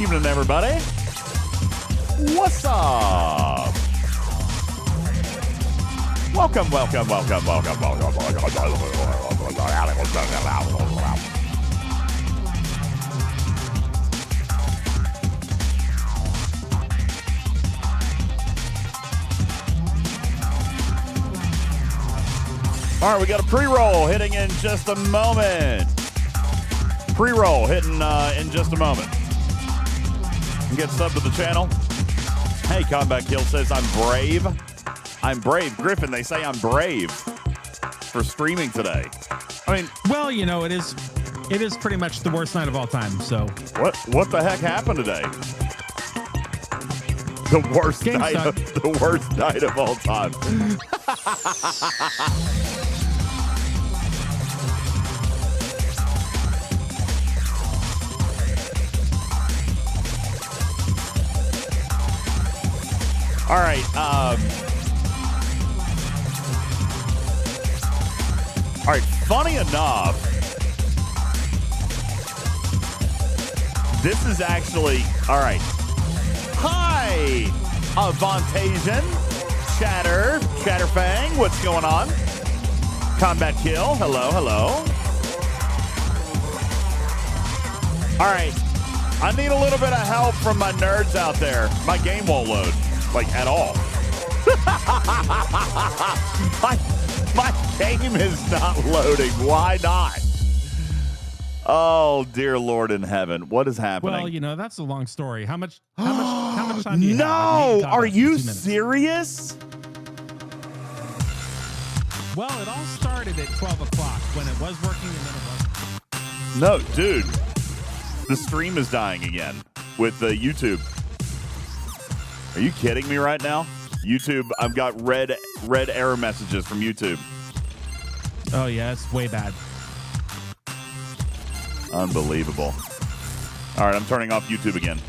evening, everybody. What's up? Welcome. All right, we got a pre-roll hitting in just a moment. Pre-roll hitting in just a moment. Get sub to the channel. Hey, Combat Kill says I'm brave. I'm brave. Griffin, they say I'm brave for streaming today. I mean, well, you know, it is pretty much the worst night of all time. So what the heck happened today? The worst night of all time. All right. All right. Funny enough, this is actually all right. Hi, Avantasian, Chatterfang. What's going on? Combat Kill. Hello. All right. I need a little bit of help from my nerds out there. My game won't load. Like, at all. my game is not loading. Why not? Oh, dear Lord in heaven. What is happening? Well, you know, that's a long story. How much time do you have? No! Are you serious? Well, it all started at 12 o'clock when it was working and then it wasn't. No, dude. The stream is dying again with YouTube. Are you kidding me right now? YouTube, I've got red error messages from YouTube. Oh, yeah, it's way bad. Unbelievable. All right, I'm turning off YouTube again.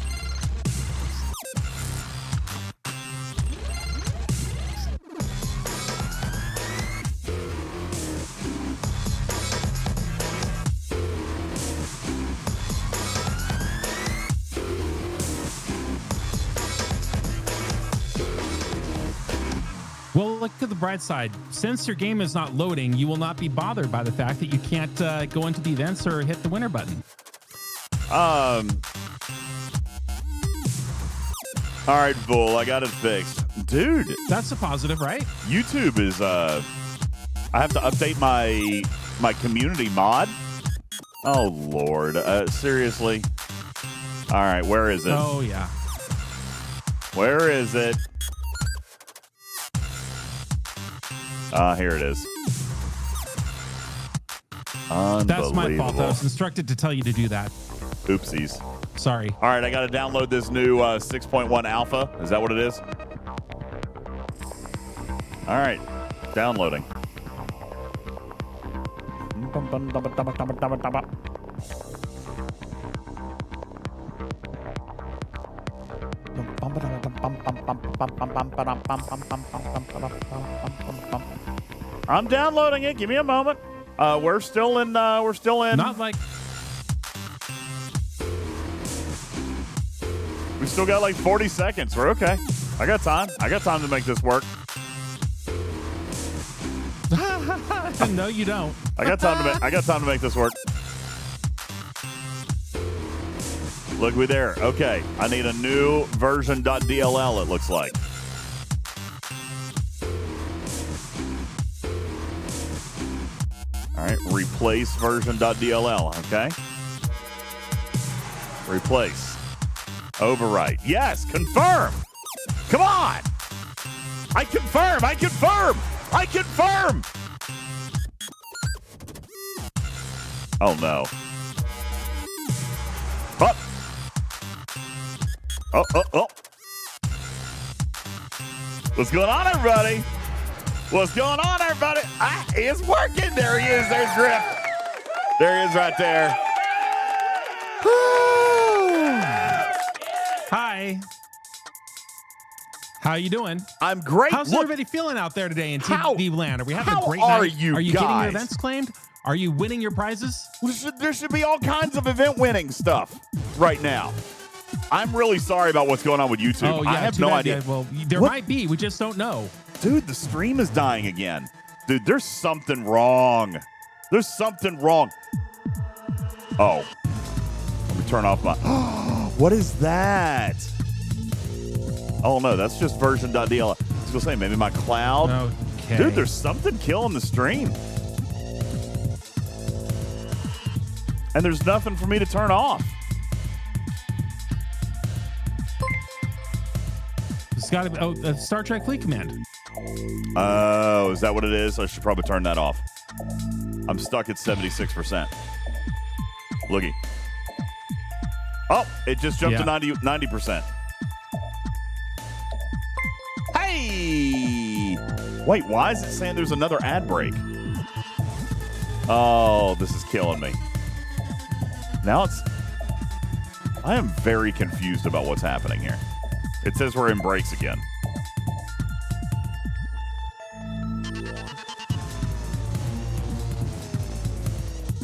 Well, look at the bright side. Since your game is not loading, you will not be bothered by the fact that you can't go into the events or hit the winner button. All right, Bull, I got it fixed. Dude. That's a positive, right? YouTube is, I have to update my community mod. Oh, Lord. Seriously? All right, where is it? Oh, yeah. Where is it? Here it is. Unbelievable. That's my fault. I was instructed to tell you to do that. Oopsies. Sorry. All right, I got to download this new 6.1 alpha. Is that what it is? All right, downloading. I'm downloading it. Give me a moment. We're still in. Not like. We still got like 40 seconds. We're okay. I got time. I got time to make this work. No, you don't. I got time to make this work. Look, we there. Okay, I need a new version .dll. It looks like. All right, replace version .dll. Okay. Replace. Overwrite. Yes, confirm. Come on. I confirm. Oh, no. Oh. What's going on, everybody? It's working. There he is. There's Griff. There he is right there. Hi. How you doing? I'm great. How's everybody feeling out there today in TV land? Are we having a great night? How are you Are you guys? getting your events claimed? Are you winning your prizes? There should be all kinds of event winning stuff right now. I'm really sorry about what's going on with YouTube. Oh, yeah, I have no idea. Well, there might be. We just don't know. Dude, the stream is dying again. Dude, there's something wrong. There's something wrong. Oh. Let me turn off my... What is that? Oh, no, that's just version.dll. I was going to say, maybe my cloud. Okay. Dude, there's something killing the stream. And there's nothing for me to turn off. It's got to be Star Trek Fleet Command. Oh, is that what it is? I should probably turn that off. I'm stuck at 76%. Looky. Oh, it just jumped to 90%. Hey! Wait, why is it saying there's another ad break? Oh, this is killing me. Now I am very confused about what's happening here. It says we're in breaks again.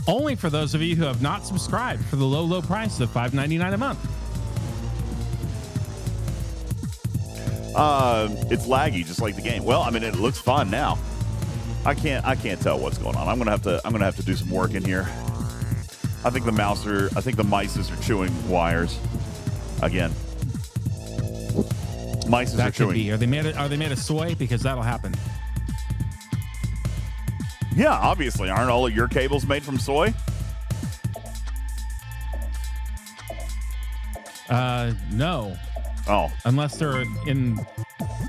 Only for those of you who have not subscribed for the low, low price of $5.99 a month. It's laggy, just like the game. Well, I mean, it looks fun now. I can't tell what's going on. I'm gonna have to do some work in here. I think the mice are chewing wires again. Mice are chewing. Be. Are they made of soy? Because that'll happen. Yeah, obviously. Aren't all of your cables made from soy? No. Oh. Unless they're in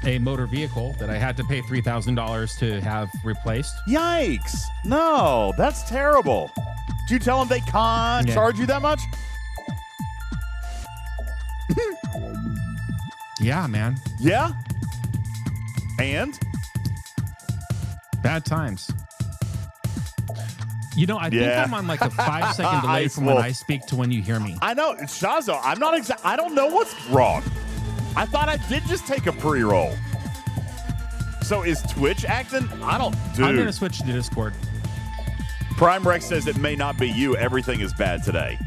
a motor vehicle that I had to pay $3,000 to have replaced. Yikes. No, that's terrible. Did you tell them they can't charge you that much? Yeah, man. Yeah? And? Bad times. You know, I think I'm on like a 5-second delay from when I speak to when you hear me. I know. Shazo, I don't know what's wrong. I thought I did just take a pre-roll. So is Twitch acting? Dude. I'm going to switch to Discord. Prime Rex says it may not be you. Everything is bad today.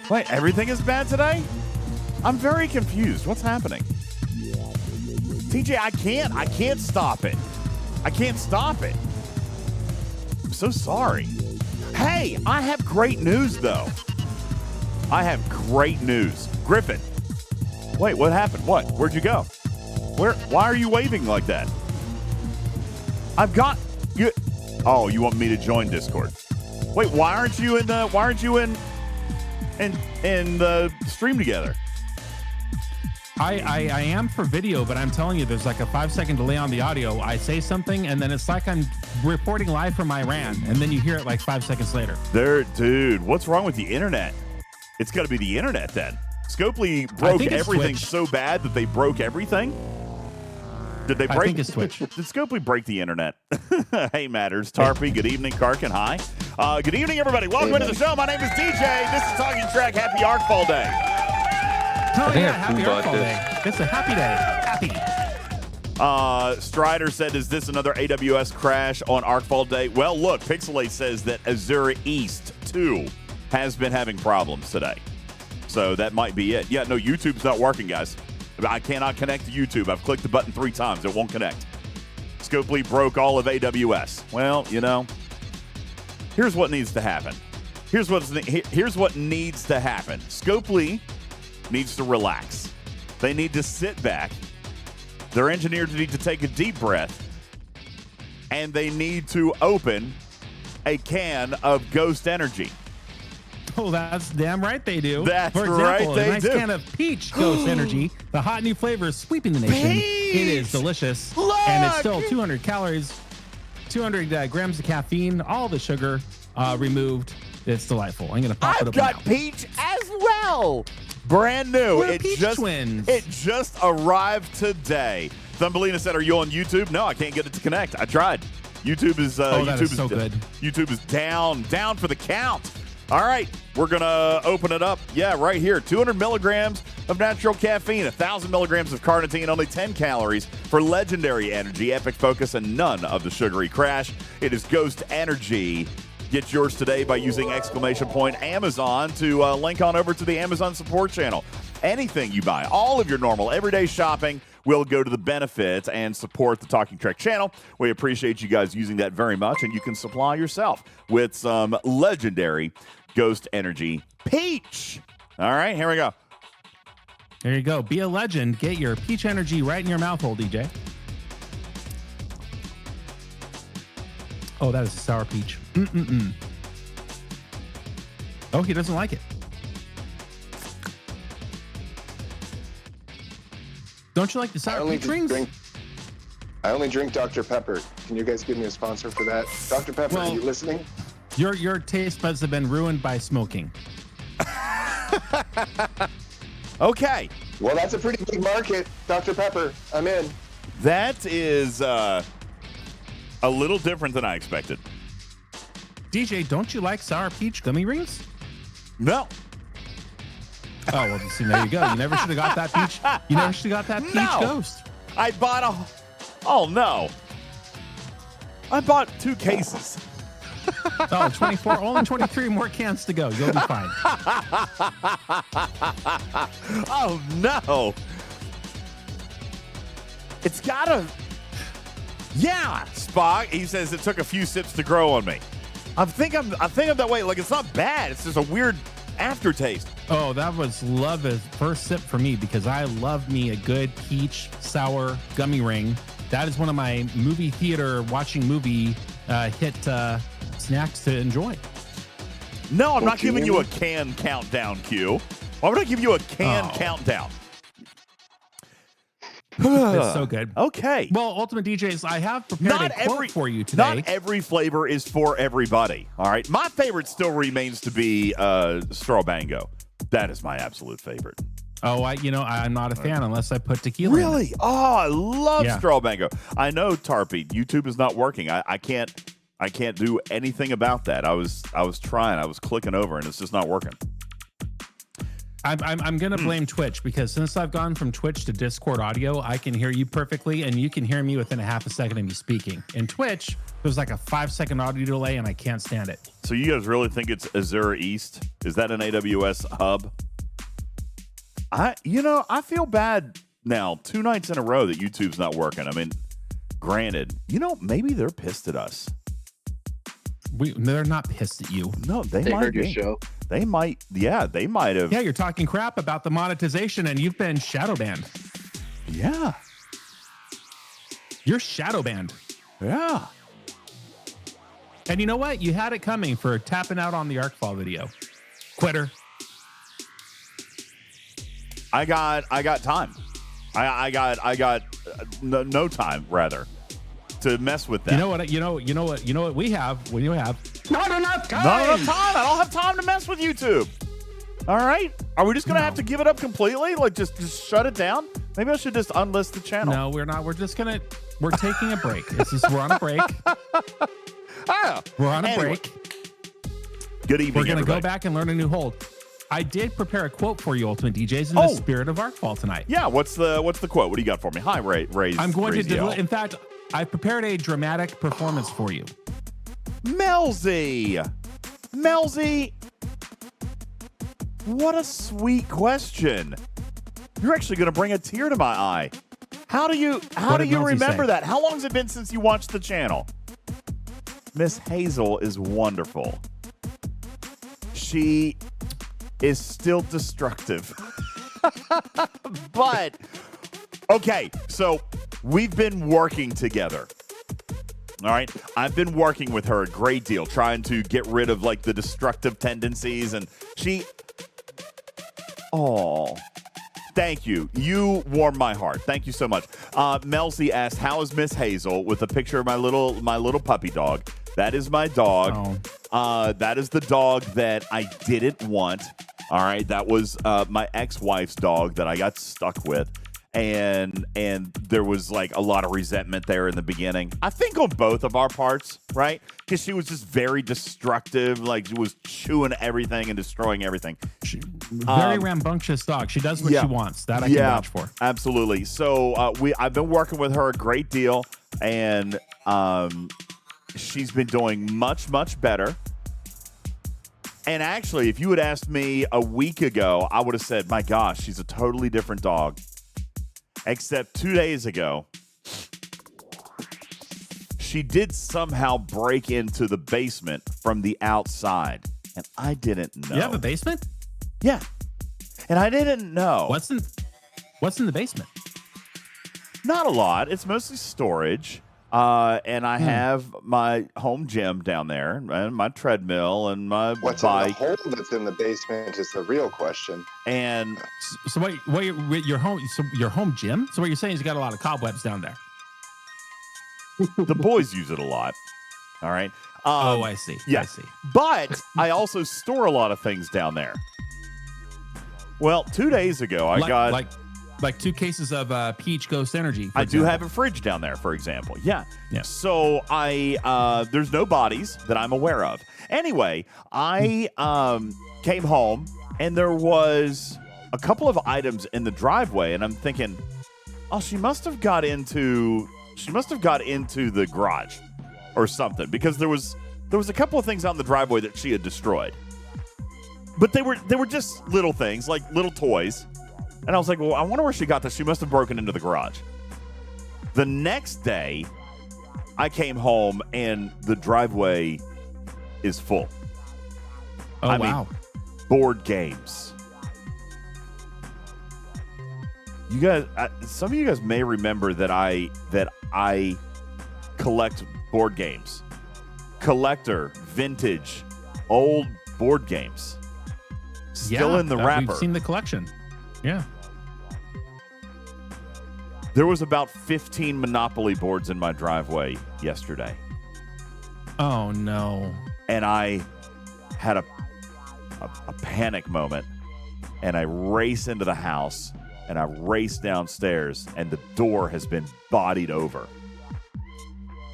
Wait, everything is bad today? I'm very confused. What's happening? TJ, I can't stop it. I can't stop it. I'm so sorry. Hey, I have great news, though. I have great news. Griffin. Wait, what happened? What? Where'd you go? Why are you waving like that? I've got you. Oh, you want me to join Discord? Wait, why aren't you in the stream together? I am for video, but I'm telling you, there's like a 5-second delay on the audio. I say something, and then it's like I'm reporting live from Iran, and then you hear it like 5 seconds later. Dude, what's wrong with the internet? It's got to be the internet then. Scopely broke everything Twitch. so bad that they broke everything. Did they break? I think it's Twitch. Did Scopely break the internet? Hey, Matters. Tarpy, good evening. Karkin, hi. Good evening, everybody. Welcome into the show. My name is DJ. This is Talking Track. Happy Arcball Day. Oh, yeah, happy Arcball Day. It's a happy day. Happy. Strider said, is this another AWS crash on Arcball Day? Well, look, Pixelate says that Azure East 2 has been having problems today. So that might be it. Yeah, no, YouTube's not working, guys. I cannot connect to YouTube. I've clicked the button 3 times. It won't connect. Scopely broke all of AWS. Well, you know, here's what needs to happen. Here's what needs to happen. Scopely needs to relax. They need to sit back. Their engineers need to take a deep breath. And they need to open a can of Ghost Energy. Oh, that's damn right they do. That's For example, right they a nice do. Can of Peach Ghost Energy. The hot new flavor is sweeping the nation. Peach! It is delicious. Look! And it's still 200 calories, 200 grams of caffeine, all the sugar removed. It's delightful. I'm going to pop it I've open got now. Peach as well. Brand new. We're Peach twins. It just arrived today. Thumbelina said, are you on YouTube? No, I can't get it to connect. I tried. YouTube is that is so good. YouTube is down for the count. All right, we're going to open it up. Yeah, right here. 200 milligrams of natural caffeine, 1,000 milligrams of carnitine, only 10 calories for legendary energy, epic focus, and none of the sugary crash. It is Ghost Energy Get yours today by using !Amazon to link on over to the Amazon support channel. Anything you buy, all of your normal everyday shopping will go to the benefit and support the Talking Trek channel. We appreciate you guys using that very much, and you can supply yourself with some legendary Ghost Energy Peach. All right, here we go. There you go. Be a legend. Get your peach energy right in your mouth hole, DJ. Oh, that is a sour peach. Oh, he doesn't like it. Don't you like the sour peach rings? I only drink Dr. Pepper. Can you guys give me a sponsor for that? Dr. Pepper, are you listening? Your taste buds have been ruined by smoking. Okay. Well, that's a pretty big market, Dr. Pepper. I'm in. That is a little different than I expected. DJ, don't you like sour peach gummy rings? No. Oh, well, see, there you go. You never should have got that peach. You never should have got that peach ghost. I bought Oh, no. I bought 2 cases. Oh, 24, only 23 more cans to go. You'll be fine. Oh, no. It's gotta. Yeah, Spock. He says it took a few sips to grow on me. I think I'm that way. Like, it's not bad. It's just a weird aftertaste. Oh, that was love at first sip for me because I love me a good peach sour gummy ring. That is one of my movie theater watching movie hit snacks to enjoy. No, I'm not giving you a can countdown, Q. Why would I give you a can countdown? It's so good. Okay. Well, Ultimate DJs, I have prepared a quote for you today. Not every flavor is for everybody. All right. My favorite still remains to be Strawbango. That is my absolute favorite. Oh, I'm not a fan unless I put tequila in it. Really? Oh, I love Strawbango. I know, Tarpy. YouTube is not working. I can't do anything about that. I was trying. I was clicking over, and it's just not working. I'm going to blame Twitch because since I've gone from Twitch to Discord audio, I can hear you perfectly, and you can hear me within a half a second of me speaking. In Twitch, there's like a 5-second audio delay, and I can't stand it. So you guys really think it's Azure East? Is that an AWS hub? I feel bad now. 2 nights in a row that YouTube's not working. I mean, granted, maybe they're pissed at us. They're not pissed at you. No, they might heard be. your show. They might. Yeah, they might have. Yeah, you're talking crap about the monetization, and you've been shadow banned. Yeah. You're shadow banned. Yeah. And you know what? You had it coming for tapping out on the Arcfall video. Quitter. I got time. I got no time rather to mess with that. You know what we have when you have not enough time. Not enough time. I don't have time to mess with YouTube. All right. Are we just gonna have to give it up completely? Like just shut it down? Maybe I should just unlist the channel. No, we're not. We're taking a break. We're on a break. We're on a break. Good evening. We're gonna everybody. go back and learn a new hold. I did prepare a quote for you, Ultimate DJs, in the spirit of Arcfall tonight. Yeah, what's the quote? What do you got for me? Hi, Ray. I'm going to in fact, I prepared a dramatic performance for you. Melzy, what a sweet question. You're actually going to bring a tear to my eye. How do you remember that? How long has it been since you watched the channel? Miss Hazel is wonderful. She is still destructive. But, okay, so we've been working together. All right. I've been working with her a great deal, trying to get rid of like the destructive tendencies. And thank you. You warmed my heart. Thank you so much. Melcy asked, how is Miss Hazel, with a picture of my little puppy dog. That is my dog. That is the dog that I didn't want. All right. That was my ex-wife's dog that I got stuck with. And there was like a lot of resentment there in the beginning. I think on both of our parts, right? Because she was just very destructive. Like she was chewing everything and destroying everything. Very rambunctious dog. She does what she wants. That I can vouch for. Absolutely. So I've been working with her a great deal, and she's been doing much, much better. And actually, if you had asked me a week ago, I would have said, my gosh, she's a totally different dog. Except 2 days ago, she did somehow break into the basement from the outside. And I didn't know. You have a basement? Yeah. And I didn't know. What's in the basement? Not a lot. It's mostly storage. And I have my home gym down there, and my treadmill, and my What's bike. in the hole that's in the basement is the real question. And So what your home gym? So what you're saying is you got a lot of cobwebs down there. the boys use it a lot. All right. I see. Yeah. I see. But I also store a lot of things down there. Well, 2 days ago, I got like 2 cases of peach ghost energy. I do have a fridge down there, for example. Yeah. Yeah. So there's no bodies that I'm aware of. Anyway, I came home and there was a couple of items in the driveway, and I'm thinking, oh, she must have got into the garage or something, because there was a couple of things out in the driveway that she had destroyed. But they were just little things, like little toys. And I was like, well, I wonder where she got this. She must have broken into the garage. The next day, I came home and the driveway is full. Oh, I wow. mean, board games. You guys, some of you guys may remember that I collect board games. Collector, vintage, old board games. Still in the wrapper. We've seen the collection. Yeah. There was about 15 Monopoly boards in my driveway yesterday. Oh, no. And I had a panic moment, and I race into the house, and I race downstairs, and the door has been bodied over.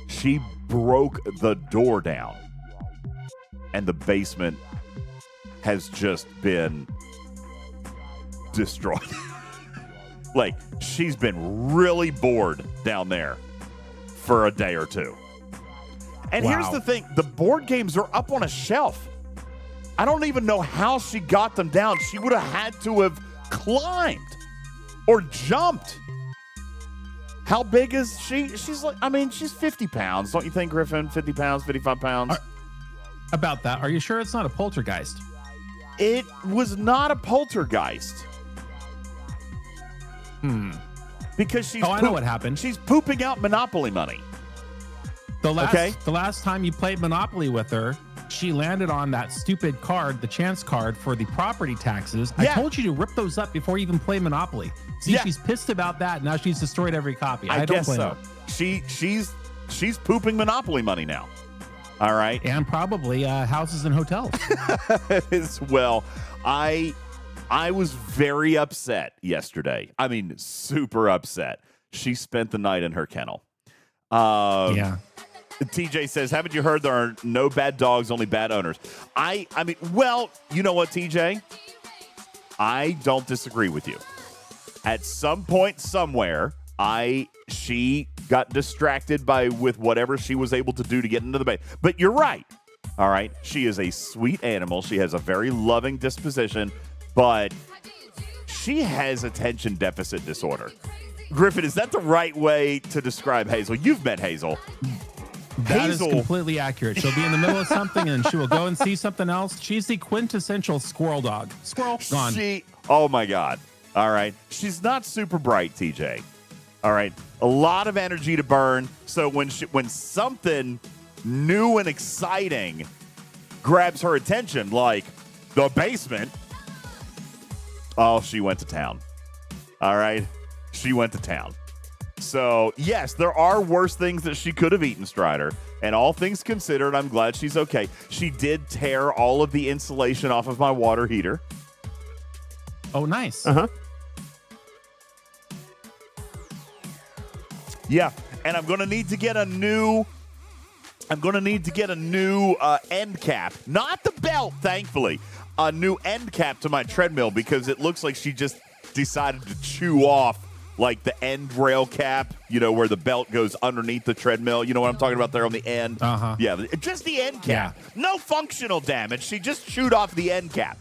She broke the door down, and the basement has just been destroyed. Like, she's been really bored down there for a day or two. And here's the thing, the board games are up on a shelf. I don't even know how she got them down. She would have had to have climbed or jumped. How big is she? She's like, I mean, she's 50 pounds. Don't you think, Griffin? 50 pounds, 55 pounds? About that, are you sure it's not a poltergeist? It was not a poltergeist. Because she's I know what happened. She's pooping out Monopoly money. The last time you played Monopoly with her, she landed on that stupid card, the chance card for the property taxes. Yeah. I told you to rip those up before you even play Monopoly. See, she's pissed about that. Now she's destroyed every copy. I don't guess blame so. her. She's pooping Monopoly money now. All right. And probably houses and hotels. As well, I was very upset yesterday. I mean, super upset. She spent the night in her kennel. Yeah. TJ says, haven't you heard there are no bad dogs, only bad owners? I mean, well, you know what, TJ? I don't disagree with you. At some point, somewhere, she got distracted with whatever she was able to do to get into the base. But you're right. All right. She is a sweet animal. She has a very loving disposition, but she has attention deficit disorder. Griffin, is that the right way to describe Hazel? You've met Hazel. That is completely accurate. She'll be in the middle of something and she will go and see something else. She's the quintessential squirrel dog. Squirrel, gone. Oh my God. All right. She's not super bright, TJ. All right. A lot of energy to burn. So when something new and exciting grabs her attention, like the basement, oh, she went to town. All right. She went to town. So, yes, there are worse things that she could have eaten, Strider. And all things considered, I'm glad she's okay. She did tear all of the insulation off of my water heater. Oh, nice. Uh-huh. Yeah, and I'm going to need to get a new end cap. Not the belt, thankfully. A new end cap to my treadmill because it looks like she just decided to chew off like the end rail cap, where the belt goes underneath the treadmill. You know what I'm talking about there on the end? Uh-huh. Yeah, just the end cap. Yeah. No functional damage. She just chewed off the end cap.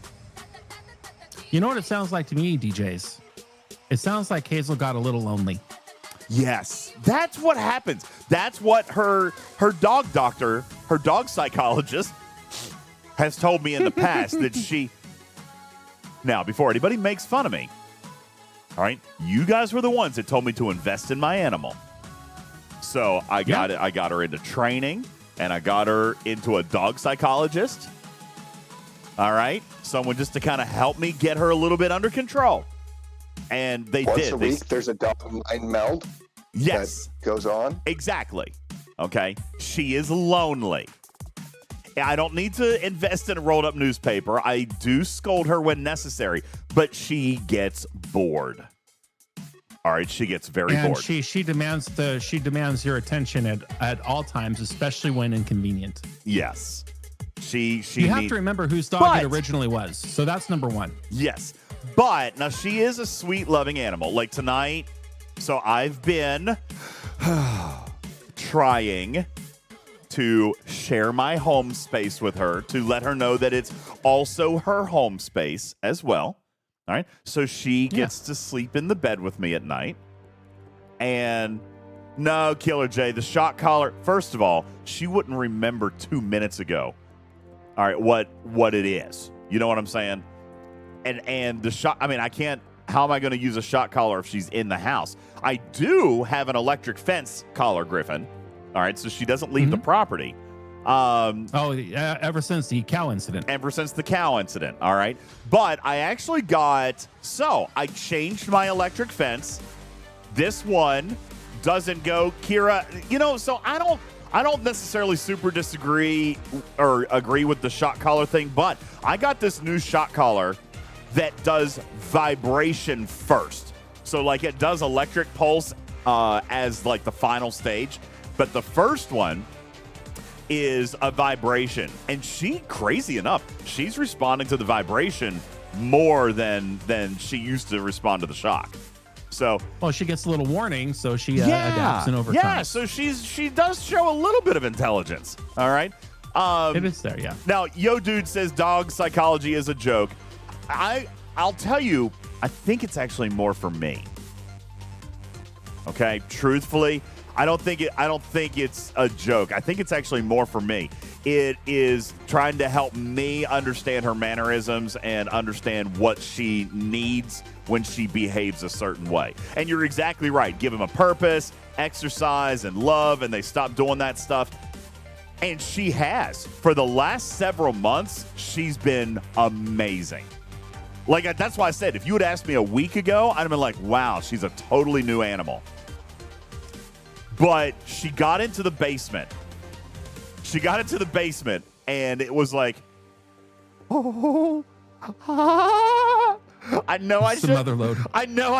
You know what it sounds like to me, DJs? It sounds like Hazel got a little lonely. Yes, that's what happens. That's what her dog doctor, her dog psychologist, has told me in the past that she... Now, before anybody makes fun of me, all right, you guys were the ones that told me to invest in my animal. So I got it. I got her into training, and I got her into a dog psychologist. All right, someone just to kind of help me get her a little bit under control. And they Once did. Once a week, there's a dog mind meld. Yes, that goes on. Exactly. Okay, she is lonely. I don't need to invest in a rolled up newspaper. I do scold her when necessary, but she gets bored. All right, she gets very bored. She demands your attention at all times, especially when inconvenient. Yes. You have to remember whose dog it originally was. So that's number one. Yes. But now she is a sweet, loving animal. Like tonight, so I've been trying to share my home space with her, to let her know that it's also her home space as well. All right. So she gets to sleep in the bed with me at night. And no, Killer J, the shock collar, first of all, she wouldn't remember 2 minutes ago. All right, what it is. You know what I'm saying? And the shock, I mean, how am I going to use a shock collar if she's in the house? I do have an electric fence collar, Griffin. All right, so she doesn't leave the property. Ever since the cow incident. All right. But I actually I changed my electric fence. This one doesn't go, Kira, so I don't necessarily super disagree or agree with the shock collar thing, but I got this new shock collar that does vibration first. So like it does electric pulse as like the final stage, but the first one is a vibration. And crazy enough, she's responding to the vibration more than she used to respond to the shock. So, she gets a little warning, so she adapts and overcomes. Yeah, so she does show a little bit of intelligence. All right, it is there. Yeah. Now, Yo Dude says dog psychology is a joke. I'll tell you, I think it's actually more for me. Okay, truthfully, I don't think it's a joke. I think it's actually more for me. It is trying to help me understand her mannerisms and understand what she needs when she behaves a certain way. And you're exactly right. Give them a purpose, exercise, and love, and they stop doing that stuff. And she has. For the last several months, she's been amazing. Like, that's why I said, if you had asked me a week ago, I'd have been like, wow, she's a totally new animal. But she got into the basement. And it was like, I know I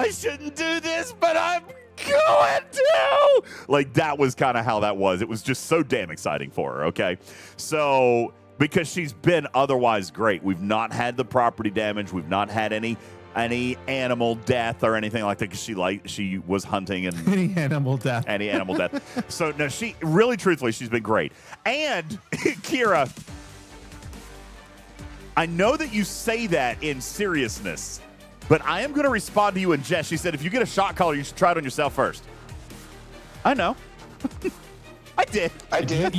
shouldn't do this, but I'm going to. Like, that was kind of how that was. It was just so damn exciting for her, okay? So, because she's been otherwise great. We've not had the property damage. We've not had any animal death or anything like that, because she was hunting and any animal death. So no, she really, truthfully, she's been great. And Kira, I know that you say that in seriousness, but I am going to respond to you in jest. She said, if you get a shock collar, you should try it on yourself first. I know. I did. I did.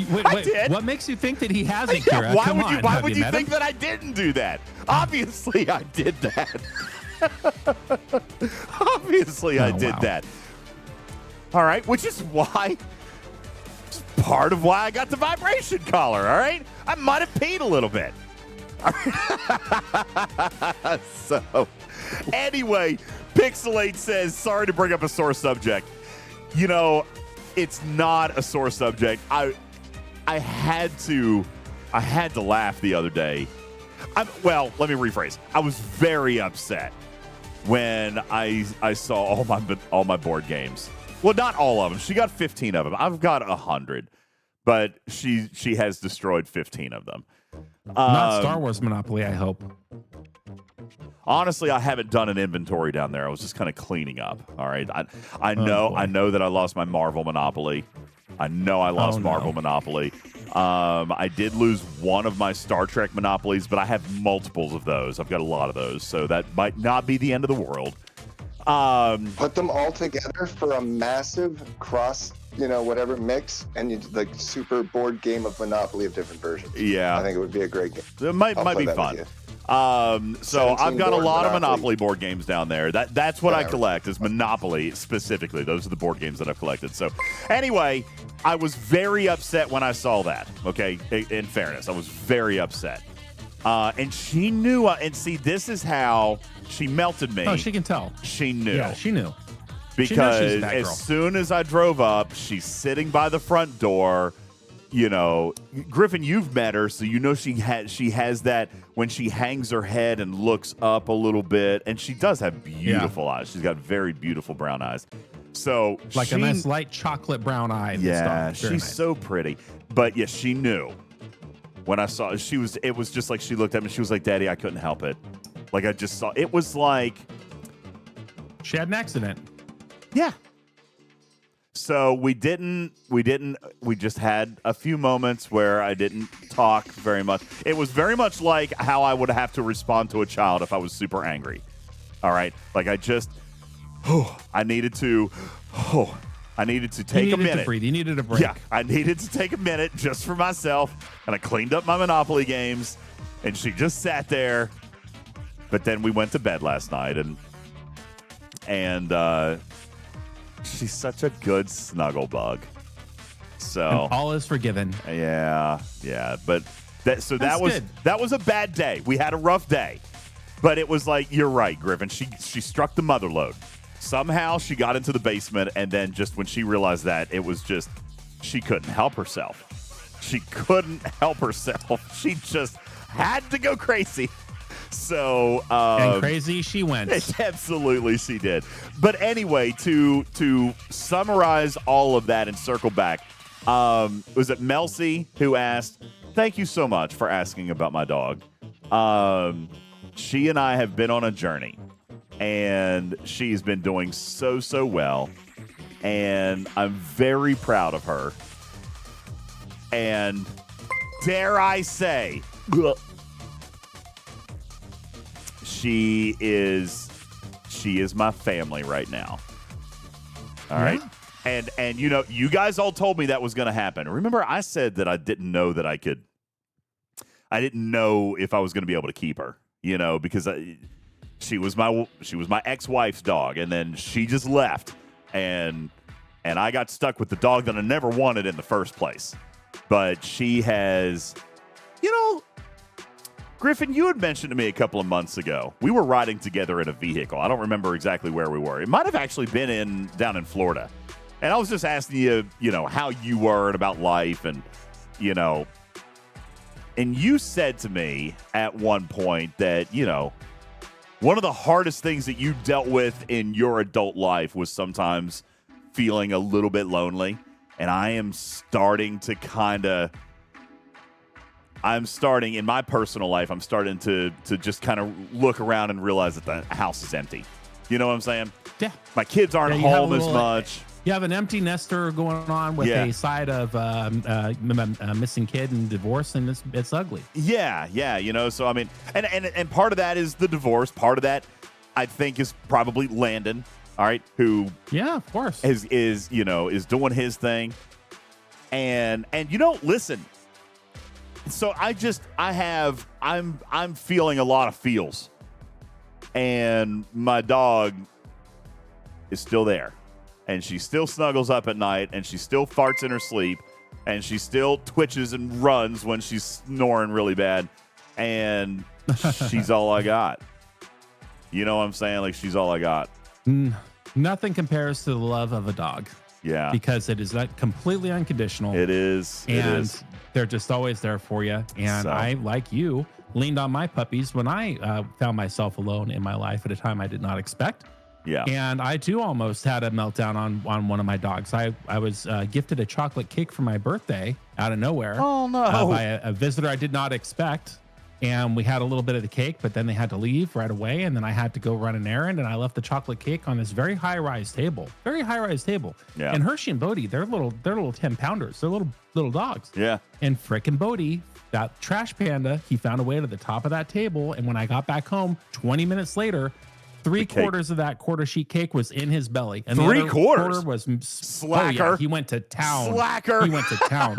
What makes you think that he hasn't, Kira? Why would you think that I didn't do that? Obviously, I did that. I did that. All right, which is part of why I got the vibration collar, all right? I might have peed a little bit. So, anyway, Pixelate says, sorry to bring up a sore subject. It's not a sore subject. I had to laugh the other day. Let me rephrase. I was very upset when I saw all my board games. Well, not all of them. She got 15 of them. I've got 100, but she has destroyed 15 of them. Not Star Wars Monopoly, I hope. Honestly, I haven't done an inventory down there. I was just kind of cleaning up. All right. I know that I lost my Marvel Monopoly. I know I lost Marvel Monopoly. I did lose one of my Star Trek Monopolies, but I have multiples of those. I've got a lot of those, so that might not be the end of the world. Put them all together for a massive cross, whatever mix, and you like super board game of Monopoly of different versions. Yeah, I think it would be a great game. It might be fun. So I've got a lot of Monopoly board games down there. That's what I collect is Monopoly specifically. Those are the board games that I've collected. So anyway, I was very upset when I saw that. Okay, in fairness, I was very upset. And she knew. And see, this is how she melted me. Oh, she can tell. She knew. Yeah, she knew. Because as soon as I drove up, she's sitting by the front door. Griffin, you've met her, so you know she has that when she hangs her head and looks up a little bit, and she does have beautiful eyes. She's got very beautiful brown eyes. So like a nice light chocolate brown eye. Yeah, she's so pretty. But yes, she knew. When I saw it was just like she looked at me. She was like, "Daddy, I couldn't help it." Like I just saw. It was like she had an accident. Yeah. So we just had a few moments where I didn't talk very much. It was very much like how I would have to respond to a child if I was super angry. All right. Like I needed to take a minute. To breathe. You needed a break. Yeah. I needed to take a minute just for myself. And I cleaned up my Monopoly games and she just sat there. But then we went to bed last night and she's such a good snuggle bug. So and all is forgiven. Yeah. But that was a bad day. We had a rough day. But it was like, you're right, Griffin. She struck the mother load. Somehow she got into the basement, and then just when she realized that, it was just she couldn't help herself. She couldn't help herself. She just had to go crazy. So and crazy she went. Absolutely, she did. But anyway, to summarize all of that and circle back, was it Melcy who asked? Thank you so much for asking about my dog. She and I have been on a journey, and she's been doing so well, and I'm very proud of her. And dare I say, she is my family right now. All right. And you guys all told me that was going to happen. Remember, I said that I didn't know if I was going to be able to keep her, because she was my ex-wife's dog, and then she just left, and I got stuck with the dog that I never wanted in the first place. But she has, Griffin, you had mentioned to me a couple of months ago, we were riding together in a vehicle. I don't remember exactly where we were. It might have actually been down in Florida. And I was just asking you, how you were and about life and you said to me at one point that, one of the hardest things that you dealt with in your adult life was sometimes feeling a little bit lonely. And I am starting to in my personal life, I'm starting to just kind of look around and realize that the house is empty. You know what I'm saying? Yeah. My kids aren't home as much. You have an empty nester going on with a side of missing kid and divorce, and it's ugly. Yeah. So I mean, and part of that is the divorce. Part of that, I think, is probably Landon. All right, who? Yeah, of course. Is doing his thing, and listen. So I'm feeling a lot of feels, and my dog is still there. And she still snuggles up at night, and she still farts in her sleep, and she still twitches and runs when she's snoring really bad. And she's all I got. You know what I'm saying? Like, she's all I got. Nothing compares to the love of a dog. Yeah. Because it is completely unconditional. It is. And they're just always there for you. And I, like you, leaned on my puppies when I found myself alone in my life at a time I did not expect. Yeah. And I too almost had a meltdown on one of my dogs. I was gifted a chocolate cake for my birthday out of nowhere. Oh no. By a visitor I did not expect. and we had a little bit of the cake, but then they had to leave right away. And then I had to go run an errand, and I left the chocolate cake on this very high-rise table. Yeah. And Hershey and Bodie, they're little 10-pounders. They're little dogs. Yeah. And frickin' Bodie, that trash panda, he found a way to the top of that table. And when I got back home 20 minutes later, 3/4 of that quarter sheet cake was in his belly. And the other quarter was slacker. Oh, yeah, he went to town. Slacker. He went to town.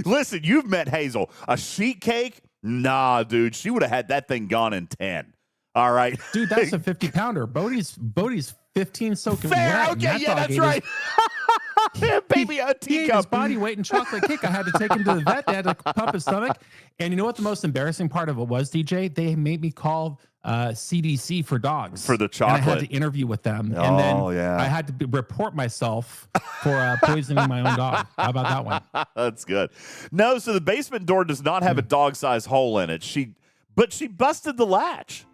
Listen, you've met Hazel. A sheet cake? Nah, dude. She would have had that thing gone in 10. All right. Dude, that's a 50-pounder. Bodie's 15 soaking Fair. wet. Okay, yeah, that's right. Baby, a he ate his teacup. body weight in chocolate cake. I had to take him to the vet. They had to pump his stomach. And you know what the most embarrassing part of it was, DJ? They made me call CDC for dogs. For the chocolate. And I had to interview with them. Oh, and then yeah. I had to report myself for poisoning my own dog. How about that one? That's good. No, so the basement door does not have a dog-sized hole in it. But she busted the latch.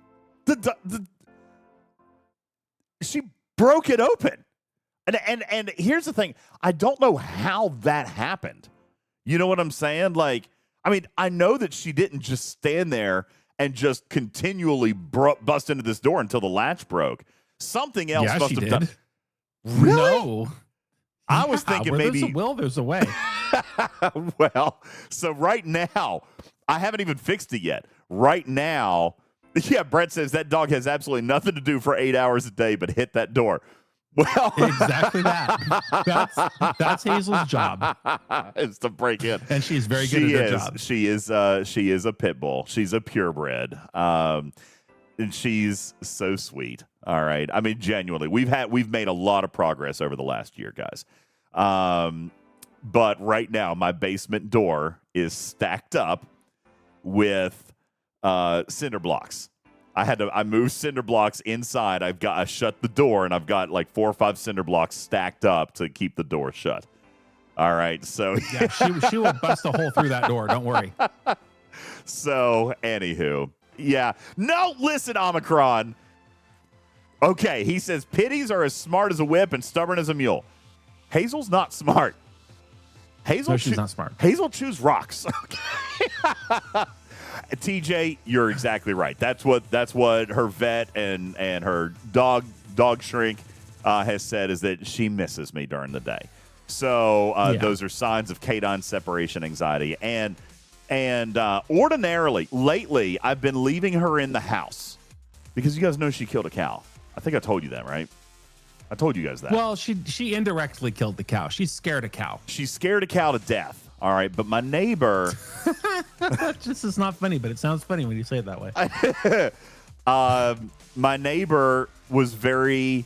She broke it open. And here's the thing. I don't know how that happened. You know what I'm saying? Like, I mean, I know that she didn't just stand there and just continually bust into this door until the latch broke. Something else must have done. Really? No. I was thinking maybe there's a will, there's a way. Well, so right now, I haven't even fixed it yet. Right now, yeah, Brett says that dog has absolutely nothing to do for 8 hours a day but hit that door. Well, exactly that. That's Hazel's job. Is to break in, and she's very good at her job. She is a pit bull. She's a purebred, and she's so sweet. All right, I mean, genuinely, we've made a lot of progress over the last year, guys. But right now, my basement door is stacked up with cinder blocks. I moved cinder blocks inside. I shut the door, and I've got like 4 or 5 cinder blocks stacked up to keep the door shut. All right, so yeah, she will bust a hole through that door. Don't worry. So, anywho, yeah. No, listen, Omicron. Okay, he says pitties are as smart as a whip and stubborn as a mule. Hazel's not smart. She's not smart. Hazel chews rocks. Okay. TJ, you're exactly right. That's what her vet and her dog shrink has said, is that she misses me during the day. So those are signs of canine separation anxiety. And ordinarily, lately, I've been leaving her in the house because you guys know she killed a cow. I think I told you that, right? I told you guys that. Well, she indirectly killed the cow. She's scared a cow. She scared a cow to death. All right, but my neighbor... This is not funny, but it sounds funny when you say it that way. My neighbor was very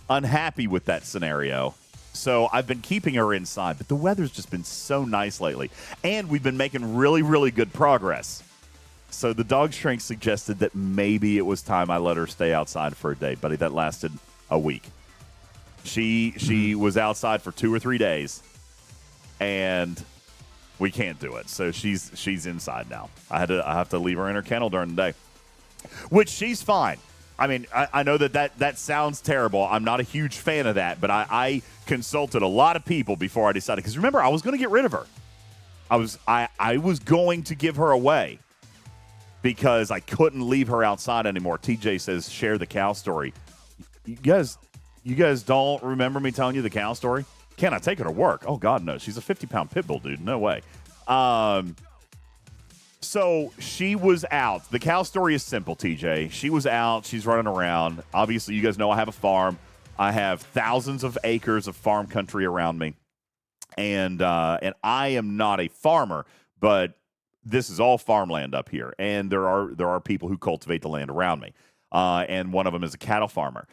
unhappy with that scenario. So I've been keeping her inside, but the weather's just been so nice lately. And we've been making really, really good progress. So the dog shrink suggested that maybe it was time I let her stay outside for a day, buddy. That lasted a week. She was outside for 2 or 3 days, and we can't do it. So she's inside now. I have to leave her in her kennel during the day, which she's fine. I mean, I know that sounds terrible. I'm not a huge fan of that, but I consulted a lot of people before I decided. Because remember, I was going to get rid of her. I was going to give her away because I couldn't leave her outside anymore. TJ says, share the cow story. You guys don't remember me telling you the cow story? Can I take her to work? Oh, God, no. She's a 50-pound pit bull, dude. No way. So she was out. The cow story is simple, TJ. She was out. She's running around. Obviously, you guys know I have a farm. I have thousands of acres of farm country around me. And I am not a farmer, but this is all farmland up here. And there are people who cultivate the land around me. And one of them is a cattle farmer.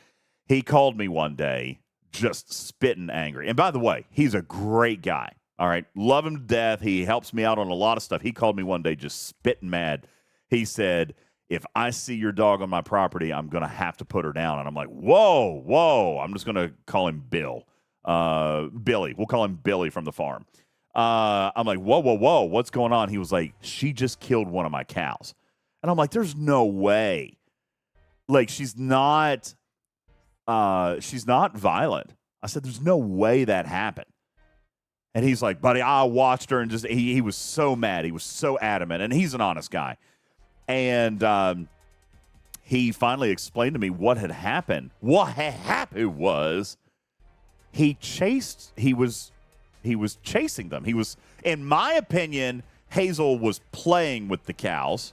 He called me one day, just spitting angry. And by the way, he's a great guy. All right. Love him to death. He helps me out on a lot of stuff. He called me one day just spitting mad. He said, if I see your dog on my property, I'm going to have to put her down. And I'm like, whoa. I'm just going to call him Bill. Billy. We'll call him Billy from the farm. I'm like, whoa. What's going on? He was like, she just killed one of my cows. And I'm like, there's no way. Like, she's not violent. I said, there's no way that happened. And he's like, buddy, I watched her and just, he was so mad. He was so adamant. And he's an honest guy. And he finally explained to me what had happened. What had happened was he was chasing them. He was, in my opinion, Hazel was playing with the cows,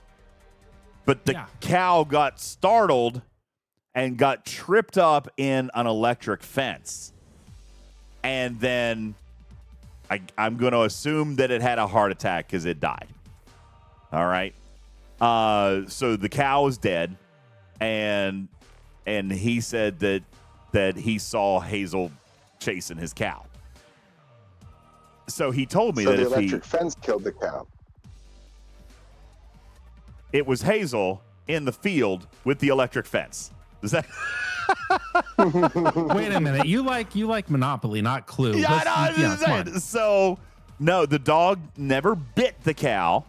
but the cow got startled and got tripped up in an electric fence. And then I'm going to assume that it had a heart attack because it died. All right. So the cow is dead, and he said that he saw Hazel chasing his cow. So he told me that the electric fence killed the cow. It was Hazel in the field with the electric fence. Does that? Wait a minute. You like Monopoly, not Clue. So no, the dog never bit the cow.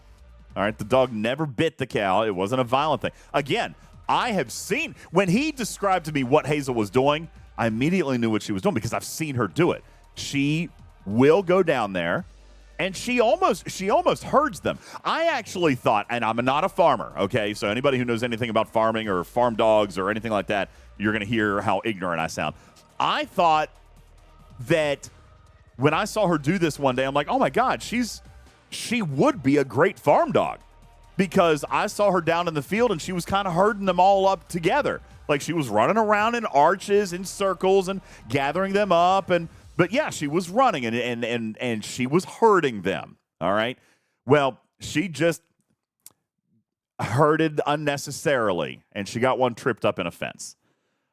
All right, the dog never bit the cow. It wasn't a violent thing. Again, I have seen, when he described to me what Hazel was doing, I immediately knew what she was doing because I've seen her do it. She will go down there, and she almost herds them. I actually thought, and I'm not a farmer, okay? So anybody who knows anything about farming or farm dogs or anything like that, you're going to hear how ignorant I sound. I thought that when I saw her do this one day, I'm like, oh my God, she would be a great farm dog, because I saw her down in the field and she was kind of herding them all up together. Like she was running around in arches, in circles, and gathering them up. But yeah, she was running and she was herding them. All right. Well, she just herded unnecessarily, and she got one tripped up in a fence.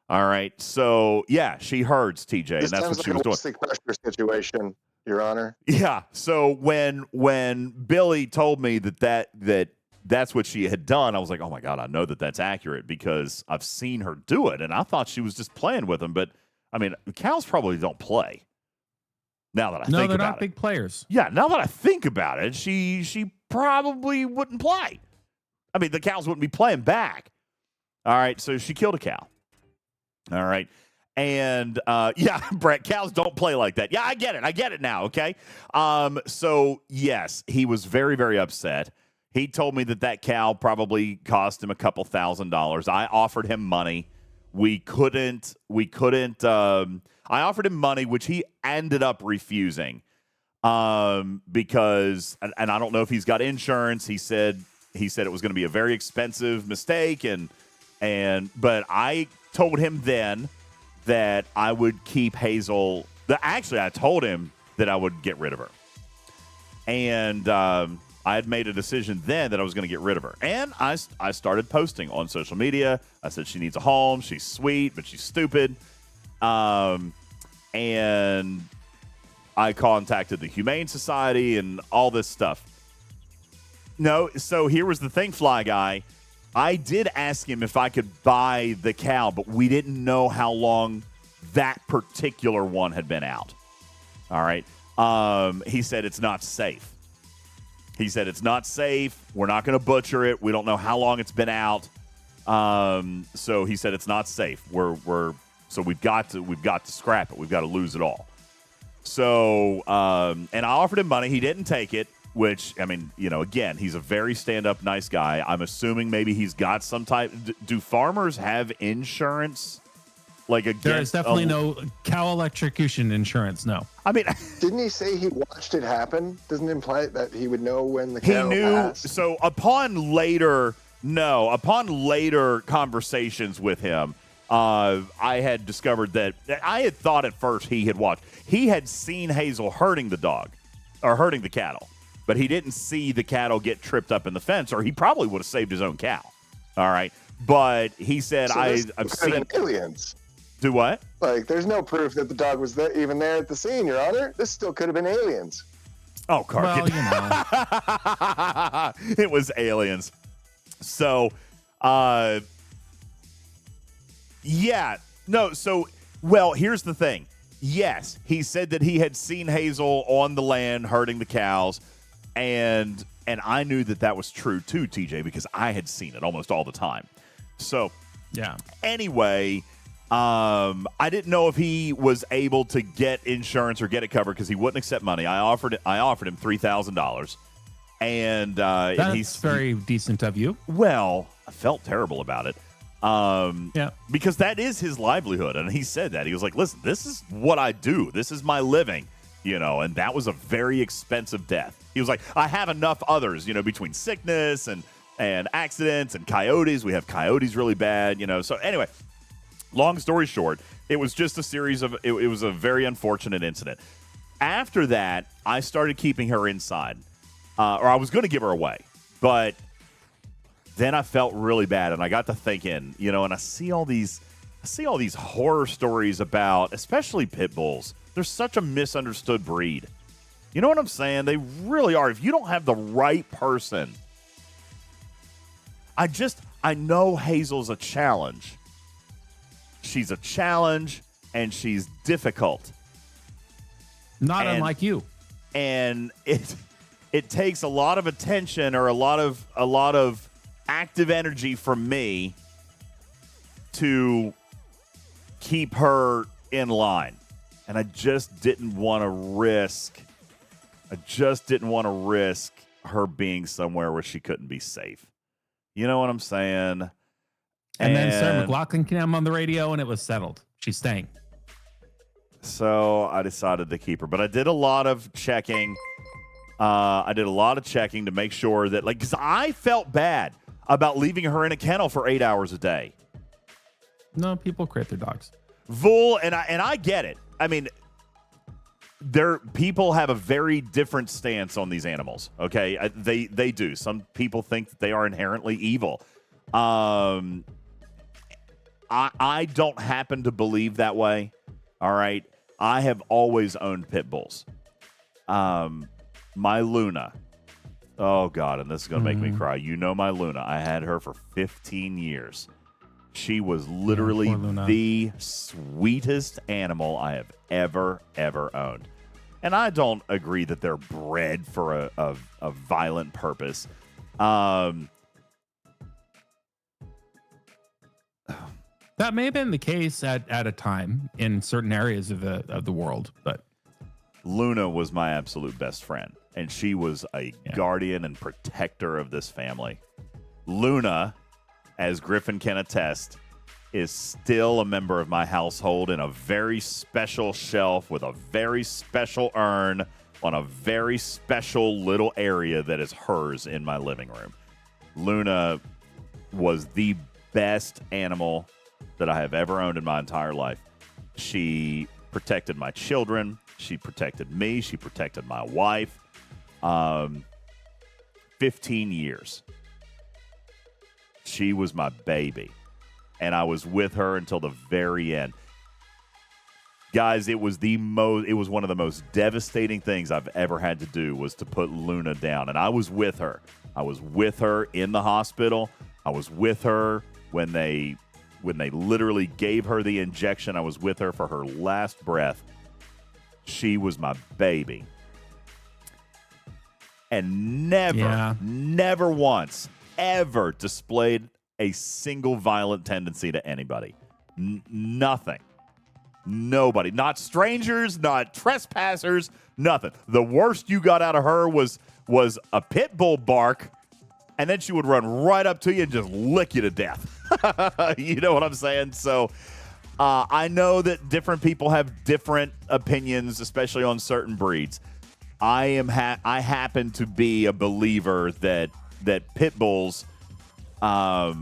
All right. So yeah, she herds, TJ, and that's what she was doing. This sounds like a pressure situation, Your Honor. Yeah. So when Billy told me that's what she had done, I was like, oh my God, I know that's accurate because I've seen her do it, and I thought she was just playing with them. But I mean, cows probably don't play. Now that I think about it. No, they're not big players. Yeah, now that I think about it, she probably wouldn't play. I mean, the cows wouldn't be playing back. All right, so she killed a cow. All right. And, yeah, Brett, cows don't play like that. Yeah, I get it now, okay? So, yes, he was very, very upset. He told me that cow probably cost him a couple $1,000s. I offered him money. I offered him money, which he ended up refusing because, and I don't know if he's got insurance. He said it was going to be a very expensive mistake, but I told him then that I would keep Hazel. Actually, I told him that I would get rid of her, and I had made a decision then that I was going to get rid of her. And I started posting on social media. I said she needs a home. She's sweet, but she's stupid. And I contacted the Humane Society and all this stuff. No, so here was the thing, Fly Guy. I did ask him if I could buy the cow, but we didn't know how long that particular one had been out. All right. He said it's not safe. We're not going to butcher it. We don't know how long it's been out. So he said it's not safe. So we've got to scrap it. We've got to lose it all. So and I offered him money. He didn't take it, which, I mean, again, he's a very stand-up, nice guy. I'm assuming maybe he's got some type. Do farmers have insurance? There is definitely no cow electrocution insurance. No. I mean, didn't he say he watched it happen? Doesn't it imply that he would know when the cow passed? So upon later conversations with him, I had discovered that I had thought at first he had seen Hazel herding the dog or herding the cattle, but he didn't see the cattle get tripped up in the fence, or he probably would have saved his own cow. All right. But he said, I've seen aliens. Do what? There's no proof that the dog was even there at the scene, Your Honor. This still could have been aliens. Oh, Carl. Well, it was aliens. So, yeah. No, so, well, here's the thing. Yes, he said that he had seen Hazel on the land herding the cows, and I knew that was true too, TJ, because I had seen it almost all the time. So, yeah. Anyway, I didn't know if he was able to get insurance or get it covered because he wouldn't accept money. I offered him $3,000, And That's very decent of you. Well, I felt terrible about it. Because that is his livelihood. And he said that. He was like, listen, this is what I do. This is my living, and that was a very expensive death. He was like, I have enough others, between sickness and accidents and coyotes. We have coyotes really bad, So anyway, long story short, it was just a series of, it was a very unfortunate incident. After that, I started keeping her inside, or I was going to give her away, but then I felt really bad, and I got to thinking, and I see all these horror stories about, especially pit bulls. They're such a misunderstood breed. You know what I'm saying? They really are. If you don't have the right person, I know Hazel's a challenge. She's a challenge, and she's difficult. Not unlike you. And it takes a lot of attention or a lot of active energy from me to keep her in line. And I just didn't want to risk her being somewhere where she couldn't be safe. You know what I'm saying? And then Sarah McLachlan came on the radio and it was settled. She's staying. So I decided to keep her. But I did a lot of checking. To make sure that, because I felt bad about leaving her in a kennel for 8 hours a day. No, people create their dogs. Vul, and I get it. I mean, people have a very different stance on these animals. Okay, they do. Some people think that they are inherently evil. I don't happen to believe that way. All right, I have always owned pit bulls. My Luna. Oh, God, and this is going to make me cry. My Luna. I had her for 15 years. She was literally the sweetest animal I have ever owned. And I don't agree that they're bred for a violent purpose. That may have been the case at a time in certain areas of the world, but Luna was my absolute best friend, and she was a guardian and protector of this family. Luna, as Griffin can attest, is still a member of my household in a very special shelf with a very special urn on a very special little area that is hers in my living room. Luna was the best animal that I have ever owned in my entire life. She protected my children. She protected me. She protected my wife. 15 years. She was my baby. And I was with her until the very end. Guys, it was one of the most devastating things I've ever had to do was to put Luna down. And I was with her. I was with her in the hospital. I was with her when they literally gave her the injection. I was with her for her last breath. She was my baby. And never once, ever displayed a single violent tendency to anybody. Nothing. Nobody. Not strangers, not trespassers, nothing. The worst you got out of her was a pit bull bark, and then she would run right up to you and just lick you to death. You know what I'm saying? So I know that different people have different opinions, especially on certain breeds. I happen to be a believer that pit bulls have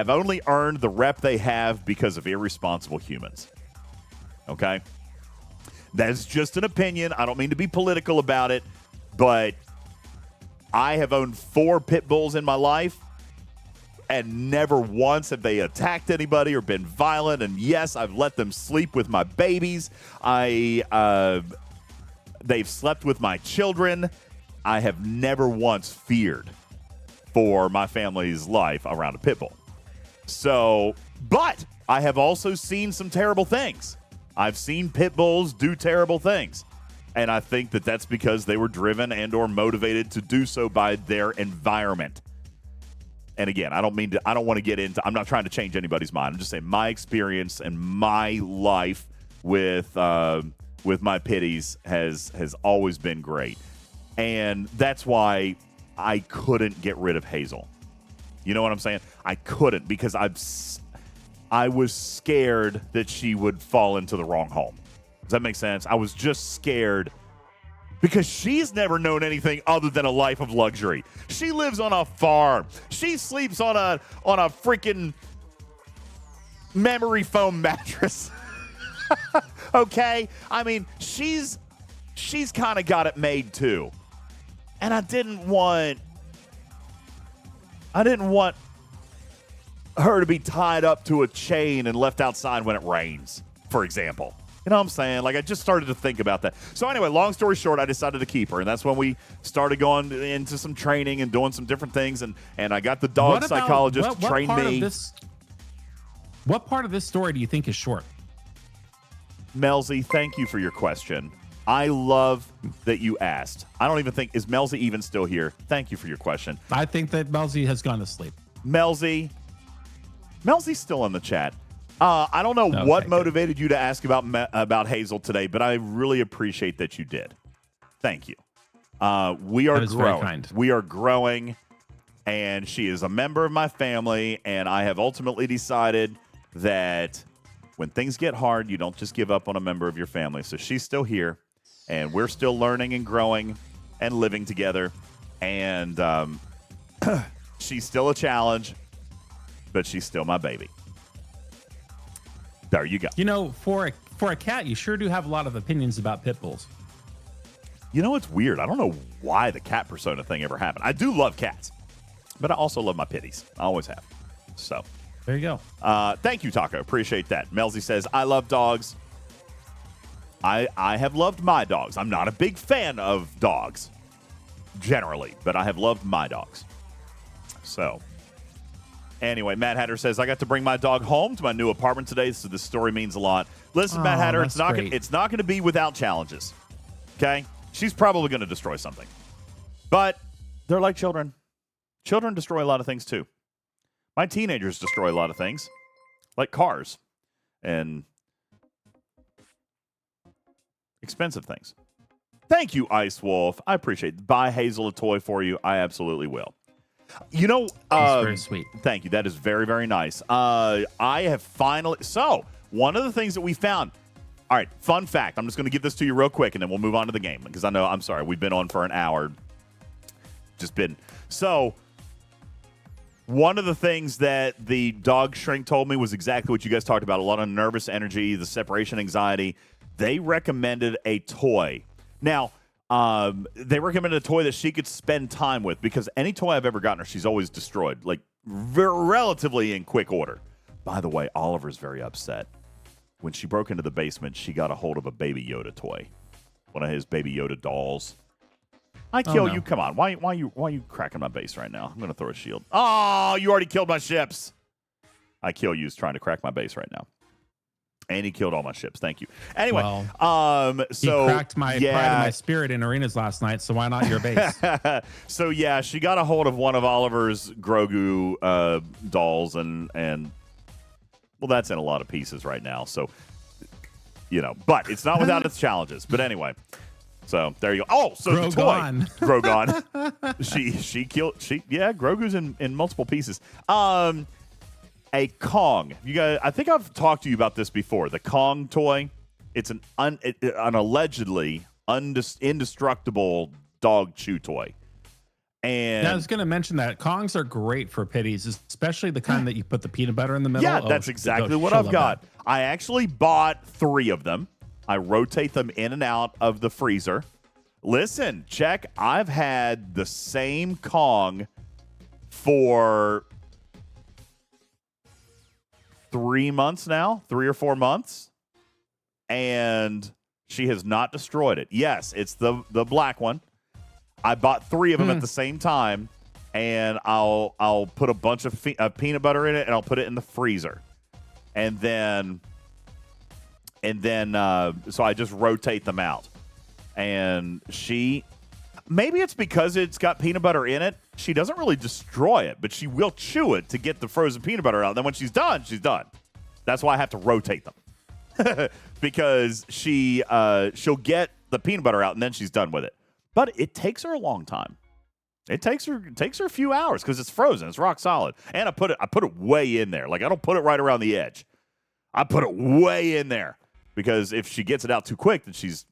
only earned the rep they have because of irresponsible humans. Okay? That's just an opinion. I don't mean to be political about it, but I have owned 4 pit bulls in my life, and never once have they attacked anybody or been violent. And yes, I've let them sleep with my babies. They've slept with my children. I have never once feared for my family's life around a pit bull. So, but I have also seen some terrible things. I've seen pit bulls do terrible things. And I think that that's because they were driven and or motivated to do so by their environment. And again, I don't want to get into, I'm not trying to change anybody's mind. I'm just saying my experience and my life with my pitties has always been great. And that's why I couldn't get rid of Hazel. You know what I'm saying? I couldn't because I was scared that she would fall into the wrong home. Does that make sense? I was just scared because she's never known anything other than a life of luxury. She lives on a farm. She sleeps on a freaking memory foam mattress. Okay? I mean, she's kind of got it made too. And I didn't want her to be tied up to a chain and left outside when it rains, for example. You know what I'm saying? Like, I just started to think about that. So anyway, long story short, I decided to keep her, and that's when we started going into some training and doing some different things, and I got the dog psychologist to train me. What part of this story do you think is short? Melzy, thank you for your question. I love that you asked. I don't even think, is Melzy even still here? Thank you for your question. I think that Melzy has gone to sleep. Melzy's still in the chat. I don't know what motivated you to ask about Hazel today, but I really appreciate that you did. Thank you. We are growing. We are growing, and she is a member of my family, and I have ultimately decided that when things get hard, you don't just give up on a member of your family. So she's still here, and we're still learning and growing and living together, and she's still a challenge, but she's still my baby. There you go. You know, for a cat, you sure do have a lot of opinions about pit bulls. You know, it's weird. I don't know why the cat persona thing ever happened. I do love cats, but I also love my pitties. I always have. So there you go. Thank you, Taco. Appreciate that. Melzy says, I love dogs. I have loved my dogs. I'm not a big fan of dogs generally, but I have loved my dogs. So anyway, Matt Hatter says, I got to bring my dog home to my new apartment today, so this story means a lot. Listen, Matt Hatter, it's not going to be without challenges. Okay? She's probably going to destroy something. But they're like children. Children destroy a lot of things, too. My teenagers destroy a lot of things, like cars and expensive things. Thank you, Ice Wolf. I appreciate it. Buy Hazel a toy for you. I absolutely will. You know, that's very sweet. Thank you. That is very, very nice. I have finally. So, one of the things that we found. All right, fun fact. I'm just going to give this to you real quick, and then we'll move on to the game because I know. I'm sorry, we've been on for an hour. So. One of the things that the dog shrink told me was exactly what you guys talked about. A lot of nervous energy, the separation anxiety. They recommended a toy. Now. They recommended a toy that she could spend time with because any toy I've ever gotten her, she's always destroyed, like relatively in quick order. By the way, Oliver's very upset. When she broke into the basement, she got a hold of a Baby Yoda toy, one of his Baby Yoda dolls. I kill you. Come on, why you cracking my base right now? I'm gonna throw a shield. Oh, you already killed my ships. I kill you's trying to crack my base right now. And he killed all my ships. Thank you. Anyway, so he cracked my pride and my spirit in arenas last night. So why not your base? So yeah, she got a hold of one of Oliver's Grogu dolls, and well, that's in a lot of pieces right now. So you know, but it's not without its challenges. But anyway, so there you go. Oh, so the toy, Grogon. Grogu's in multiple pieces. A Kong. You guys, I think I've talked to you about this before. The Kong toy. It's an allegedly indestructible dog chew toy. And I was going to mention that Kongs are great for pitties, especially the kind that you put the peanut butter in the middle. Yeah, that's exactly what I've got. That. I actually bought 3 of them. I rotate them in and out of the freezer. Listen, check. I've had the same Kong for 3 months now, 3 or 4 months, and she has not destroyed it. Yes, it's the black one. I bought 3 of them at the same time, and I'll put a bunch of peanut butter in it, and I'll put it in the freezer, and then so I just rotate them out. And maybe it's because it's got peanut butter in it. She doesn't really destroy it, but she will chew it to get the frozen peanut butter out. And then when she's done, she's done. That's why I have to rotate them because she'll get the peanut butter out and then she's done with it. But it takes her a long time. It takes her a few hours because it's frozen. It's rock solid. And I put it way in there. Like, I don't put it right around the edge. I put it way in there because if she gets it out too quick, then she's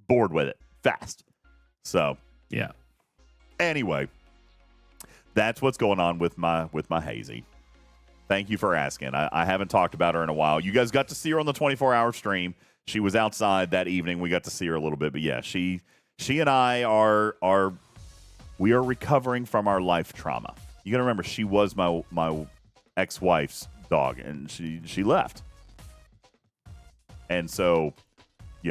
bored with it fast. So yeah. Anyway, that's what's going on with my Hazy. Thank you for asking. I haven't talked about her in a while. You guys got to see her on the 24-hour stream. She was outside that evening. We got to see her a little bit, but yeah, she and I are recovering from our life trauma. You got to remember, she was my ex-wife's dog, and she left, and so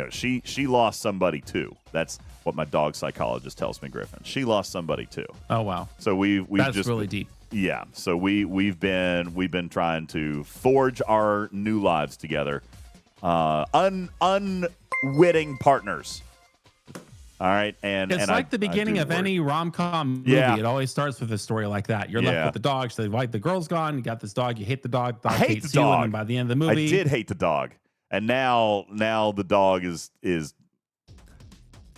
she lost somebody too. That's what my dog psychologist tells me, Griffin. She lost somebody too. Oh wow! So we've that's just really deep. Yeah. So we've been trying to forge our new lives together, unwitting partners. All right, and it's like the beginning of any rom-com movie. Yeah. It always starts with a story like that. You're left with the dog. So the girl's gone. You got this dog. You hate the dog. Dog hates you. And then by the end of the movie, I did hate the dog, and now the dog is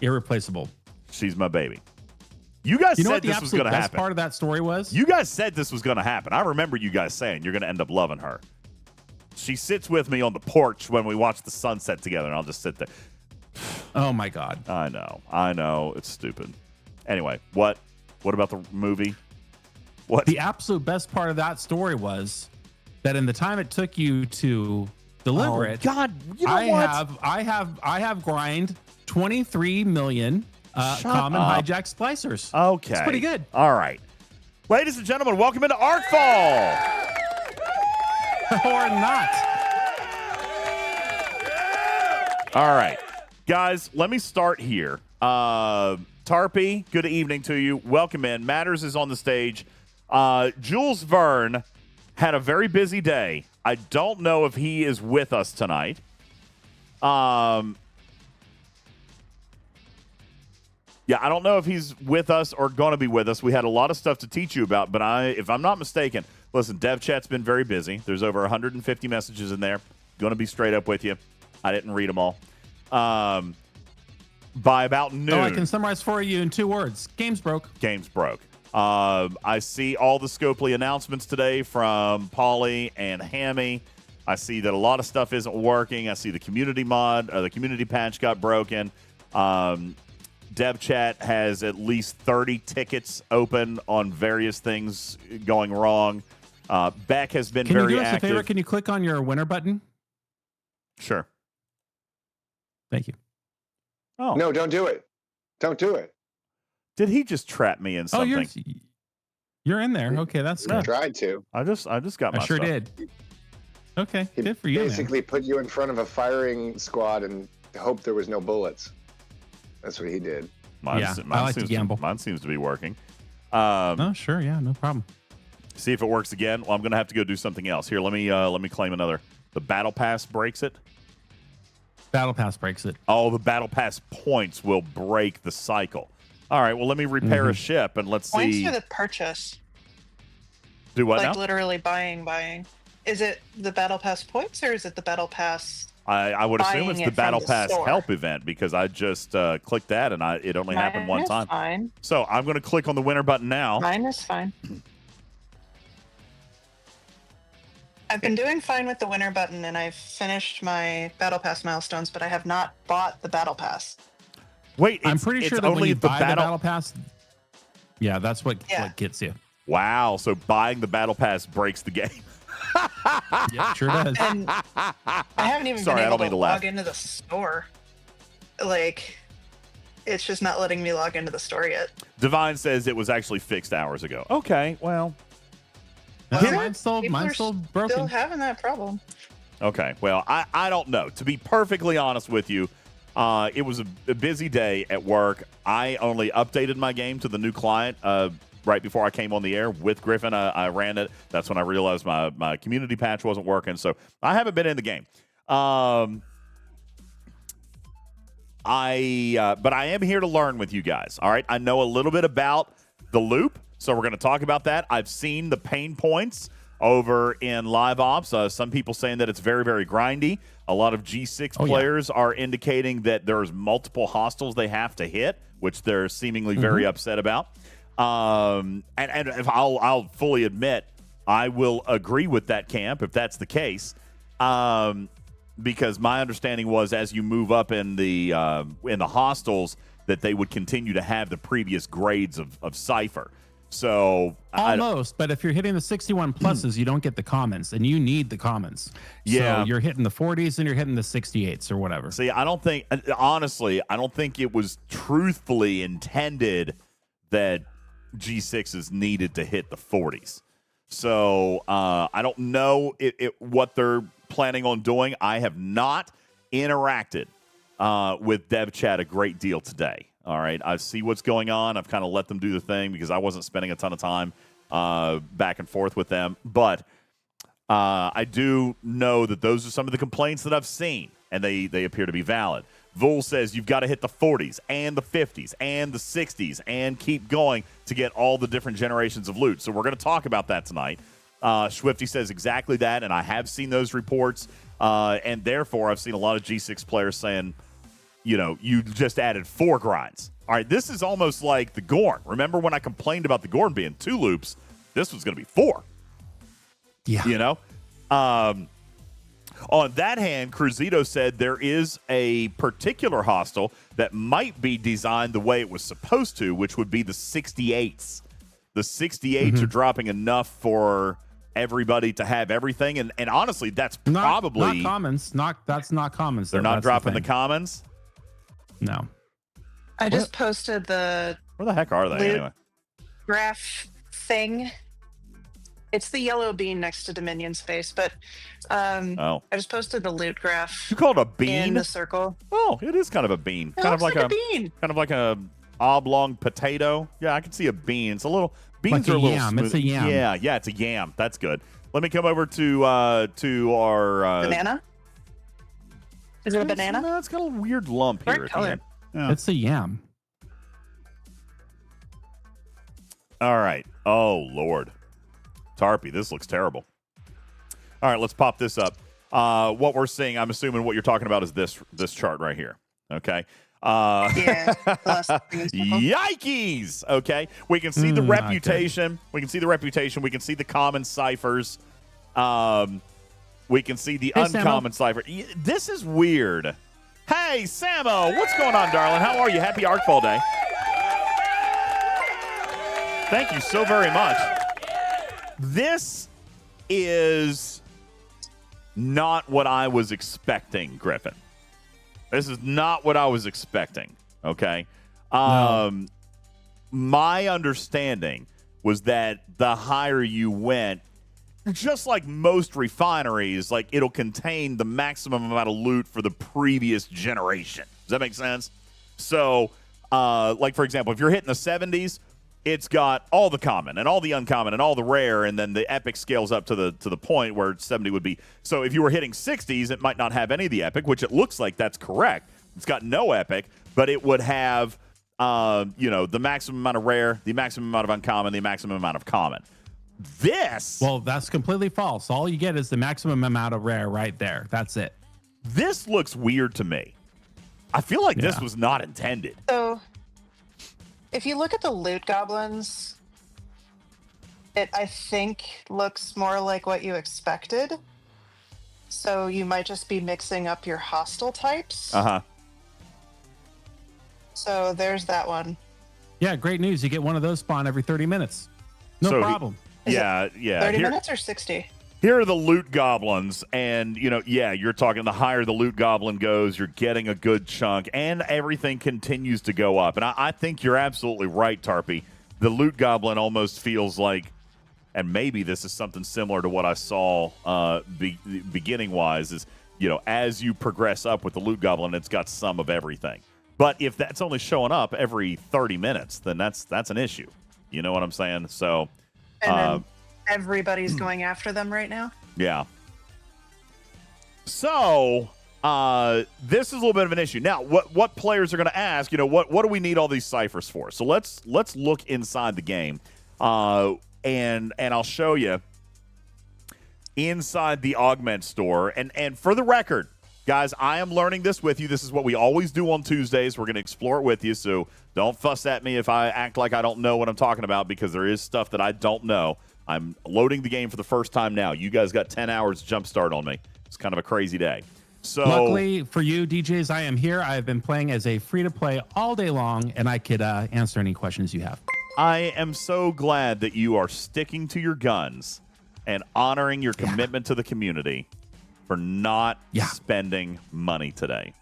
irreplaceable. She's my baby. You guys said this was going to happen. The best part of that story was you guys said this was going to happen. I remember you guys saying you're going to end up loving her. She sits with me on the porch when we watch the sunset together, and I'll just sit there. Oh my God. I know. It's stupid. Anyway, what about the movie? What? The absolute best part of that story was that in the time it took you to deliver it. God, you know I have grind 23 million common hijack splicers. Okay. It's pretty good. All right. Ladies and gentlemen, welcome into Arcfall. Or not. All right. Guys, let me start here. Tarpy, good evening to you. Welcome in. Matters is on the stage. Jules Vern had a very busy day. I don't know if he is with us tonight. Yeah, I don't know if he's with us or going to be with us. We had a lot of stuff to teach you about, but if I'm not mistaken, listen, Dev Chat's been very busy. There's over 150 messages in there. Going to be straight up with you. I didn't read them all. By about noon. I can summarize for you in 2 words. Game's broke. Game's broke. I see all the Scopely announcements today from Pauly and Hammy. I see that a lot of stuff isn't working. I see the community the community patch got broken. Dev Chat has at least 30 tickets open on various things going wrong. Beck has been very active. Can you do us a favor? Can you click on your winner button? Sure. Thank you. Oh no! Don't do it. Don't do it. Did he just trap me in something? Oh, you're in there. Okay, that's good. I tried to. I just got my I sure stuff. did. Okay, He good for you. basically put you in front of a firing squad and hoped there was no bullets. That's what he did. Mine I like to gamble. Mine seems to be working. Oh, sure. Yeah, no problem. See if it works again. Well, I'm going to have to go do something else. Here, let me claim another. The Battle Pass breaks it. Battle Pass breaks it. Oh, the Battle Pass points will break the cycle. All right, well, let me repair a ship, and let's Points see. for the purchase. Do what like now? literally buying. Is it the Battle Pass points or is it the Battle Pass? I would assume buying it's it the from Battle the Pass store? help event because I just clicked that, and it only happened one Mine is time. Fine. So I'm going to click on the winner button now. Mine is fine. I've been doing fine with the winner button, and I've finished my Battle Pass milestones, but I have not bought the Battle Pass. Wait, I'm pretty sure that only when you the buy the Battle Pass, yeah, that's what gets you. Wow, so buying the Battle Pass breaks the game. Yeah, sure does. And I haven't even Sorry, I been don't able mean to to laugh. log into the store. Like, it's just not letting me log into the store yet. Divine says it was actually fixed hours ago. Okay, well. Mine's still People broken. Still having that problem. Okay, well, I don't know. To be perfectly honest with you, it was a busy day at work. I only updated my game to the new client right before I came on the air with Griffin. I ran it. That's when I realized my community patch wasn't working. So I haven't been in the game. But I am here to learn with you guys. All right, I know a little bit about the loop, so we're going to talk about that. I've seen the pain points over in live ops. Some people saying that it's very, very grindy. A lot of G6 players are indicating that there's multiple hostiles they have to hit, which they're seemingly very upset about. And if I'll fully admit, I will agree with that camp if that's the case. Because my understanding was as you move up in the hostiles that they would continue to have the previous grades of Cypher. So almost, but if you're hitting the 61 pluses, you don't get the commons, and you need the commons. Yeah. So you're hitting the 40s and you're hitting the 68s or whatever. See, I don't think it was truthfully intended that G6s needed to hit the 40s. So I don't know what they're planning on doing. I have not interacted with Dev Chat a great deal today. All right, I see what's going on. I've kind of let them do the thing because I wasn't spending a ton of time back and forth with them. But I do know that those are some of the complaints that I've seen, and they appear to be valid. Vul says you've got to hit the 40s and the 50s and the 60s and keep going to get all the different generations of loot. So we're going to talk about that tonight. Swifty says exactly that, and I have seen those reports. And therefore, I've seen a lot of G6 players saying, you just added 4 grinds. All right, this is almost like the Gorn. Remember when I complained about the Gorn being 2 loops? This was going to be 4. Yeah. On that hand, Cruzito said there is a particular hostile that might be designed the way it was supposed to, which would be the 68s. The 68s are dropping enough for everybody to have everything, and honestly, that's probably not commons. That's not commons. They're not dropping the commons. No. I just posted the Where the heck are they anyway? graph thing. It's the yellow bean next to Dominion space, but I just posted the loot graph. You called a bean in the circle? Oh, it is kind of a bean. It Kind of looks like a bean. Kind of like a oblong potato. Yeah, I can see a bean. It's a little beans are a little yam. smooth. It's a yam. Yeah, it's a yam. That's good. Let me come over to our Banana? Is it a banana? No, it's got a weird lump here. Bright color. Yeah. It's a yam. All right. Oh, Lord. Tarpy, this looks terrible. All right, let's pop this up. What we're seeing, I'm assuming what you're talking about is this chart right here. Okay. Yeah. Yikes. Okay. We can see the reputation. We can see the reputation. We can see the common ciphers. We can see the uncommon cipher. This is weird. Hey, Samo, what's going on, darling? How are you? Happy Arcfall Day. Thank you so very much. This is not what I was expecting, Griffin. This is not what I was expecting, okay? No. My understanding was that the higher you went, just like most refineries, like it'll contain the maximum amount of loot for the previous generation. Does that make sense? So, like for example, if you're hitting the 70s, it's got all the common and all the uncommon and all the rare, and then the epic scales up to the point where 70 would be. So if you were hitting 60s, it might not have any of the epic, which it looks like that's correct. It's got no epic, but it would have, the maximum amount of rare, the maximum amount of uncommon, the maximum amount of common. Well, that's completely false. All you get is the maximum amount of rare right there. That's it. This looks weird to me. I feel like this was not intended. So, if you look at the loot goblins, it, I think, looks more like what you expected. So you might just be mixing up your hostile types. Uh-huh. So there's that one. Yeah, great news. You get one of those spawn every 30 minutes. No problem. Yeah. 30 minutes or 60? Here are the loot goblins, and, you're talking the higher the loot goblin goes, you're getting a good chunk, and everything continues to go up. And I think you're absolutely right, Tarpy. The loot goblin almost feels like, and maybe this is something similar to what I saw beginning-wise, is, as you progress up with the loot goblin, it's got some of everything. But if that's only showing up every 30 minutes, then that's an issue. You know what I'm saying? So, and then everybody's going after them right now. Yeah. So, this is a little bit of an issue. Now, what players are going to ask, what do we need all these ciphers for? So let's look inside the game, and I'll show you inside the Augment store. And for the record, guys, I am learning this with you. This is what we always do on Tuesdays. We're going to explore it with you, so don't fuss at me if I act like I don't know what I'm talking about, because there is stuff that I don't know. I'm loading the game for the first time now. You guys got 10 hours jump start on me. It's kind of a crazy day. So luckily for you, DJs, I am here. I have been playing as a free-to-play all day long, and I could answer any questions you have. I am so glad that you are sticking to your guns and honoring your commitment to the community for not spending money today.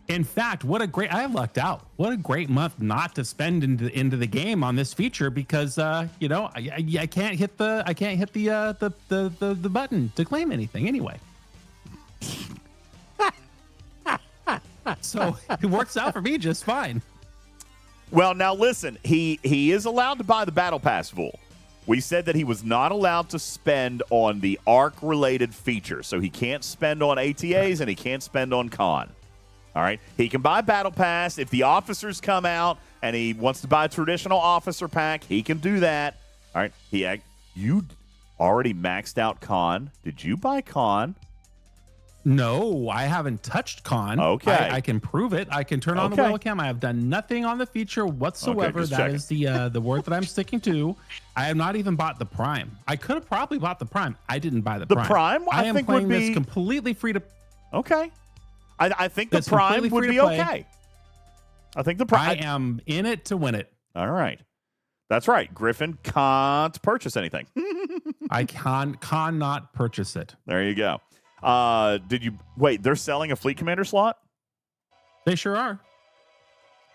In fact, I lucked out. What a great month not to spend into the game on this feature, because I can't hit the button to claim anything anyway. So it works out for me just fine. Well, now listen, he is allowed to buy the Battle Pass Fool. We said that he was not allowed to spend on the ARC-related features, so he can't spend on ATAs and he can't spend on con. All right? He can buy Battle Pass. If the officers come out and he wants to buy a traditional officer pack, he can do that. All right? You already maxed out con. Did you buy con? No, I haven't touched con. Okay. I can prove it. I can turn on the webcam. I have done nothing on the feature whatsoever. Okay, that is the word that I'm sticking to. I have not even bought the Prime. I could have probably bought the Prime. I didn't buy the Prime. The Prime, I am think playing would be this completely free to. Okay. I think the It's Prime completely would free be to play. okay. I think the Prime. I am in it to win it. All right. That's right. Griffin can't purchase anything. I cannot purchase it. There you go. Did you wait? They're selling a Fleet Commander slot? They sure are.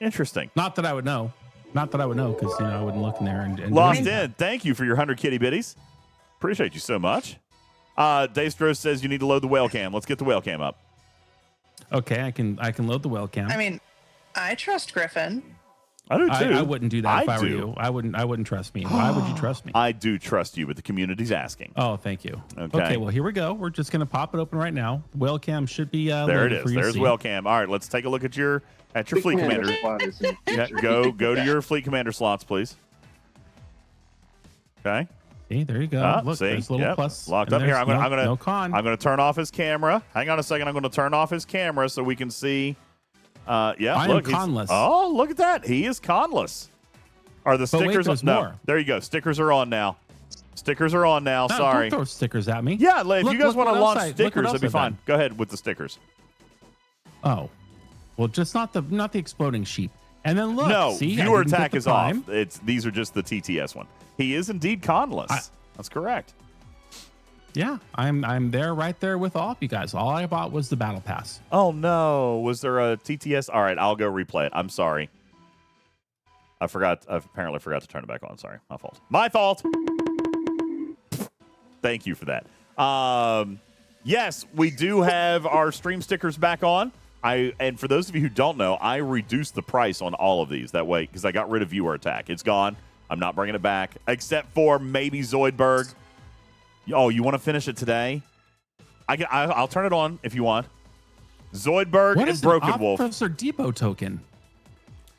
Interesting. Not that I would know. Not that I would know, because I wouldn't look in there and Lost in. Thank you for your 100 kitty bitties. Appreciate you so much. Dave Strauss says you need to load the whale cam. Let's get the whale cam up. Okay, I can load the whale cam. I mean, I trust Griffin. I do too. I wouldn't do that if I were do. you. I wouldn't trust me. Why would you trust me? I do trust you, but the community's asking. Oh, thank you. Okay. Well, here we go. We're just gonna pop it open right now. Whale cam should be there. It is. There's whale cam. All right, let's take a look at your Fleet Commander. Yeah, go to your Fleet Commander slots, please. Okay. See, there you go. Look, see? there's a little plus. Locked and up here. I'm there's gonna no con. I'm gonna turn off his camera. Hang on a second. I'm gonna turn off his camera so we can see. I am conless. Oh, look at that. He is conless. Are the stickers? There's no. more. There you go. Stickers are on now. Stickers are on now. No, Sorry. Don't throw stickers at me. Yeah, if you guys want to launch look stickers, what that'd be else fine. I've Go ahead with the stickers. Oh, well, just not the exploding sheep. And then look. No, see, viewer I didn't get attack the is Prime. off. These are just the TTS one. He is indeed conless. That's correct. Yeah, I'm there, right there with all of you guys. All I bought was the battle pass. Oh no, was there a TTS? All right, I'll go replay it. I'm sorry. I apparently forgot to turn it back on. Sorry, my fault. Thank you for that. Yes, we do have our stream stickers back on. And for those of you who don't know, I reduced the price on all of these that way because I got rid of viewer attack. It's gone. I'm not bringing it back except for maybe Zoidberg. Oh, you want to finish it today? I'll turn it on if you want. Zoidberg and Broken Wolf. Officer Depot token?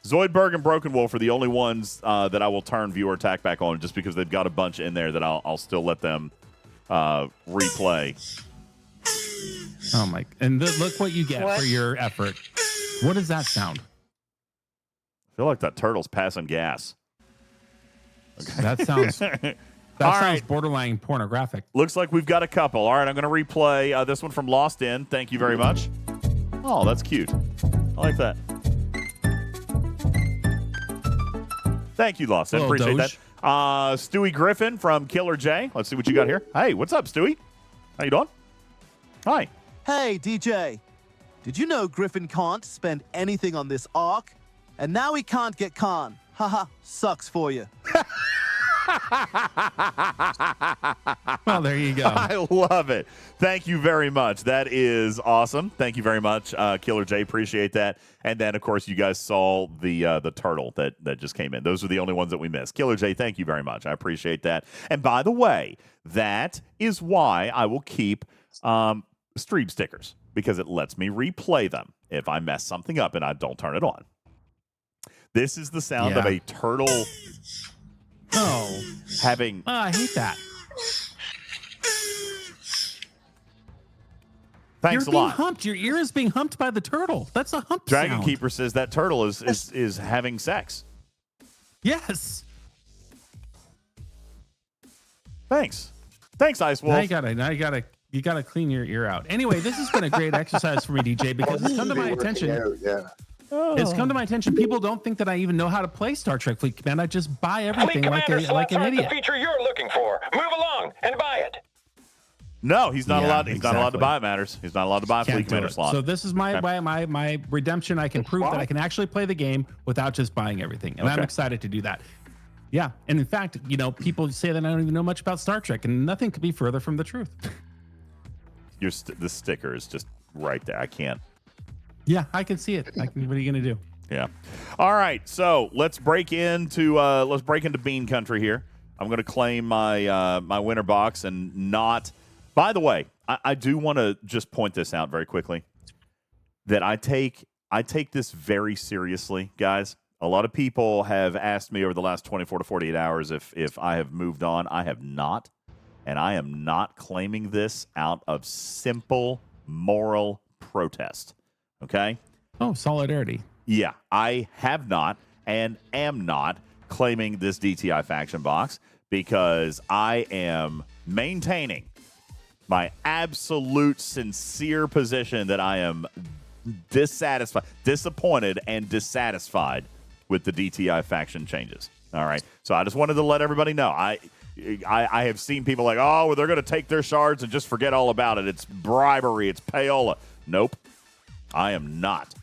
Zoidberg and Broken Wolf are the only ones that I will turn viewer attack back on, just because they've got a bunch in there that I'll still let them replay. Oh my! And look what you get for your effort. What does that sound? I feel like that turtle's passing gas. Okay. That sounds. That sounds borderline pornographic. Looks like we've got a couple. All right, I'm going to replay this one from Lost In. Thank you very much. Oh, that's cute. I like that. Thank you, Lost In. Appreciate that. Stewie Griffin from Killer J. Let's see what you got here. Hey, what's up, Stewie? How you doing? Hi. Hey, DJ. Did you know Griffin can't spend anything on this arc? And now he can't get Khan. Haha, sucks for you. Well, there you go. I love it. Thank you very much. That is awesome. Thank you very much, Killer J. Appreciate that. And then, of course, you guys saw the turtle that just came in. Those are the only ones that we missed. Killer J, thank you very much. I appreciate that. And by the way, that is why I will keep stream stickers, because it lets me replay them if I mess something up and I don't turn it on. This is the sound of a turtle. Oh, I hate that. Thanks You're a being lot. humped. Your ear is being humped by the turtle. That's a hump Dragon sound. Keeper says that turtle is having sex. Yes. Thanks, Ice Wolf. Now you gotta clean your ear out. Anyway, this has been a great exercise for me, DJ, because it's come to my attention. It's come to my attention. People don't think that I even know how to play Star Trek Fleet Command. I just buy everything like an idiot. The feature you're looking for. Move along and buy it. No, he's not allowed. He's not allowed to buy Matters. He's not allowed to buy a Fleet Commander slot. So this is my redemption. I can prove that I can actually play the game without just buying everything, and I'm excited to do that. Yeah, and in fact, people say that I don't even know much about Star Trek, and nothing could be further from the truth. The sticker is just right there. I can't. Yeah, I can see it. What are you gonna do? Yeah. All right. So let's break into Bean Country here. I'm going to claim my winner box and not. By the way, I do want to just point this out very quickly. That I take this very seriously, guys. A lot of people have asked me over the last 24 to 48 hours if I have moved on. I have not. And I am not claiming this out of simple moral protest. Okay? Oh, solidarity. Yeah, I have not and am not claiming this DTI faction box because I am maintaining my absolute sincere position that I am disappointed and dissatisfied with the DTI faction changes. All right. So I just wanted to let everybody know. I have seen people like, oh, well, they're going to take their shards and just forget all about it. It's bribery. It's payola. Nope. I am not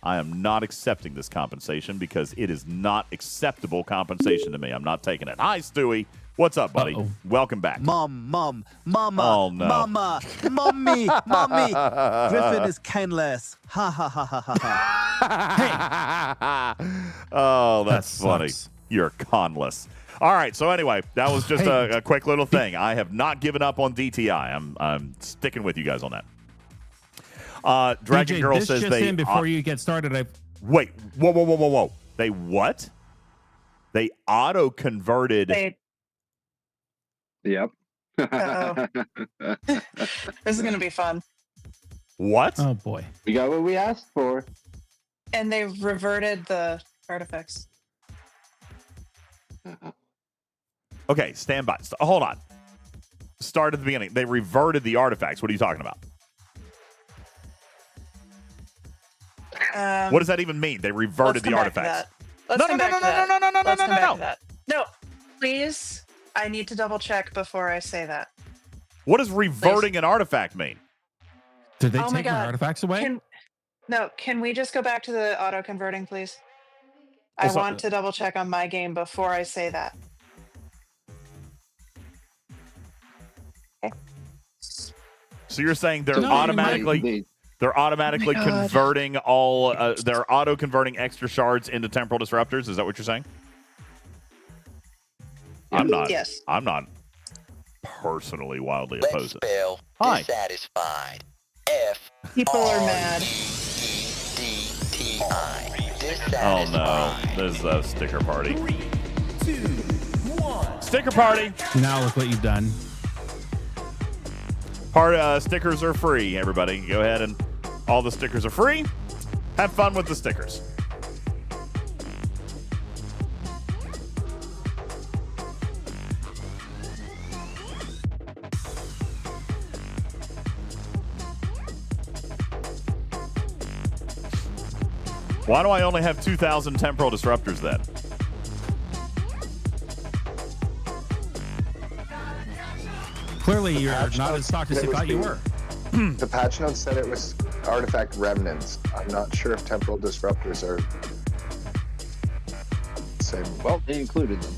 accepting this compensation because it is not acceptable compensation to me. I'm not taking it. Hi, Stewie. What's up, buddy? Uh-oh. Welcome back. Mama, Oh, no. mama, mommy. Griffin is kindless. Ha ha ha ha ha. Oh, that's That funny. sucks. You're conless. All right. So anyway, that was just a quick little thing. I have not given up on DTI. I'm sticking with you guys on that. Dragon DJ, Girl this says just they in before you get started. wait. Whoa. They what? They auto converted. Yep. Uh-oh. This is going to be fun. What? Oh boy. We got what we asked for. And they reverted the artifacts. Okay, stand by. Hold on. Start at the beginning. They reverted the artifacts. What are you talking about? What does that even mean? They reverted the artifacts. Let's come back to that. No. Let's come back to that. No, please. I need to double check before I say that. What does reverting an artifact mean? Did they Oh my take my God. artifacts away? Can we just go back to the auto converting, please? I Also- want to double check on my game before I say that. So you're saying they're No, automatically God. converting all they're auto converting extra shards into temporal disruptors? Is that what you're saying? I'm not. Yes. I'm not personally wildly Let's opposed to it. spell Hi. dissatisfied. People are mad. Dissatisfied. Oh no, this is a sticker party. 3, 2, 1. Sticker party. Now look what you've done. Stickers are free. Everybody, go ahead and all the stickers are free. Have fun with the stickers. Why do I only have 2,000 temporal disruptors then? Clearly, you're not as stocked as you thought you were. The patch notes said it was artifact remnants. I'm not sure if temporal disruptors are the same. Well, they included them.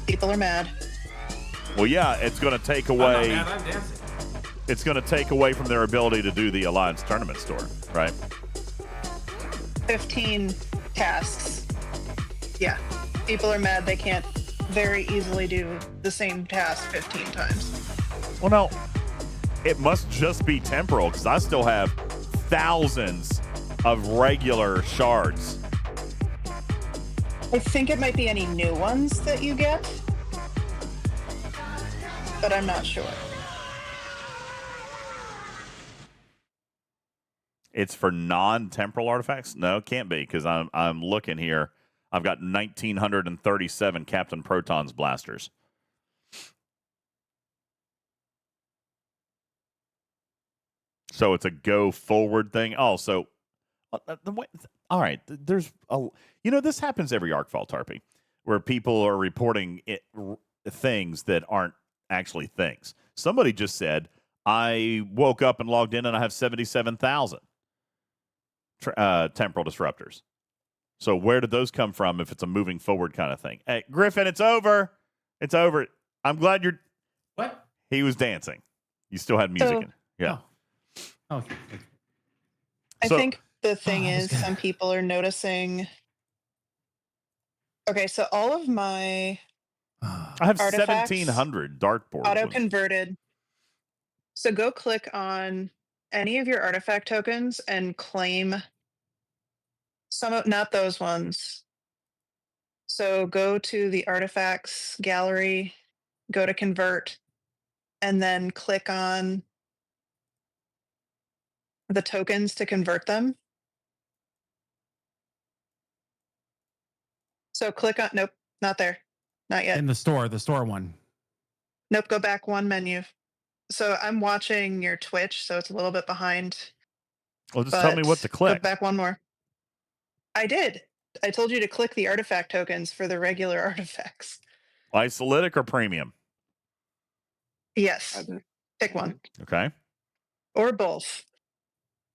People are mad. Well, yeah, it's going to take away. It's going to take away from their ability to do the Alliance tournament store, right? 15 tasks. Yeah. People are mad they can't very easily do the same task 15 times. Well, no, it must just be temporal because I still have thousands of regular shards. I think it might be any new ones that you get, but I'm not sure. It's for non-temporal artifacts? No, it can't be because I'm looking here. I've got 1,937 Captain Proton's blasters. So it's a go forward thing. Oh, so all right. There's this happens every ArcFall Tarpy, where people are reporting things that aren't actually things. Somebody just said, I woke up and logged in and I have 77,000 temporal disruptors. So where did those come from if it's a moving forward kind of thing? Hey, Griffin, it's over. It's over. I'm glad you're... What? He was dancing. You still had music in. Yeah. Oh. Okay. I think the thing is some people are noticing... Okay, so all of my I have 1,700 dartboards. Auto-converted. So go click on any of your artifact tokens and claim not those ones. So go to the artifacts gallery, go to convert, and then click on the tokens to convert them. So click on, nope, not there. Not yet. In the store one. Nope, go back one menu. So I'm watching your Twitch, so it's a little bit behind. Well, just tell me what to click. Go back one more. I did. I told you to click the artifact tokens for the regular artifacts. Isolytic or premium? Yes. Pick one. Okay. Or both.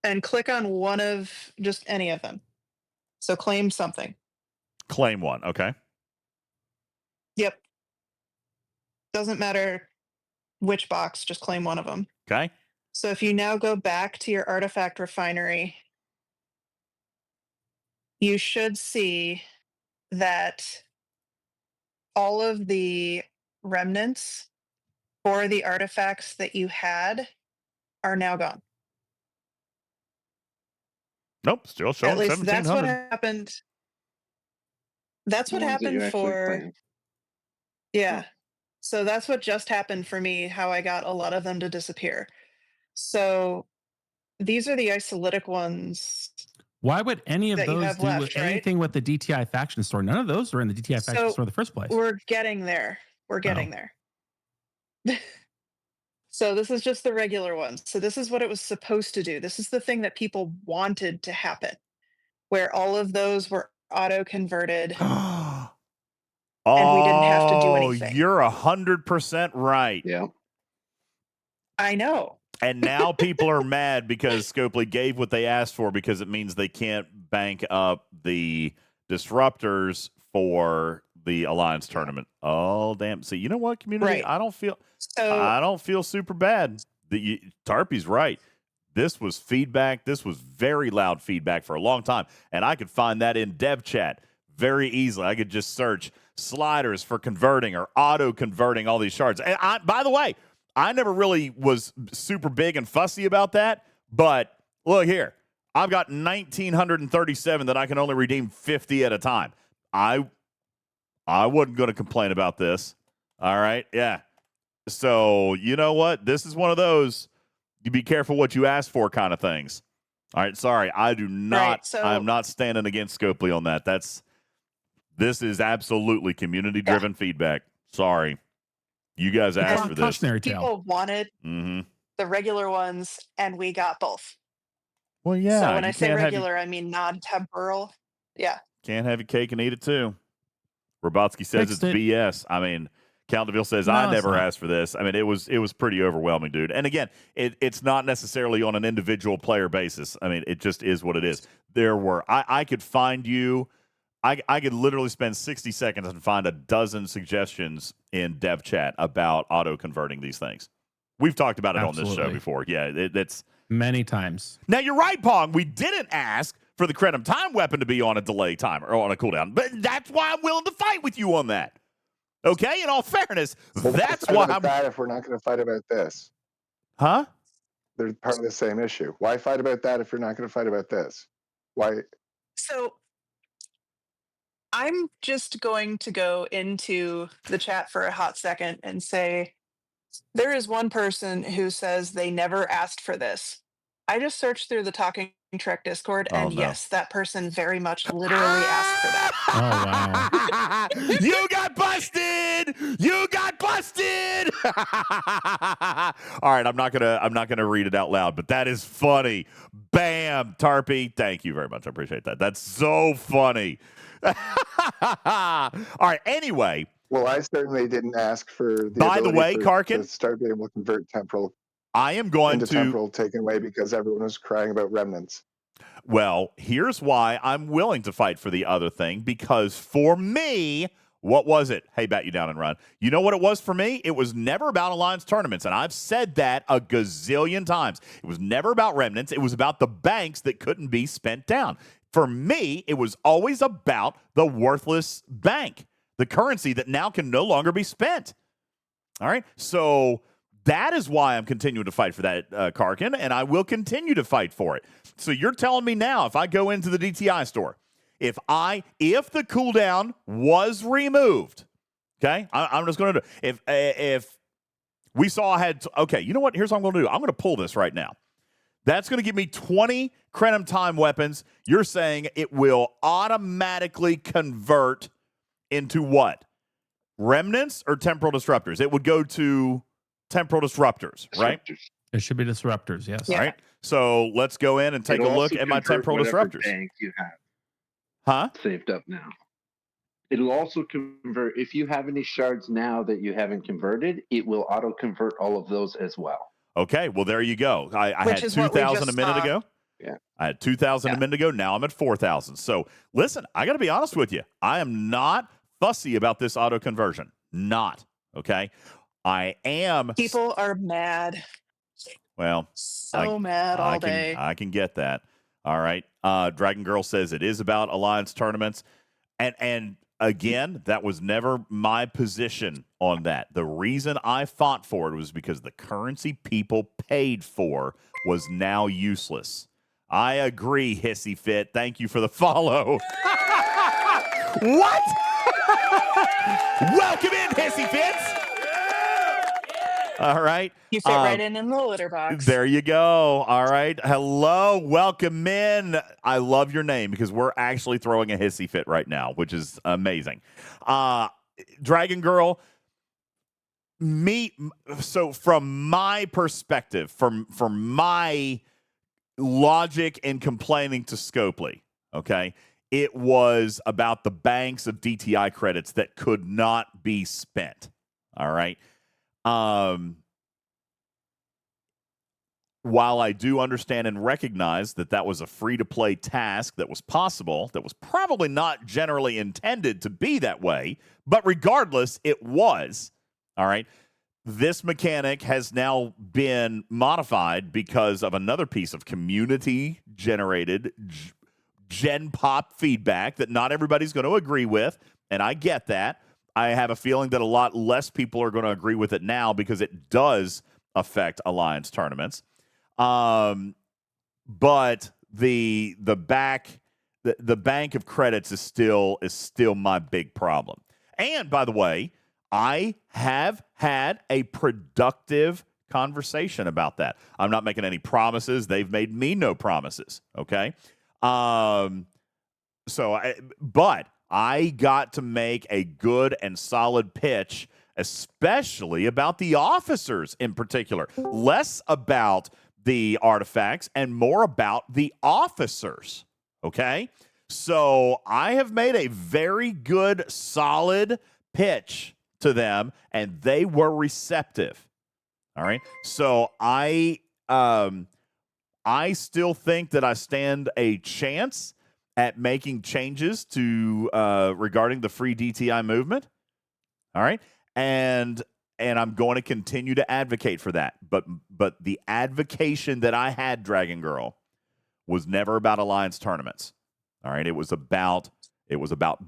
And click on one of just any of them. So claim something. Claim one. Okay. Yep. Doesn't matter which box, just claim one of them. Okay. So if you now go back to your artifact refinery, you should see that all of the remnants for the artifacts that you had are now gone. Nope, still showing 1,700. That's what happened. That's what happened for... Yeah. So that's what just happened for me, how I got a lot of them to disappear. So these are the isolytic ones. Why would any of those do anything with the DTI faction store? None of those are in the DTI faction store in the first place. We're getting there. So this is just the regular ones. So this is what it was supposed to do. This is the thing that people wanted to happen, where all of those were auto-converted. And we didn't have to do anything. You're 100% right. Yeah. I know. And now people are mad because Scopely gave what they asked for because it means they can't bank up the disruptors for the Alliance tournament. Oh, damn. See, you know what, community? Right. I don't feel super bad. Tarpy's right. This was feedback. This was very loud feedback for a long time. And I could find that in dev chat very easily. I could just search sliders for converting or auto-converting all these shards. And by the way, I never really was super big and fussy about that, but look here. I've got 1,937 that I can only redeem 50 at a time. I wasn't going to complain about this. All right? Yeah. So, you know what? This is one of those you be careful what you ask for kind of things. All right, sorry. I am not standing against Scopely on that. This is absolutely community-driven feedback. Sorry. You guys asked for this. People wanted the regular ones, and we got both. Well, yeah. So when I say regular, I mean non-temporal. Yeah. Can't have your cake and eat it too. Robotsky says it's BS. I mean, Counteville says I never asked for this. I mean, it was pretty overwhelming, dude. And again, it's not necessarily on an individual player basis. I mean, it just is what it is. I could find you. I could literally spend 60 seconds and find a dozen suggestions in dev chat about auto-converting these things. We've talked about it on this show before. Yeah, that's many times. Now, you're right, Pong. We didn't ask for the Credum Time weapon to be on a delay timer or on a cooldown, but that's why I'm willing to fight with you on that. Okay? In all fairness, that's why I'm... that if we're not going to fight about this. Huh? They're part of the same issue. Why fight about that if we're not going to fight about this? Why? So... I'm just going to go into the chat for a hot second and say, there is one person who says they never asked for this. I just searched through the talking Trek Discord, Oh, and no. yes, that person very much literally asked for that. Oh, wow. You got busted. You got busted. All right, I'm not gonna read it out loud, but that is funny. Bam, Tarpy. Thank you very much. I appreciate that. That's so funny. All right. Anyway, Well, I certainly didn't ask for the by the ability way, to Karkin, start being able to convert temporal I am going into to. temporal taken away because everyone was crying about remnants. Well, here's why I'm willing to fight for the other thing, because for me, what was it? Hey, bat you down and run. You know what it was for me? It was never about Alliance tournaments, and I've said that a gazillion times. It was never about remnants. It was about the banks that couldn't be spent down. For me, it was always about the worthless bank, the currency that now can no longer be spent. All right? So that is why I'm continuing to fight for that, Karkin, and I will continue to fight for it. So you're telling me now, if I go into the DTI store, if the cooldown was removed, okay, I'm just going to do if we saw I had okay, you know what? Here's what I'm going to do. I'm going to pull this right now. That's going to give me 20 Krenim time weapons. You're saying it will automatically convert into what? Remnants or temporal disruptors? It would go to temporal disruptors, right? It should be disruptors, yes. Yeah. All right. So let's go in and take It'll a look also at my convert temporal whatever disruptors. bank you have Huh? saved up now. It'll also convert, if you have any shards now that you haven't converted, it will auto convert all of those as well. Okay. Well, there you go. I Which had is what we 2,000 a just minute saw. ago. Yeah. I had 2,000 a minute ago. Now I'm at 4,000. So listen, I got to be honest with you. I am not fussy about this auto conversion. Not. Okay. I am. People are mad. Well, So mad all day. I can get that. All right. Dragon Girl says it is about Alliance tournaments. And again, that was never my position on that. The reason I fought for it was because the currency people paid for was now useless. I agree, Hissy Fit. Thank you for the follow. What? Welcome in, Hissy Fits. All right. You fit right in the litter box. There you go. All right. Hello. Welcome in. I love your name because we're actually throwing a hissy fit right now, which is amazing. Dragon Girl, so from my perspective, from my logic in complaining to Scopely, okay, it was about the banks of DTI credits that could not be spent. All right. While I do understand and recognize that that was a free-to-play task that was possible, that was probably not generally intended to be that way, but regardless, it was. All right. This mechanic has now been modified because of another piece of community-generated gen pop feedback that not everybody's going to agree with, and I get that. I have a feeling that a lot less people are going to agree with it now because it does affect Alliance tournaments. But the bank of credits is still my big problem. And by the way, I have had a productive conversation about that. I'm not making any promises. They've made me no promises. Okay. But I got to make a good and solid pitch, especially about the officers in particular. Less about the artifacts and more about the officers. Okay? So I have made a very good, solid pitch to them, and they were receptive. All right? So I still think that I stand a chance at making changes to regarding the free DTI movement. All right. And I'm going to continue to advocate for that. But the advocation that I had, Dragon Girl, was never about Alliance tournaments. All right. It was about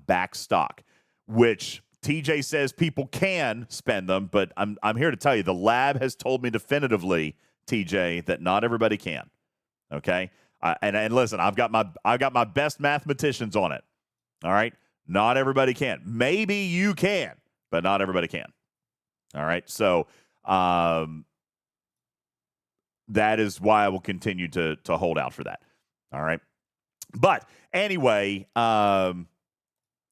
back stock, which TJ says people can spend them, but I'm here to tell you the lab has told me definitively, TJ, that not everybody can. Okay. And listen, I've got my best mathematicians on it. All right. Not everybody can. Maybe you can, but not everybody can. All right. So that is why I will continue to hold out for that. All right. But anyway, that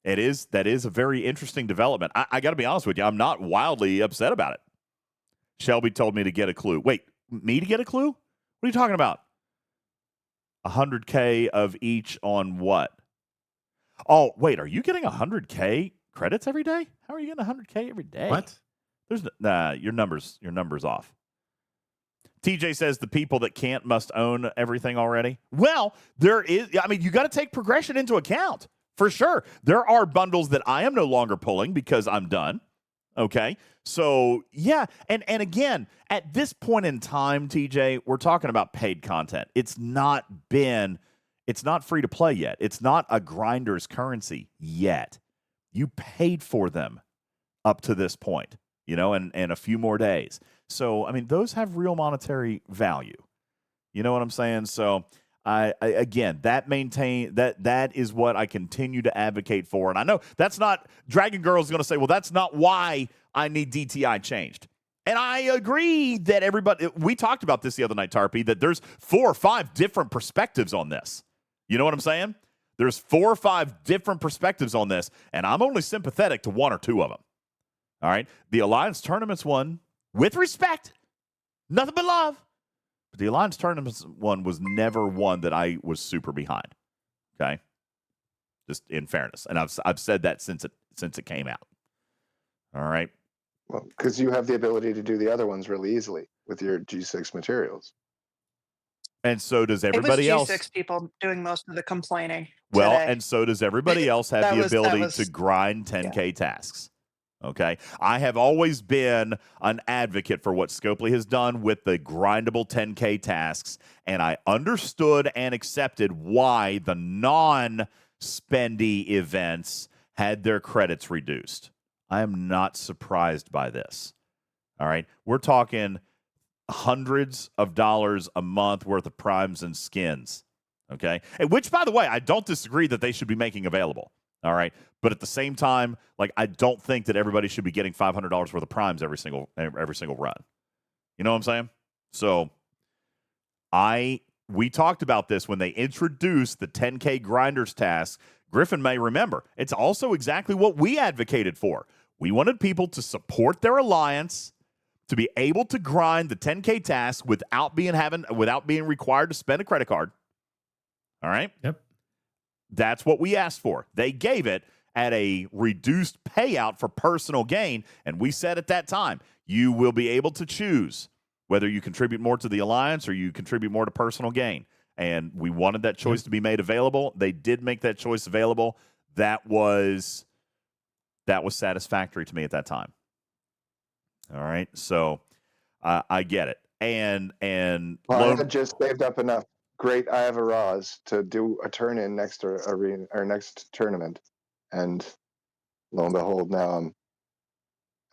is a very interesting development. I got to be honest with you. I'm not wildly upset about it. Shelby told me to get a clue. Wait, me to get a clue? What are you talking about? 100K of each on what? Oh, wait, are you getting 100K credits every day? How are you getting 100K every day? What? There's your numbers off. TJ says the people that can't must own everything already. Well, there is, I mean, you got to take progression into account for sure. There are bundles that I am no longer pulling because I'm done. Okay. So yeah. And again, at this point in time, TJ, we're talking about paid content. It's not free to play yet. It's not a grinder's currency yet. You paid for them up to this point, and a few more days. So, I mean, those have real monetary value. You know what I'm saying? So, that is what I continue to advocate for. And I know that's not, Dragon Girl is going to say, well, that's not why I need DTI changed. And I agree that we talked about this the other night, Tarpy, that there's 4 or 5 different perspectives on this. You know what I'm saying? There's 4 or 5 different perspectives on this, and I'm only sympathetic to 1 or 2 of them. All right? The Alliance Tournaments one, with respect, nothing but love. But the Alliance Tournaments one was never one that I was super behind. Okay? Just in fairness. And I've said that since it came out. All right? Well, because you have the ability to do the other ones really easily with your G6 materials. And so does everybody else. It was G6 people doing most of the complaining Well, today. and so does everybody else have the ability to grind 10K yeah. tasks. Okay. I have always been an advocate for what Scopely has done with the grindable 10K tasks, and I understood and accepted why the non-spendy events had their credits reduced. I am not surprised by this. All right. We're talking hundreds of dollars a month worth of primes and skins. Okay. And which, by the way, I don't disagree that they should be making available. All right. But at the same time, like, I don't think that everybody should be getting $500 worth of primes every single run. You know what I'm saying? So we talked about this when they introduced the 10K grinders task. Griffin may remember. It's also exactly what we advocated for. We wanted people to support their alliance, to be able to grind the 10K task without being required to spend a credit card. All right? Yep. That's what we asked for. They gave it at a reduced payout for personal gain, and we said at that time, you will be able to choose whether you contribute more to the alliance or you contribute more to personal gain. And we wanted that choice to be made available. They did make that choice available. That was satisfactory to me at that time. All right, so I get it. And I had just saved up enough great I have a Roz to do a turn-in next arena or next tournament, and lo and behold, now I'm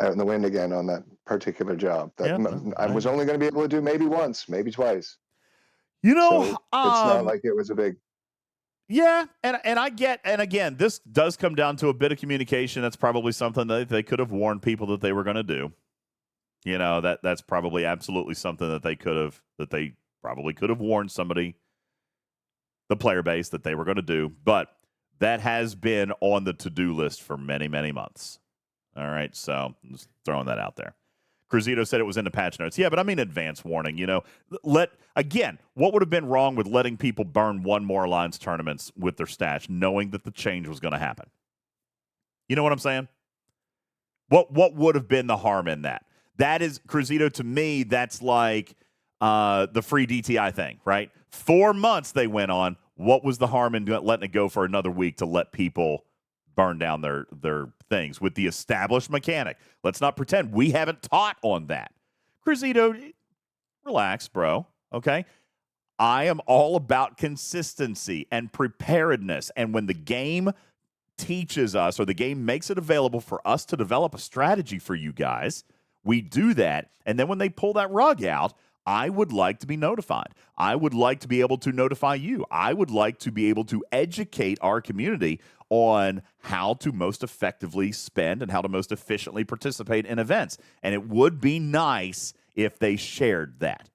out in the wind again on that particular job that I was only going to be able to do maybe once, maybe twice. So it's not like it was a big. Yeah, and I get, and again, this does come down to a bit of communication. That's probably something that they could have warned people that they were going to do. You know, that's probably absolutely something that they probably could have warned somebody, the player base, that they were going to do. But that has been on the to-do list for many, many months. All right, so I'm just throwing that out there. Cruzito said it was in the patch notes. Yeah, but I mean advance warning, what would have been wrong with letting people burn one more Alliance tournaments with their stash, knowing that the change was going to happen? You know what I'm saying? What would have been the harm in that? That is, Cruzito, to me, that's like the free DTI thing, right? 4 months they went on. What was the harm in letting it go for another week to let people burn down their things with the established mechanic? Let's not pretend we haven't taught on that. Cruzito, relax, bro. Okay? I am all about consistency and preparedness. And when the game teaches us, or the game makes it available for us to develop a strategy for you guys, we do that. And then when they pull that rug out, I would like to be notified. I would like to be able to notify you. I would like to be able to educate our community on how to most effectively spend and how to most efficiently participate in events. And it would be nice if they shared that.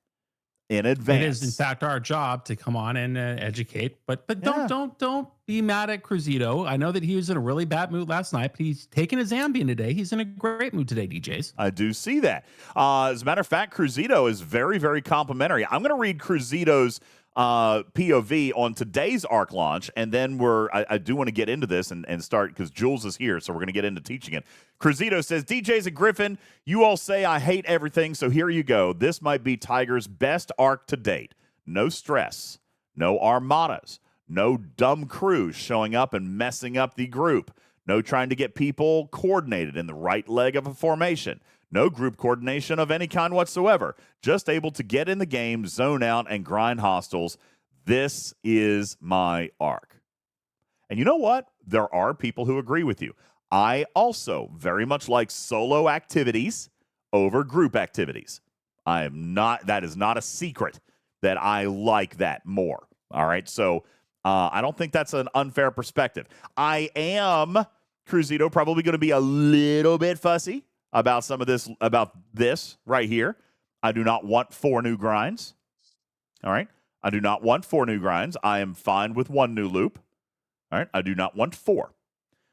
in advance. It is, in fact, our job to come on and educate. But don't be mad at Cruzito. I know that he was in a really bad mood last night, but he's taking his Ambien today. He's in a great mood today, DJs. I do see that. As a matter of fact, Cruzito is very, very complimentary. I'm going to read Cruzito's POV on today's ARC launch, and then I do want to get into this and start, because Jules is here, so we're going to get into teaching it. Cruzito says, DJs and Griffin, you all say I hate everything, so here you go. This might be Tiger's best ARC to date. No stress, no armadas, no dumb crews showing up and messing up the group, no trying to get people coordinated in the right leg of a formation, no group coordination of any kind whatsoever. Just able to get in the game, zone out, and grind hostiles. This is my ARC. And you know what? There are people who agree with you. I also very much like solo activities over group activities. That is not a secret that I like that more. All right. So I don't think that's an unfair perspective. I am, Cruzito, probably going to be a little bit fussy about this right here. I do not want 4 new grinds. All right. I do not want 4 new grinds. I am fine with 1 new loop. All right. I do not want 4.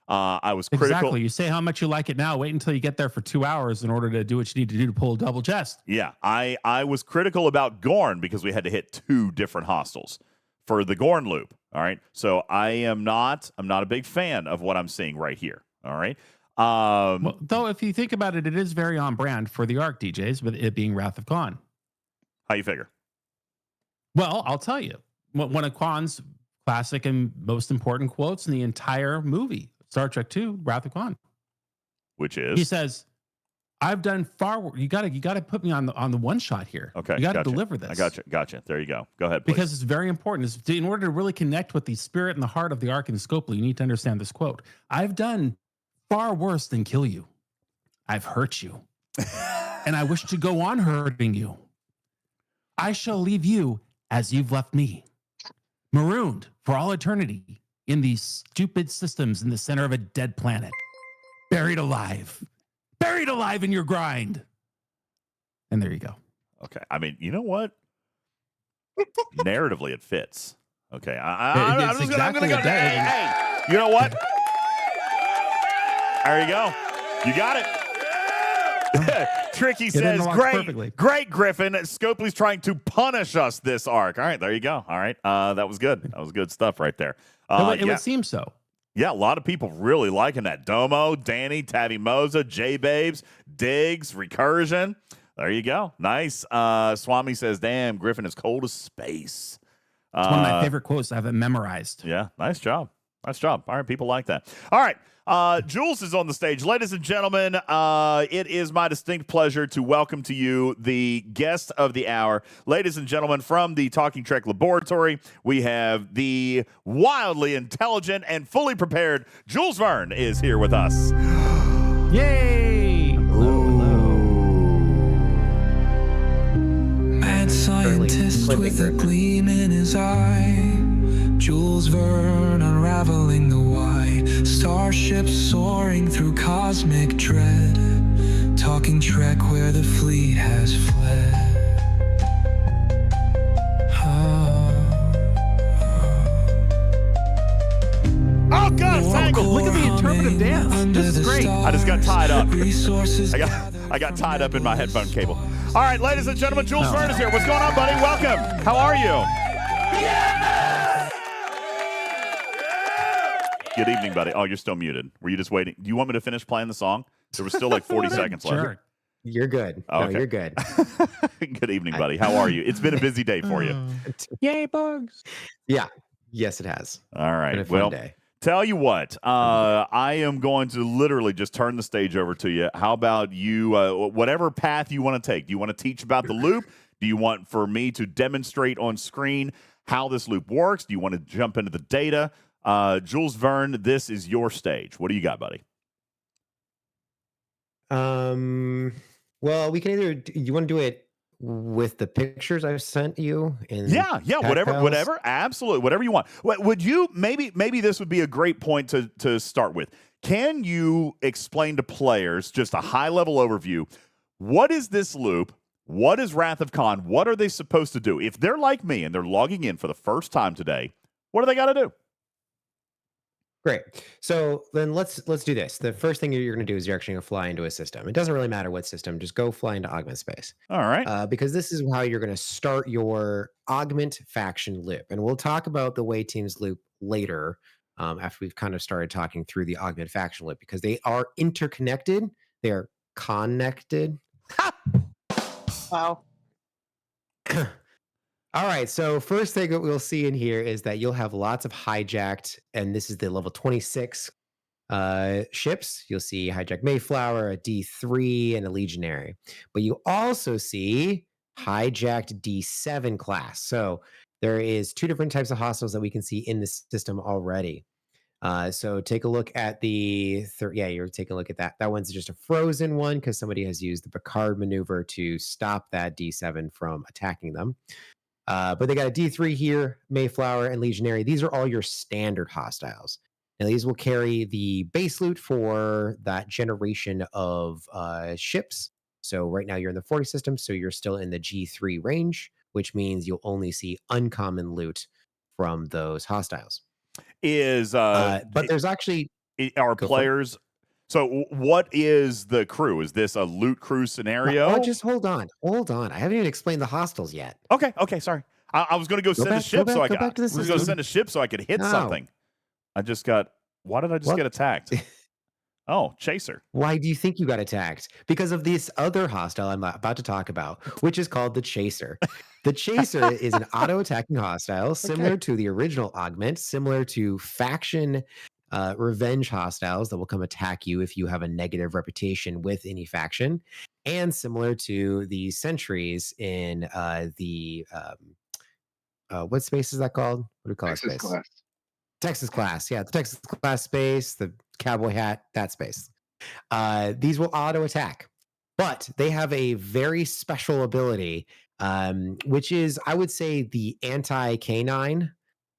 I was critical. Exactly. You say how much you like it now. Wait until you get there for 2 hours in order to do what you need to do to pull a double chest. Yeah. I was critical about Gorn because we had to hit 2 different hostiles for the Gorn loop. All right. So I'm not a big fan of what I'm seeing right here. All right. Well, though, if you think about it, it is very on brand for the ARC, DJs, with it being Wrath of Khan. How you figure? Well, I'll tell you. One of Khan's classic and most important quotes in the entire movie, Star Trek II, Wrath of Khan. Which is? He says, I've done far worse. You gotta put me on the one shot here. Okay. You gotta deliver this. I gotcha. There you go. Go ahead, please. Because it's very important. In order to really connect with the spirit and the heart of the ARC and the Scopely, you need to understand this quote. I've done far worse than kill you. I've hurt you. And I wish to go on hurting you. I shall leave you as you've left me, marooned for all eternity in these stupid systems in the center of a dead planet, buried alive in your grind. And there you go. Okay. I mean, you know what? Narratively, it fits. Okay. I'm just gonna go. Hey, you know what? There you go. You got it. Tricky says, great, Griffin. Scopely's trying to punish us this arc. All right, there you go. All right, that was good. That was good stuff right there. It would seem so. Yeah, a lot of people really liking that. Domo, Danny, Tabby Moza, J-Babes, Diggs, Recursion. There you go. Nice. Swami says, damn, Griffin is cold as space. It's one of my favorite quotes. I have it memorized. Yeah, nice job. Nice job. All right, people like that. All right. Jules is on the stage. Ladies and gentlemen, it is my distinct pleasure to welcome to you the guest of the hour. Ladies and gentlemen, from the Talking Trek Laboratory, we have the wildly intelligent and fully prepared Jules Vern is here with us. Yay! Mad scientist with a gleam in his eye, Jules Verne unraveling the why. Starships soaring through cosmic dread, talking Trek where the fleet has fled. Oh, God, it's tangled. Look at the interpretive dance. This is great. I just got tied up. I got tied up in my headphone cable. All right, ladies and gentlemen, Jules Verne is here. What's going on, buddy? Welcome. How are you? Good evening, buddy. Oh, you're still muted. Were you just waiting? Do you want me to finish playing the song? There was still like 40 seconds left. Sure. You're good. Oh, okay. No, you're good. Good evening, buddy. How are you? It's been a busy day for you. Yay, bugs. Yeah. Yes, it has. All right. Been a fun day. Tell you what, I am going to literally just turn the stage over to you. How about you, whatever path you want to take? Do you want to teach about the loop? Do you want for me to demonstrate on screen how this loop works? Do you want to jump into the data? Jules Verne, this is your stage. What do you got, buddy? Well, we can either, you want to do it with the pictures I've sent you? Yeah, whatever. Absolutely. Whatever you want. Would you, maybe this would be a great point to start with. Can you explain to players just a high level overview? What is this loop? What is Wrath of Khan? What are they supposed to do? If they're like me and they're logging in for the first time today, what do they got to do? Great. So then let's do this. The first thing you're going to do is you're actually going to fly into a system. It doesn't really matter what system. Just go fly into augment space. All right. Because this is how you're going to start your augment faction loop. And we'll talk about the way teams loop later after we've kind of started talking through the augment faction loop because they are interconnected. They are connected. Wow. All right. So first thing that we'll see in here is that you'll have lots of hijacked, and this is the level 26 ships. You'll see hijacked Mayflower, a D3, and a Legionary. But you also see hijacked D7 class. So there is 2 different types of hostiles that we can see in the system already. So take a look at the you're taking a look at that. That one's just a frozen one because somebody has used the Picard maneuver to stop that D7 from attacking them. But they got a D3 here, Mayflower and Legionary. These are all your standard hostiles. Now these will carry the base loot for that generation of ships. So right now you're in the 40 system, so you're still in the G3 range, which means you'll only see uncommon loot from those hostiles. But there's actually are players. So what is the crew? Is this a loot crew scenario? Oh, just hold on. I haven't even explained the hostiles yet. Okay, sorry. I was going to go send a ship so I could. I was going to send a ship so I could hit something. I just got. Why did I just get attacked? Oh, Chaser. Why do you think you got attacked? Because of this other hostile I'm about to talk about, which is called the Chaser. The Chaser is an auto-attacking hostile, similar to the original augment, similar to faction revenge hostiles that will come attack you if you have a negative reputation with any faction, and similar to the sentries in the what space is that called? What do we call Texas it? Space? class. Texas class. Yeah, the Texas class space, the cowboy hat, that space. These will auto attack, but they have a very special ability, which is, I would say, the anti-canine.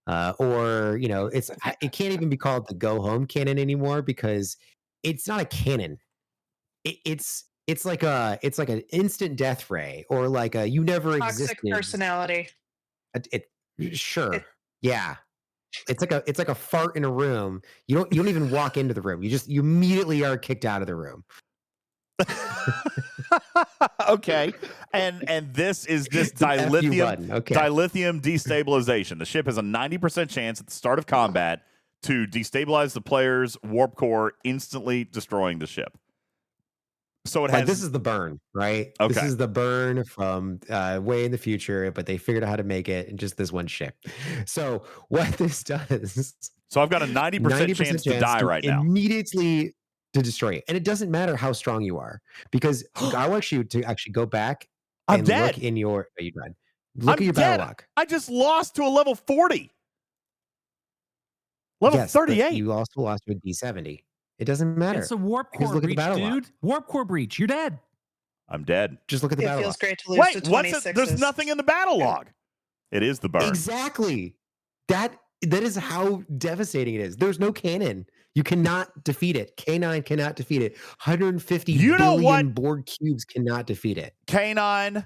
Or it can't even be called the go home cannon anymore because it's not a cannon. It's like an instant death ray or like a you never Toxic existed personality. Yeah. It's like a fart in a room. You don't even walk into the room. You immediately are kicked out of the room. Okay. And this is this dilithium destabilization. The ship has a 90% chance at the start of combat to destabilize the player's warp core, instantly destroying the ship. So it has. This is the burn, right? Okay. This is the burn from way in the future, but they figured out how to make it in just this one ship. So what this does. So I've got a 90% chance to die right now. Immediately to destroy it. And it doesn't matter how strong you are, because I want you to actually go back and look in your look at your battle log. I just lost to a level 40. Level 38. You also lost to a D70. It doesn't matter. It's a warp core breach, dude. Warp core breach. You're dead. I'm dead. Just look at the battle log. It feels great to lose to 26. There's nothing in the battle log. It is the burn. Exactly. That is how devastating it is. There's no cannon. You cannot defeat it. K9 cannot defeat it. 150 billion Borg cubes cannot defeat it. K9,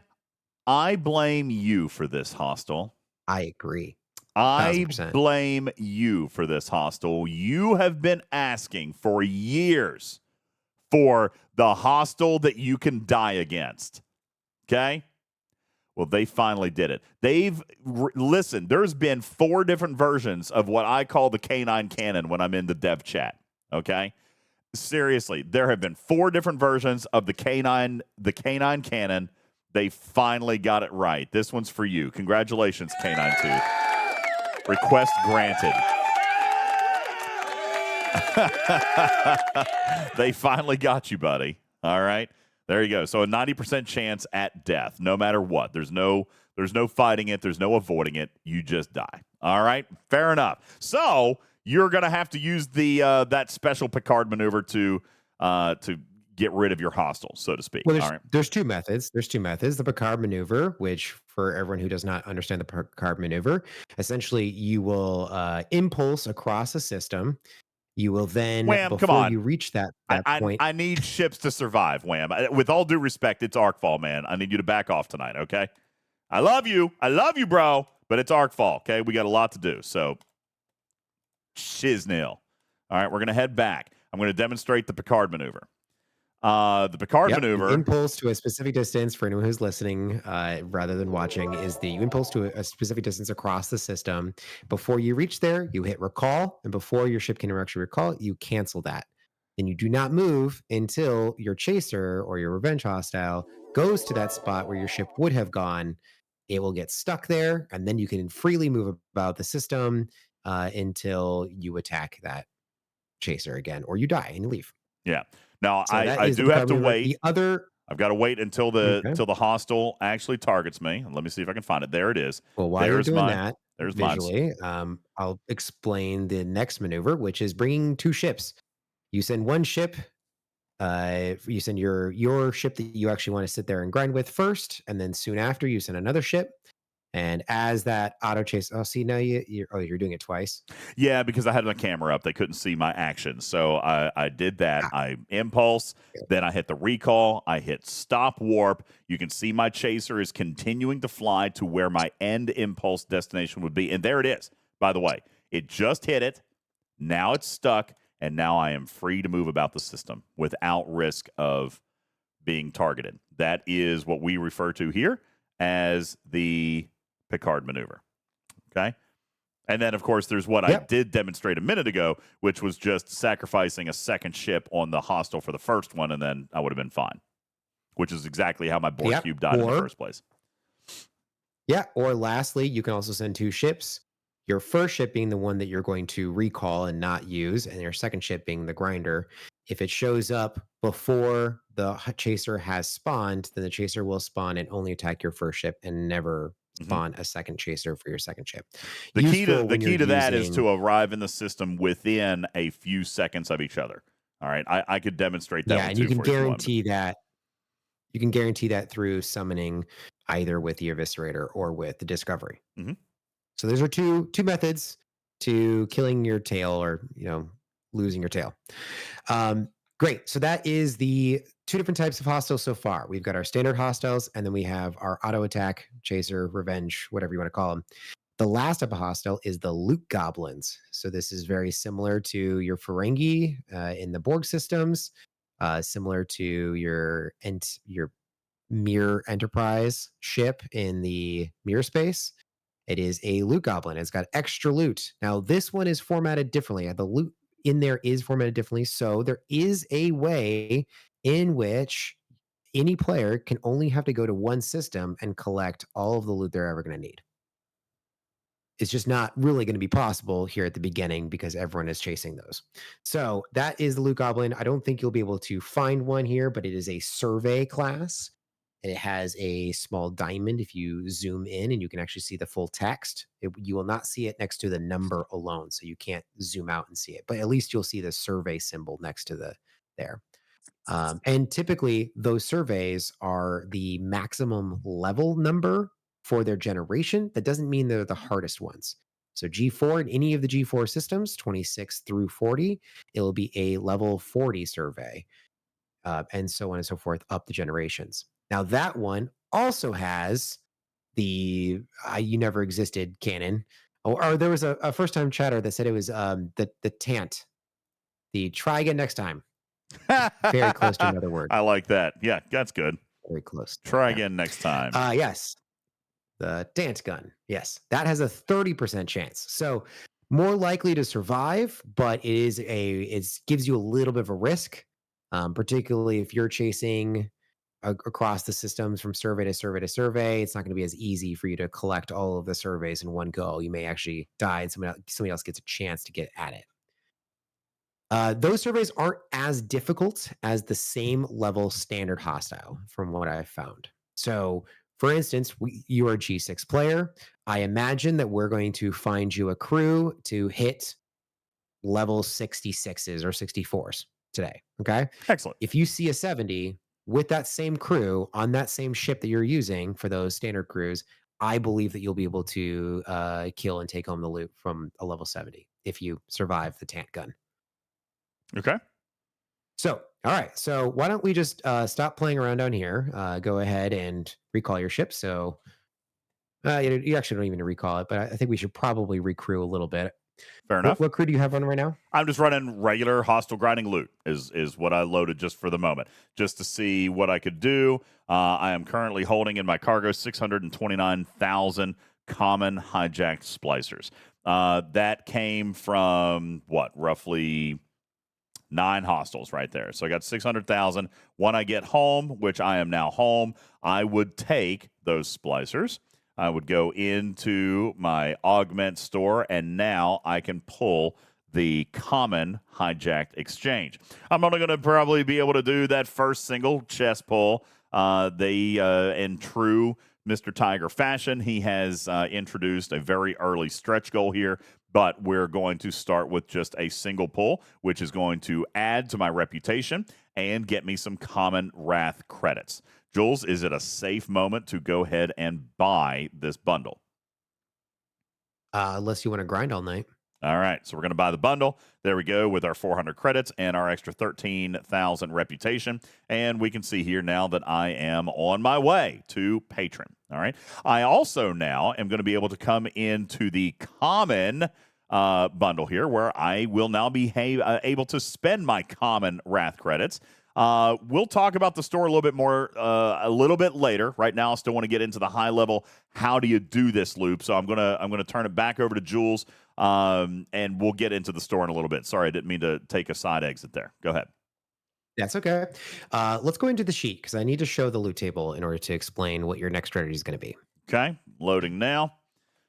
I blame you for this hostile. I agree. I blame you for this hostile. You have been asking for years for the hostile that you can die against. Okay? Well, they finally did it. Listen, there's been 4 different versions of what I call the K9 cannon when I'm in the dev chat. Okay? Seriously, there have been 4 different versions of the K9 cannon. They finally got it right. This one's for you. Congratulations, K9 Tooth. Request granted. They finally got you, buddy. All right. There you go. So a 90% chance at death, no matter what. There's no fighting it. There's no avoiding it. You just die. All right. Fair enough. So you're going to have to use that special Picard maneuver to get rid of your hostiles, so to speak. Well, all right. There's 2 methods. The Picard maneuver, which for everyone who does not understand the Picard maneuver, essentially you will impulse across a system You will then, Wham, come before on. you reach that point, I need ships to survive, Wham. With all due respect, it's Arcfall, man. I need you to back off tonight, okay? I love you, bro, but it's Arcfall, okay? We got a lot to do, so shiznil. All right, we're going to head back. I'm going to demonstrate the Picard maneuver. The Picard you maneuver. impulse to a specific distance for anyone who's listening rather than watching is you impulse to a specific distance across the system. Before you reach there, you hit recall, and before your ship can actually recall, you cancel that. Then you do not move until your chaser or your revenge hostile goes to that spot where your ship would have gone. It will get stuck there, and then you can freely move about the system until you attack that chaser again, or you die and you leave. Yeah. Now, So that I is the do have Picard to maneuver. wait. The other I've got to wait until the hostile actually targets me. Let me see if I can find it. There it is. Well, while you're doing that there's visually, I'll explain the next maneuver, which is bringing two ships. You send one ship. You send your ship that you actually want to sit there and grind with first, and then soon after you send another ship. And as that auto chase, see now you're doing it twice. Yeah, because I had my camera up, they couldn't see my actions, so I did that. I impulse, then I hit the recall, I hit stop warp. You can see my chaser is continuing to fly to where my end impulse destination would be, and there it is. By the way, it just hit it. Now it's stuck, and now I am free to move about the system without risk of being targeted. That is what we refer to here as the Picard maneuver. Okay. And then, of course, there's what I did demonstrate a minute ago, which was just sacrificing a second ship on the hostile for the first one, and then I would have been fine, which is exactly how my Borg cube died in the first place. Yeah. Or lastly, you can also send two ships. Your first ship being the one that you're going to recall and not use, and your second ship being the grinder. If it shows up before the chaser has spawned, then the chaser will spawn and only attack your first ship and never spawn a second chaser for your second ship. The key to that is to arrive in the system within a few seconds of each other. All right, I could demonstrate that. Yeah, and you can guarantee that. You can guarantee that through summoning either with the Eviscerator or with the Discovery. Mm-hmm. So those are two methods to killing your tail or losing your tail. Great. So that is the two different types of hostiles so far. We've got our standard hostiles, and then we have our auto attack, chaser, revenge, whatever you want to call them. The last type of hostile is the loot goblins. So this is very similar to your Ferengi in the Borg systems, similar to your Mirror Enterprise ship in the Mirror space. It is a loot goblin. It's got extra loot. Now, this one is formatted differently. The loot in there is formatted differently. So there is a way in which any player can only have to go to one system and collect all of the loot they're ever going to need. It's just not really going to be possible here at the beginning because everyone is chasing those. So that is the loot goblin. I don't think you'll be able to find one here, but it is a survey class. And it has a small diamond if you zoom in, and you can actually see the full text. You will not see it next to the number alone, so you can't zoom out and see it. But at least you'll see the survey symbol next to there. And typically, those surveys are the maximum level number for their generation. That doesn't mean they're the hardest ones. So G4 in any of the G4 systems, 26 through 40, it will be a level 40 survey, and so on and so forth up the generations. Now, that one also has the You Never Existed canon. Or there was a first-time chatter that said it was the TANT. The try again next time. Very close to another word. I like that. Yeah, that's good. Very close. Try again next time. Yes. The TANT gun. Yes. That has a 30% chance. So more likely to survive, but it gives you a little bit of a risk, particularly if you're chasing across the systems from survey to survey to survey. It's not going to be as easy for you to collect all of the surveys in one go. You may actually die and somebody else gets a chance to get at it. Those surveys aren't as difficult as the same level standard hostile from what I've found. So for instance, you are a G6 player. I imagine that we're going to find you a crew to hit level 66s or 64s today. Okay. Excellent. If you see a 70 with that same crew on that same ship that you're using for those standard crews, I believe that you'll be able to kill and take home the loot from a level 70 if you survive the TANT gun. Okay. So, all right. So, why don't we just stop playing around down here? Go ahead and recall your ship. So, you actually don't even need to recall it, but I think we should probably recrew a little bit. Fair enough. What crew do you have running right now? I'm just running regular hostile grinding loot is what I loaded just for the moment, just to see what I could do. I am currently holding in my cargo 629,000 common hijacked splicers. That came from roughly 9 hostiles right there. So I got 600,000. When I get home, which I am now home, I would take those splicers. I would go into my augment store, and now I can pull the common hijacked exchange. I'm only going to probably be able to do that first single chest pull. In true Mr. Tiger fashion, he has introduced a very early stretch goal here, but we're going to start with just a single pull, which is going to add to my reputation and get me some common wrath credits. Jules, is it a safe moment to go ahead and buy this bundle? Unless you want to grind all night. All right, so we're going to buy the bundle. There we go with our 400 credits and our extra 13,000 reputation. And we can see here now that I am on my way to Patron. All right. I also now am going to be able to come into the common bundle here, where I will now be able to spend my common wrath credits. We'll talk about the store a little bit more a little bit later. Right now, I still want to get into the high level. How do you do this loop? So I'm gonna turn it back over to Jules, and we'll get into the store in a little bit. Sorry, I didn't mean to take a side exit there. Go ahead. That's okay. Let's go into the sheet because I need to show the loot table in order to explain what your next strategy is going to be. Okay, loading now.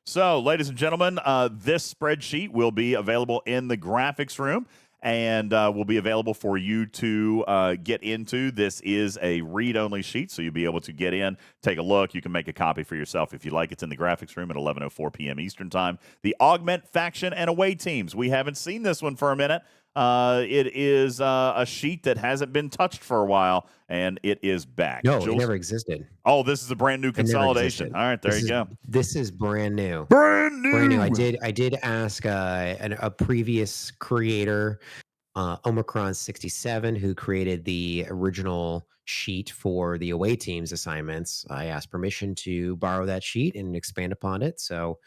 So, ladies and gentlemen, this spreadsheet will be available in the graphics room, and will be available for you to get into. This is a read-only sheet, so you'll be able to get in, take a look. You can make a copy for yourself if you like. It's in the graphics room at 11:04 p.m. Eastern Time. The Augment Faction and Away Teams. We haven't seen this one for a minute. It is a sheet that hasn't been touched for a while, and it is back. No, Jules? it never existed. Oh, this is a brand new consolidation. All right, there you go. This is brand new. Brand new. Brand new. I did ask a previous creator, Omicron 67, who created the original sheet for the away teams assignments. I asked permission to borrow that sheet and expand upon it. So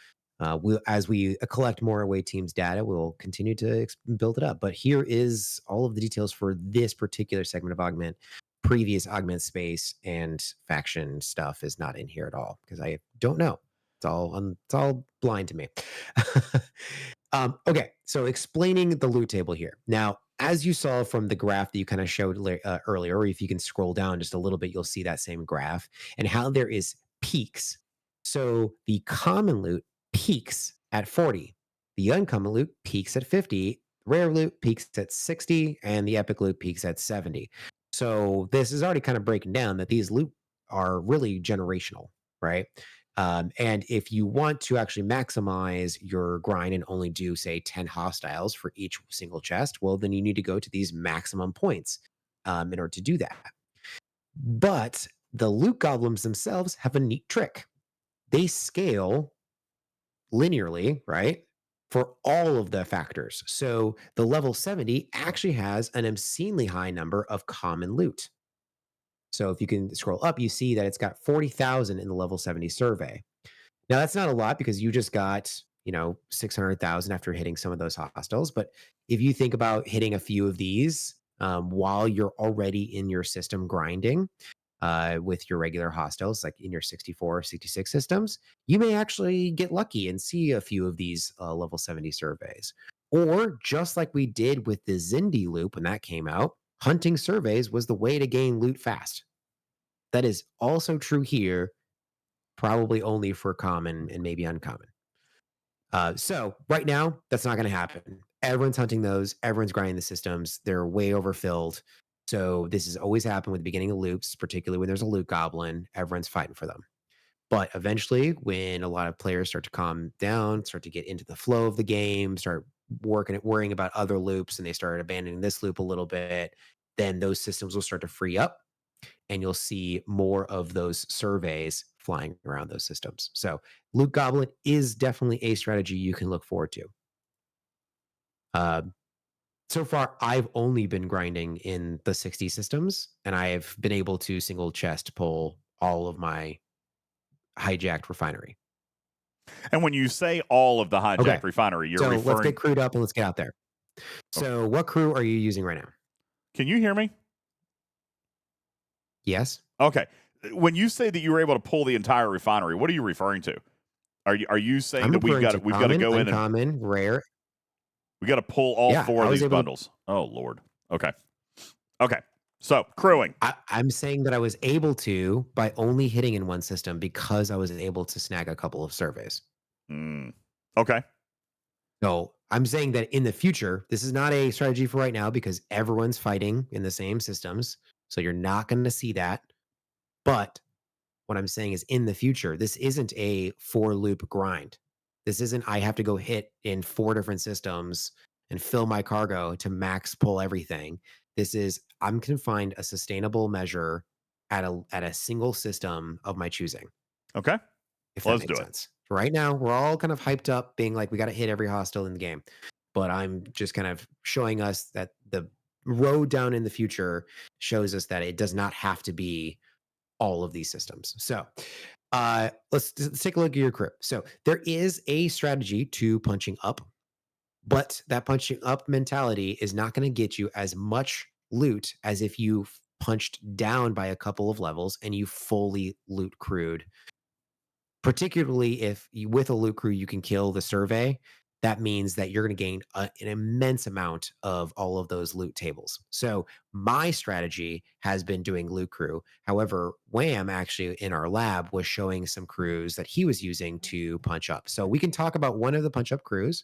as we collect more away teams data, we'll continue to build it up. But here is all of the details for this particular segment of Augment. Previous Augment space and faction stuff is not in here at all because I don't know. It's all blind to me. Okay, so explaining the loot table here. Now, as you saw from the graph that you kind of showed earlier, or if you can scroll down just a little bit, you'll see that same graph and how there is peaks. So the common loot peaks at 40. The uncommon loot peaks at 50. Rare loot peaks at 60. And the epic loot peaks at 70. So this is already kind of breaking down that these loot are really generational, right? And if you want to actually maximize your grind and only do, say, 10 hostiles for each single chest, well, then you need to go to these maximum points in order to do that. But the loot goblins themselves have a neat trick. They scale linearly, right? For all of the factors. So the level 70 actually has an obscenely high number of common loot. So if you can scroll up, you see that it's got 40,000 in the level 70 survey. Now that's not a lot because you just got, 600,000 after hitting some of those hostiles. But if you think about hitting a few of these while you're already in your system grinding with your regular hostiles, like in your 64 or 66 systems, you may actually get lucky and see a few of these level 70 surveys. Or just like we did with the Zindi loop when that came out, hunting surveys was the way to gain loot fast. That is also true here, probably only for common and maybe uncommon. So right now, that's not going to happen. Everyone's hunting those. Everyone's grinding the systems. They're way overfilled. So this has always happened with the beginning of loops, particularly when there's a loot goblin. Everyone's fighting for them. But eventually, when a lot of players start to calm down, start to get into the flow of the game, start worrying about other loops, and they start abandoning this loop a little bit, then those systems will start to free up, and you'll see more of those surveys flying around those systems. So Loot Goblin is definitely a strategy you can look forward to. So far, I've only been grinding in the 60 systems, and I have been able to single chest pull all of my hijacked refinery. And when you say all of the hijacked Okay. refinery, you're So let's referring. get crewed up and let's get out there. So what crew are you using right now? Can you hear me? Yes. Okay. When you say that you were able to pull the entire refinery, what are you referring to? Are you saying I'm that we've referring got to to common, go in and uncommon, rare. we got to pull all Yeah, four I of was these able to. bundles? Oh Lord. Okay. Okay. So crewing. I'm saying that I was able to by only hitting in one system because I was able to snag a couple of surveys. Okay. So I'm saying that in the future, this is not a strategy for right now because everyone's fighting in the same systems. So you're not going to see that. But what I'm saying is in the future, this isn't a 4-loop grind. This isn't, I have to go hit in 4 different systems and fill my cargo to max pull everything. This is, I'm going to find a sustainable measure at a single system of my choosing. Okay. If Let's that do makes it. sense. Right now, we're all kind of hyped up, being like, we got to hit every hostile in the game. But I'm just kind of showing us that the road down in the future shows us that it does not have to be all of these systems. So let's take a look at your crew. So there is a strategy to punching up, but that punching up mentality is not going to get you as much loot as if you punched down by a couple of levels and you fully loot crewed. Particularly if you, with a loot crew, you can kill the survey. That means that you're going to gain an immense amount of all of those loot tables. So my strategy has been doing loot crew. However, Wham actually in our lab was showing some crews that he was using to punch up. So we can talk about one of the punch up crews.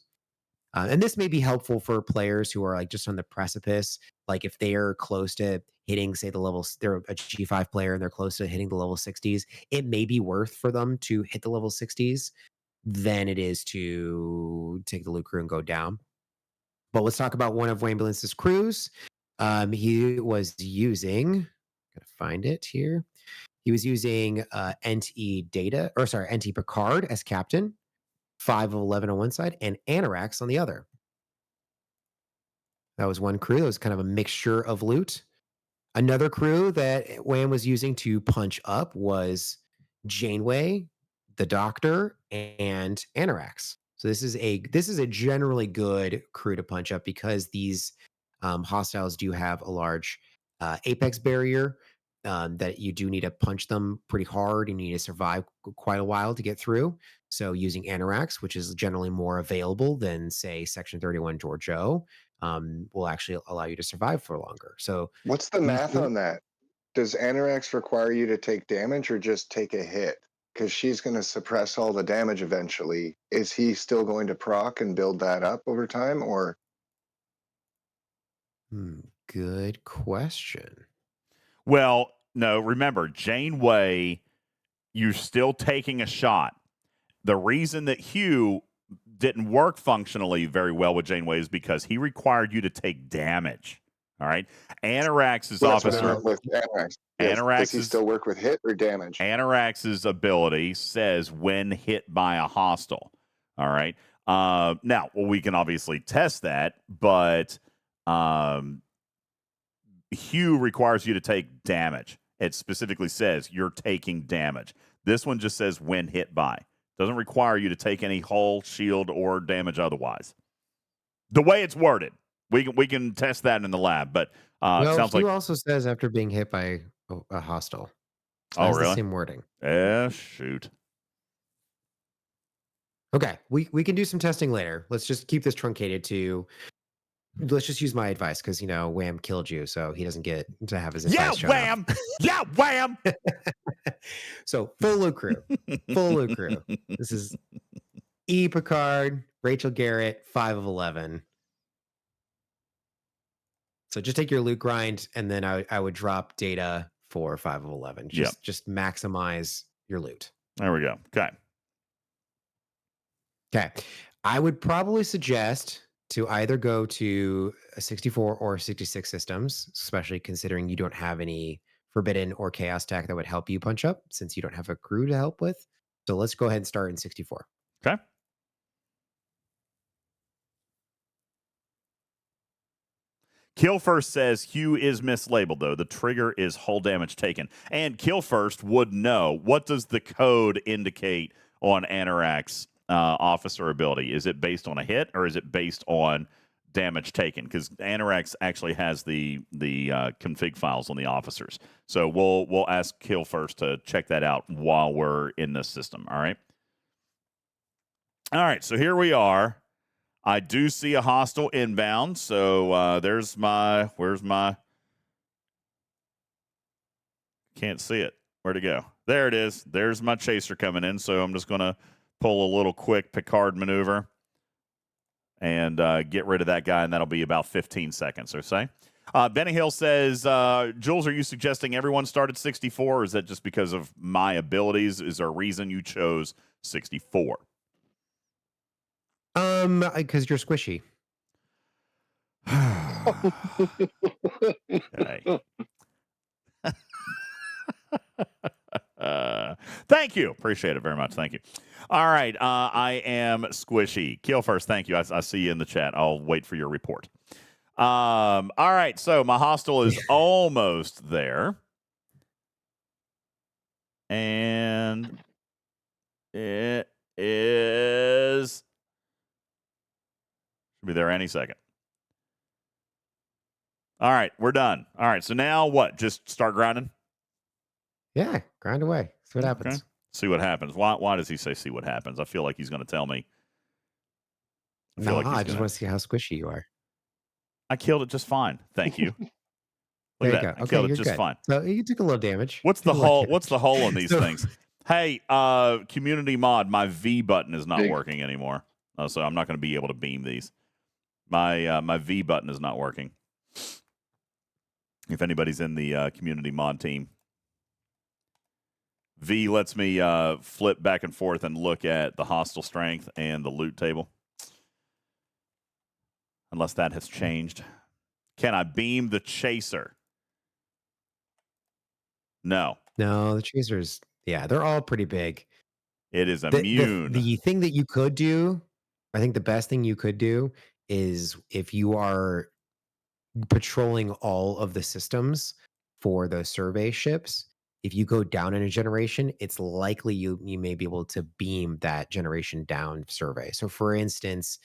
And this may be helpful for players who are like just on the precipice. Like if they are close to hitting, say, the levels, they're a G5 player and they're close to hitting the level 60s, it may be worth for them to hit the level 60s than it is to take the loot crew and go down. But let's talk about one of Wambulance's crews. He was using, gotta find it here. He was using NT Data, or sorry, NT Picard as captain, 5 of 11 on one side, and Anorax on the other. That was one crew. That was kind of a mixture of loot. Another crew that Wham was using to punch up was Janeway, the Doctor, and Anorax. So this is a generally good crew to punch up because these hostiles do have a large apex barrier that you do need to punch them pretty hard and you need to survive quite a while to get through. So using Anorax, which is generally more available than say Section 31 George O, will actually allow you to survive for longer. So What's the math on that? Does Anorax require you to take damage or just take a hit? Because she's going to suppress all the damage eventually. Is he still going to proc and build that up over time, or? Good question. Well, no, remember, Janeway, you're still taking a shot. The reason that Hugh didn't work functionally very well with Janeway is because he required you to take damage. All right. Anorax's Well, that's what I officer. meant with Anorax. Yes. Does he still work with hit or damage? Anorax's ability says when hit by a hostile. All right. Now, well, we can obviously test that, but Hugh requires you to take damage. It specifically says you're taking damage. This one just says when hit by. Doesn't require you to take any hull, shield, or damage otherwise. The way it's worded, we can test that in the lab. But Well, sounds Hugh like also says after being hit by a hostile. So oh that's really? the same wording. Shoot. Okay, we can do some testing later. Let's just keep this truncated to. Let's just use my advice because Wham killed you, so he doesn't get to have his advice. Yeah, Wham! Yeah, Wham! So full loot crew, full loot crew. This is E. Picard, Rachel Garrett, 5 of 11. So just take your loot grind, and then I would drop data for 5 of 11. Just maximize your loot. There we go. Okay. I would probably suggest to either go to a 64 or 66 systems, especially considering you don't have any forbidden or chaos tech that would help you punch up since you don't have a crew to help with. So let's go ahead and start in 64. Okay. Kill First says Hugh is mislabeled, though. The trigger is hull damage taken. And Kill First would know. What does the code indicate on Anorak's officer ability? Is it based on a hit or is it based on damage taken? Because Anorak's actually has the config files on the officers. So we'll ask Kill First to check that out while we're in this system. All right. All right. So here we are. I do see a hostile inbound, so where's my, can't see it. Where'd it go? There it is. There's my chaser coming in, so I'm just going to pull a little quick Picard maneuver and get rid of that guy, and that'll be about 15 seconds or so. Benny Hill says, Jules, are you suggesting everyone start at 64, or is that just because of my abilities? Is there a reason you chose 64? Because you're squishy. Okay. Thank you. Appreciate it very much. Thank you. All right. I am squishy. Kill First. Thank you. I see you in the chat. I'll wait for your report. All right. So my hostile is almost there. And it is. Should be there any second. All right. We're done. All right. So now what? Just start grinding? Yeah. Grind away. See what happens. Okay. See what happens. Why does he say see what happens? I feel like he's going to tell me. I just want to see how squishy you are. I killed it just fine. Thank you. There Look you at that. go. I killed it just good. fine. So you took a little damage. What's the hole? What's the hole in these things? Hey, community mod, my V button is not working anymore. So I'm not going to be able to beam these. My V button is not working. If anybody's in the community mod team, V lets me flip back and forth and look at the hostile strength and the loot table. Unless that has changed. Can I beam the chaser? No. No, the chasers, yeah, they're all pretty big. It is immune. The thing that you could do, I think the best thing you could do is if you are patrolling all of the systems for those survey ships, if you go down in a generation, it's likely you may be able to beam that generation down survey. So for instance,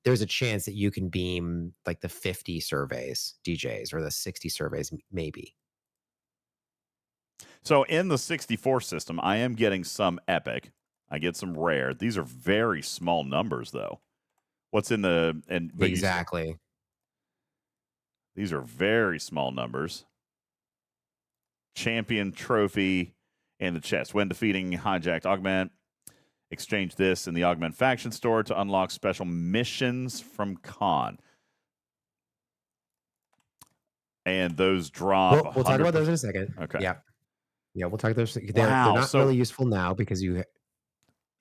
there's a chance that you can beam like the 50 surveys, DJs, or the 60 surveys, maybe. So in the 64 system, I am getting some epic. I get some rare. These are very small numbers, though. What's in the Exactly. These are very small numbers. Champion trophy and the chest. When defeating hijacked augment, exchange this in the augment faction store to unlock special missions from Khan. And those drop. We'll talk about those in a second. Okay. Yeah, we'll talk about those. They're not really useful now because you.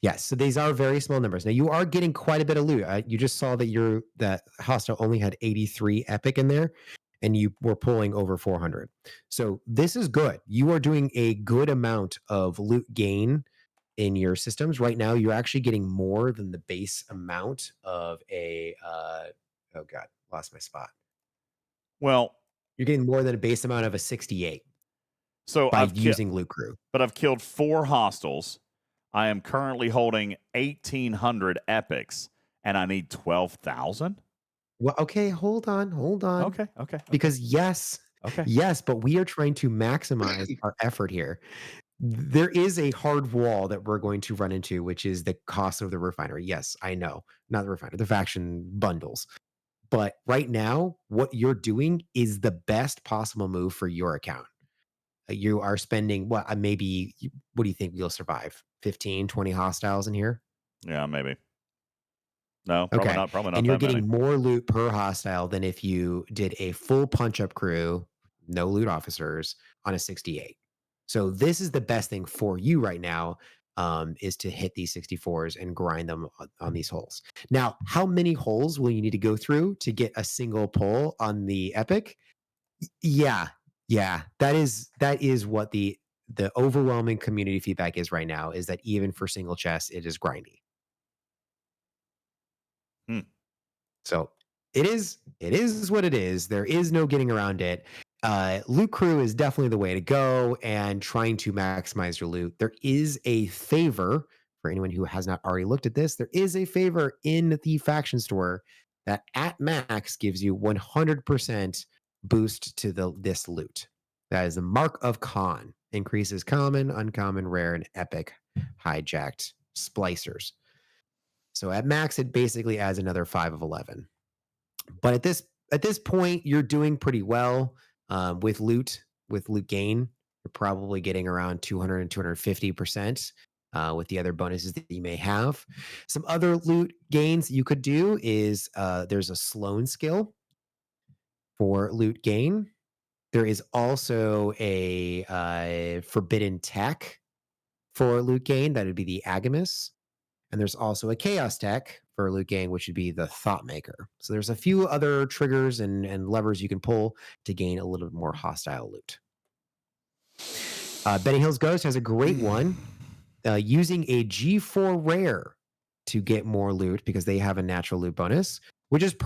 Yes, so these are very small numbers. Now you are getting quite a bit of loot. You just saw that that hostile only had 83 epic in there, and you were pulling over 400. So this is good. You are doing a good amount of loot gain in your systems right now. You're actually getting more than the base amount of a. Oh God, lost my spot. Well, you're getting more than a base amount of a 68. So by using loot crew. But I've killed 4 hostiles. I am currently holding 1,800 epics, and I need 12,000. Well, okay, hold on. Okay. Because yes, but we are trying to maximize our effort here. There is a hard wall that we're going to run into, which is the cost of the refinery. Yes, I know, not the refinery, the faction bundles. But right now, what you're doing is the best possible move for your account. You are spending maybe, what do you think you'll survive? 15, 20 hostiles in here? Yeah, maybe. No, probably not. Probably not. And you're that getting many. more loot per hostile than if you did a full punch-up crew, no loot officers, on a 68. So this is the best thing for you right now, is to hit these 64s and grind them on these holes. Now, how many holes will you need to go through to get a single pull on the epic? Yeah, that is what the overwhelming community feedback is right now, is that even for single chests, it is grindy. So It is what it is. There is no getting around it. Loot crew is definitely the way to go, and trying to maximize your loot. There is a favor for anyone who has not already looked at this. There is a favor in the faction store that at max gives you 100% boost to this loot. That is the Mark of Khan. Increases common, uncommon, rare, and epic hijacked splicers. So at max, it basically adds another 5 of 11. But at this point, you're doing pretty well with loot gain. You're probably getting around 200 and 250% with the other bonuses that you may have. Some other loot gains you could do is there's a Sloan skill for loot gain. There is also a forbidden tech for loot gain. That would be the Agamus. And there's also a chaos tech for loot gain, which would be the Thought Maker. So there's a few other triggers and levers you can pull to gain a little bit more hostile loot. Benny Hill's Ghost has a great one, using a G4 rare to get more loot because they have a natural loot bonus, which is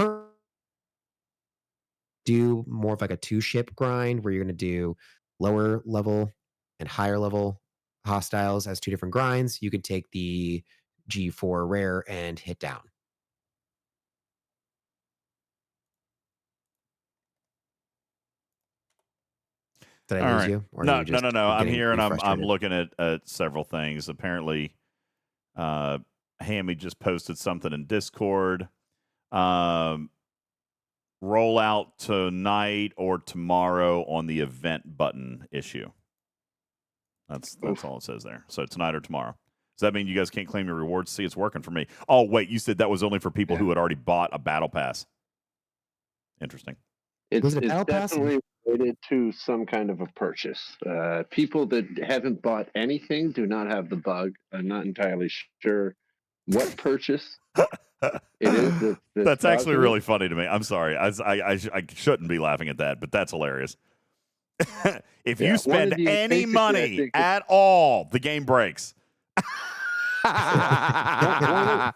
do more of like a 2-ship grind where you're going to do lower level and higher level hostiles as 2 different grinds. You can take the G4 rare and hit down. Did I lose you? Or No. I'm getting here and I'm frustrated? looking at several things. Apparently, Hammy just posted something in Discord. Roll out tonight or tomorrow on the event button issue. That's all it says there. So tonight or tomorrow. Does that mean you guys can't claim your rewards? See, it's working for me. Oh, wait, you said that was only for people who had already bought a battle pass. Interesting. It's battle pass? definitely related to some kind of a purchase. People that haven't bought anything do not have the bug. I'm not entirely sure what purchase it is. That's actually causing really it. funny to me. I'm sorry. I shouldn't be laughing at that, but that's hilarious. If you spend any money at all, the game breaks. I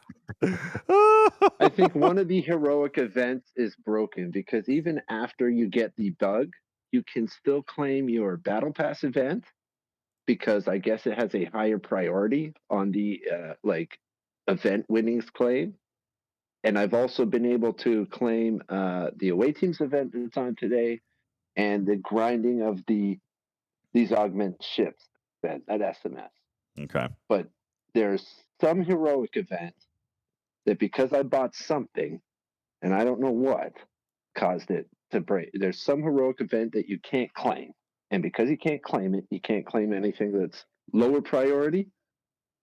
think one of the heroic events is broken because even after you get the bug, you can still claim your battle pass event because I guess it has a higher priority on the event winnings claim. And I've also been able to claim the away teams event that's on today and the grinding of these augment ships event at SMS. Okay. But there's some heroic event that because I bought something and I don't know what caused it to break. There's some heroic event that you can't claim. And because you can't claim it, you can't claim anything that's lower priority.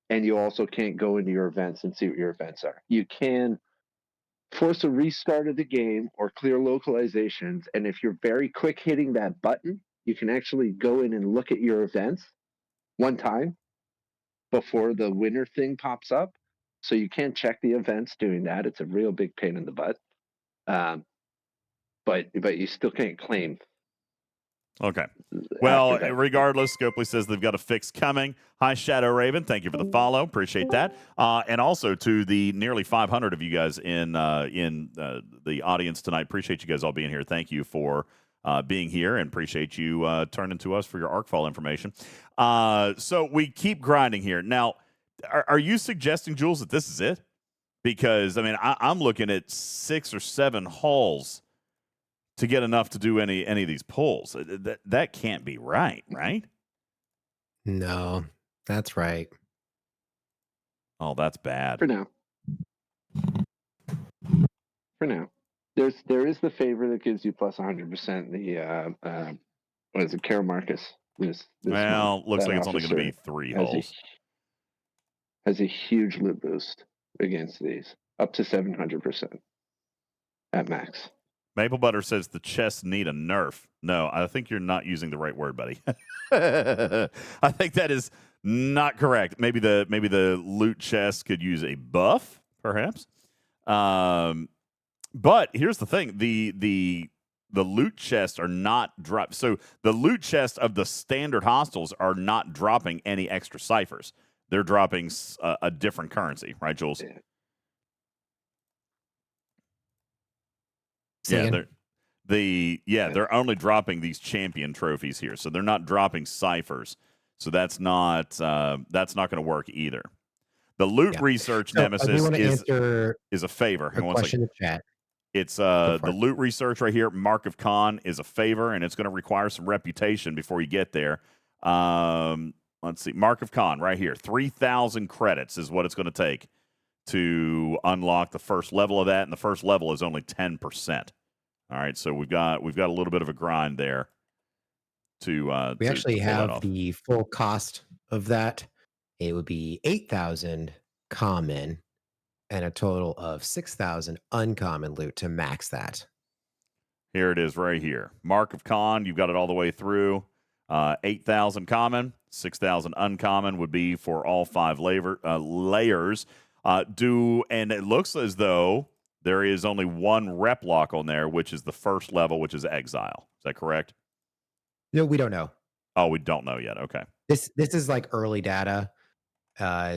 And you also can't go into your events and see what your events are. You can force a restart of the game or clear localizations. And if you're very quick hitting that button, you can actually go in and look at your events one time before the winner thing pops up. So you can't check the events doing that. It's a real big pain in the butt. But you still can't claim. Okay. Well, regardless, Scopely says they've got a fix coming. Hi, Shadow Raven. Thank you for the follow. Appreciate that. And also to the nearly 500 of you guys in the audience tonight. Appreciate you guys all being here. Thank you for being here and appreciate you turning to us for your Arcfall information. So we keep grinding here. Now, are you suggesting, Jules, that this is it? Because, I mean, I'm looking at 6 or 7 hulls to get enough to do any of these pulls. That can't be right? No, that's right. Oh, that's bad. For now. There is the favor that gives you plus 100%. The what is it, Kara Marcus? This well, month. Looks That like it's only going to be officer 3 hulls. Has a huge loot boost against these, up to 700% at max. Maple Butter says the chests need a nerf. No, I think you're not using the right word, buddy. I think that is not correct. Maybe the loot chest could use a buff, perhaps. But here's the thing: the loot chests are not drop. So the loot chests of the standard hostiles are not dropping any extra ciphers. They're dropping a different currency, right, Jules? Yeah. Say Yeah, again? they're only dropping these champion trophies here, so they're not dropping ciphers. So that's not going to work either. The loot Yeah. research So I do nemesis want to answer is a favor. a Hang on one second. question in the chat. It's Go the for it. loot research right here. Mark of Con is a favor, and it's going to require some reputation before you get there. Let's see, Mark of Con right here. 3,000 credits is what it's going to take to unlock the first level of that, and the first level is only 10%. All right, so we've got a little bit of a grind there to We actually to pull that have off. the full cost of that. It would be 8,000 common and a total of 6,000 uncommon loot to max that. Here it is right here. Mark of Con, you've got it all the way through. 8,000 common, 6,000 uncommon would be for all 5 layers. And it looks as though there is only one rep lock on there, which is the first level, which is Exile. Is that correct? No, we don't know. Oh, we don't know yet. Okay. This is like early data.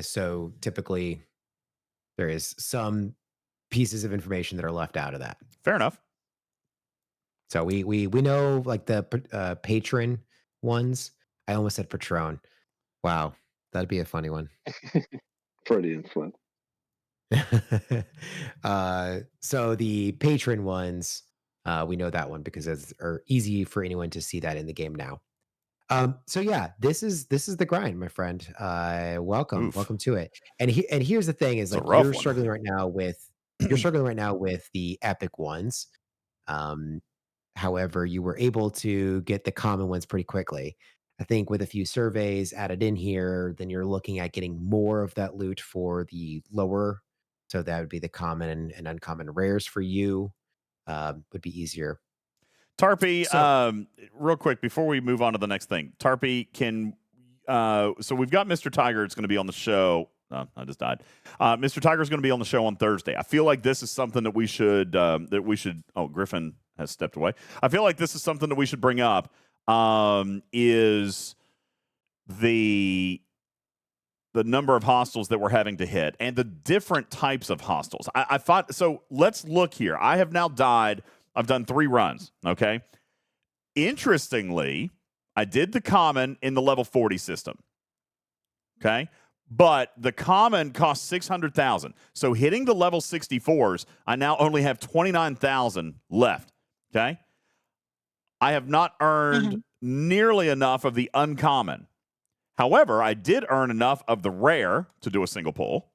So typically there is some pieces of information that are left out of that. Fair enough. So we know like the patron ones. I almost said Patron. Wow, that'd be a funny one. Freudian slip. So the patron ones, we know that one because it's are easy for anyone to see that in the game now. So yeah, this is the grind, my friend. Welcome to it. And here's the thing: is It's a like rough you're one. struggling right now with the epic ones. However, you were able to get the common ones pretty quickly. I think with a few surveys added in here, then you're looking at getting more of that loot for the lower. So that would be the common and uncommon rares for you. Would be easier. Tarpy, So- real quick before we move on to the next thing, Tarpy, so we've got Mr. Tiger. It's going to be on the show. Oh, I just died. Mr. Tiger is going to be on the show on Thursday. I feel like this is something that we should. Oh, Griffin has stepped away. I feel like this is something that we should bring up. Is the number of hostels that we're having to hit and the different types of hostels. I thought so. Let's look here. I have now died. I've done 3 runs. Okay. Interestingly, I did the common in the level 40 system. Okay. But the common costs 600,000. So hitting the level 64s, I now only have 29,000 left. Okay. I have not earned nearly enough of the uncommon. However, I did earn enough of the rare to do a single pull.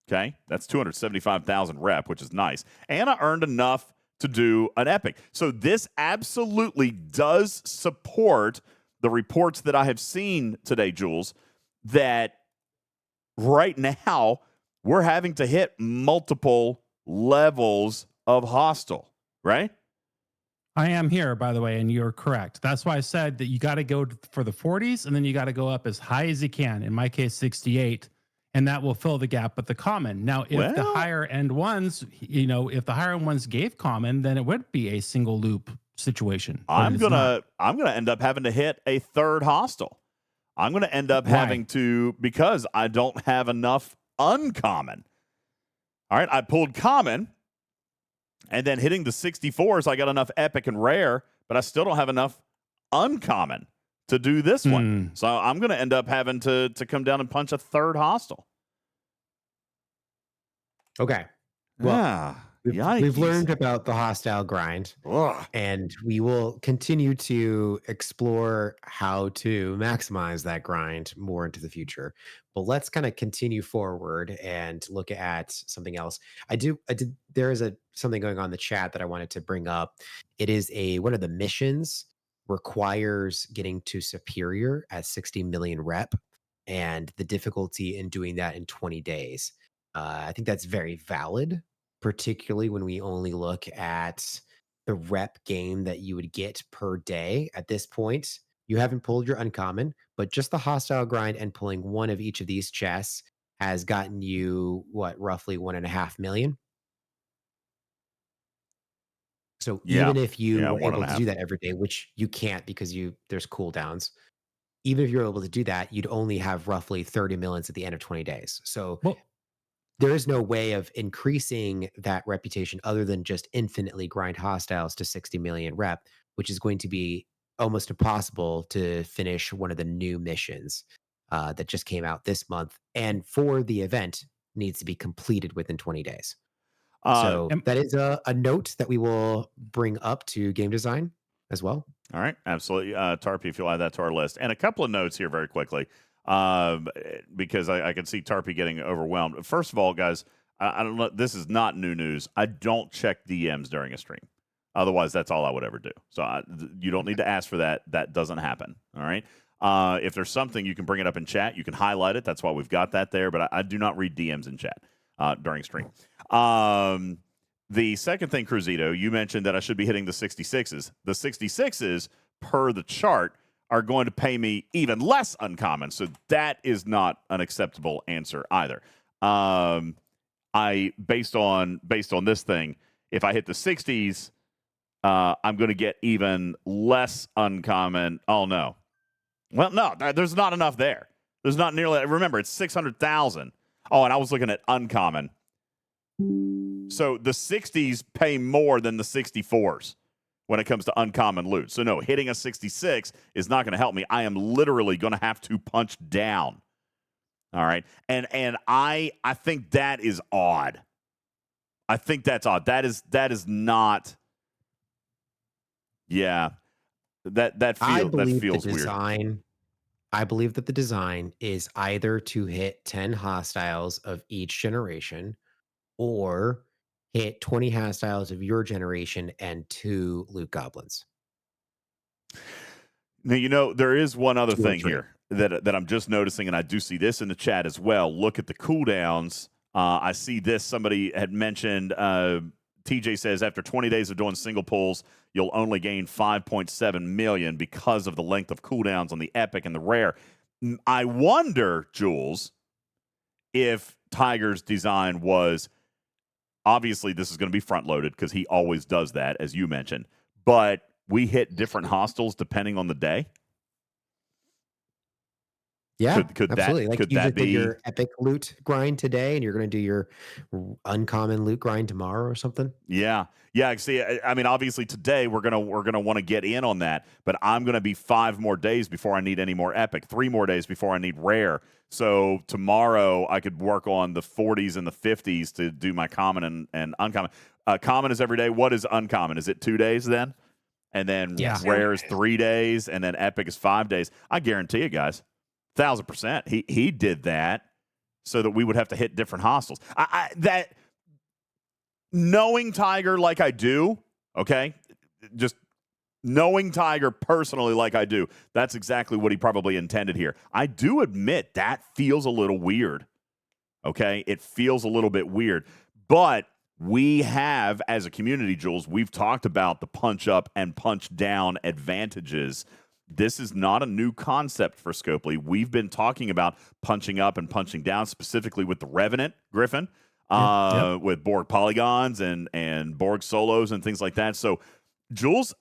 Okay. That's 275,000 rep, which is nice. And I earned enough to do an epic. So this absolutely does support the reports that I have seen today, Jules, that right now we're having to hit multiple levels of hostile, right? I am here, by the way, and you're correct. That's why I said that you got to go for the 40s, and then you got to go up as high as you can. In my case, 68, and that will fill the gap with the common. Now, if the higher end ones, if the higher end ones gave common, then it would be a single loop situation. I'm gonna end up having to hit a third hostile. I'm gonna end up having to, because I don't have enough uncommon. All right, I pulled common. And then hitting the 64s, I got enough epic and rare, but I still don't have enough uncommon to do this one. So I'm going to end up having to come down and punch a third hostile. Okay. Well, we've learned about the hostile grind, and we will continue to explore how to maximize that grind more into the future. But let's kind of continue forward and look at something else. There is something going on in the chat that I wanted to bring up. It is one of the missions requires getting to superior at 60 million rep, and the difficulty in doing that in 20 days. I think that's very valid, particularly when we only look at the rep game that you would get per day. At this point, you haven't pulled your uncommon, but just the hostile grind and pulling one of each of these chests has gotten you roughly 1.5 million. So even if you were able to do that every day, which you can't because there's cooldowns, even if you're able to do that, you'd only have roughly 30 millions at the end of 20 days. So there is no way of increasing that reputation other than just infinitely grind hostiles to 60 million rep, which is going to be almost impossible to finish one of the new missions that just came out this month. And for the event, needs to be completed within 20 days. So and- that is a note that we will bring up to game design as well. All right, absolutely. Tarpy, if you'll add that to our list. And a couple of notes here very quickly, because I can see Tarpy getting overwhelmed. First of all, guys, I don't know. This is not new news. I don't check DMs during a stream. Otherwise, that's all I would ever do. So you don't need to ask for that. That doesn't happen. All right. If there's something, you can bring it up in chat. You can highlight it. That's why we've got that there. But I do not read DMs in chat during stream. The second thing, Cruzito, you mentioned that I should be hitting the 66s. The 66s, per the chart, are going to pay me even less uncommon. So that is not an acceptable answer either. Based on this thing, if I hit the 60s, I'm going to get even less uncommon. Oh, no. Well, no, there's not enough there. There's not nearly. Remember, it's 600,000. Oh, and I was looking at uncommon. So the 60s pay more than the 64s when it comes to uncommon loot. So no, hitting a 66 is not going to help me. I am literally going to have to punch down. All right. And I think that is odd. I think that's odd. That is not. Yeah. That feels weird. I believe that the design is either to hit 10 hostiles of each generation or hit 20 hostiles of your generation and 2 loot goblins. Now, there is one other thing here that I'm just noticing, and I do see this in the chat as well. Look at the cooldowns. I see this. Somebody had mentioned, TJ says, after 20 days of doing single pulls, you'll only gain 5.7 million because of the length of cooldowns on the epic and the rare. I wonder, Jules, if Tiger's design was, obviously this is going to be front loaded because he always does that, as you mentioned, but we hit different hostiles depending on the day. Yeah, could absolutely. That, like could you that just be did your epic loot grind today, and you're going to do your uncommon loot grind tomorrow or something? Yeah. See, I mean, obviously today we're gonna want to get in on that, but I'm gonna be 5 more days before I need any more epic, 3 more days before I need rare. So tomorrow I could work on the 40s and the 50s to do my common and uncommon. Common is every day. What is uncommon? Is it 2 days then? And then rare is 3 days, and then epic is 5 days. I guarantee you guys, 1,000%. He did that so that we would have to hit different hostiles. That knowing Tiger like I do, okay, just knowing Tiger personally like I do, that's exactly what he probably intended here. I do admit that feels a little weird, okay? It feels a little bit weird, but we have, as a community, Jules, we've talked about the punch up and punch down advantages. This is not a new concept for Scopely. We've been talking about punching up and punching down, specifically with the Revenant, Griffin, with Borg polygons and Borg solos and things like that. So, Jules,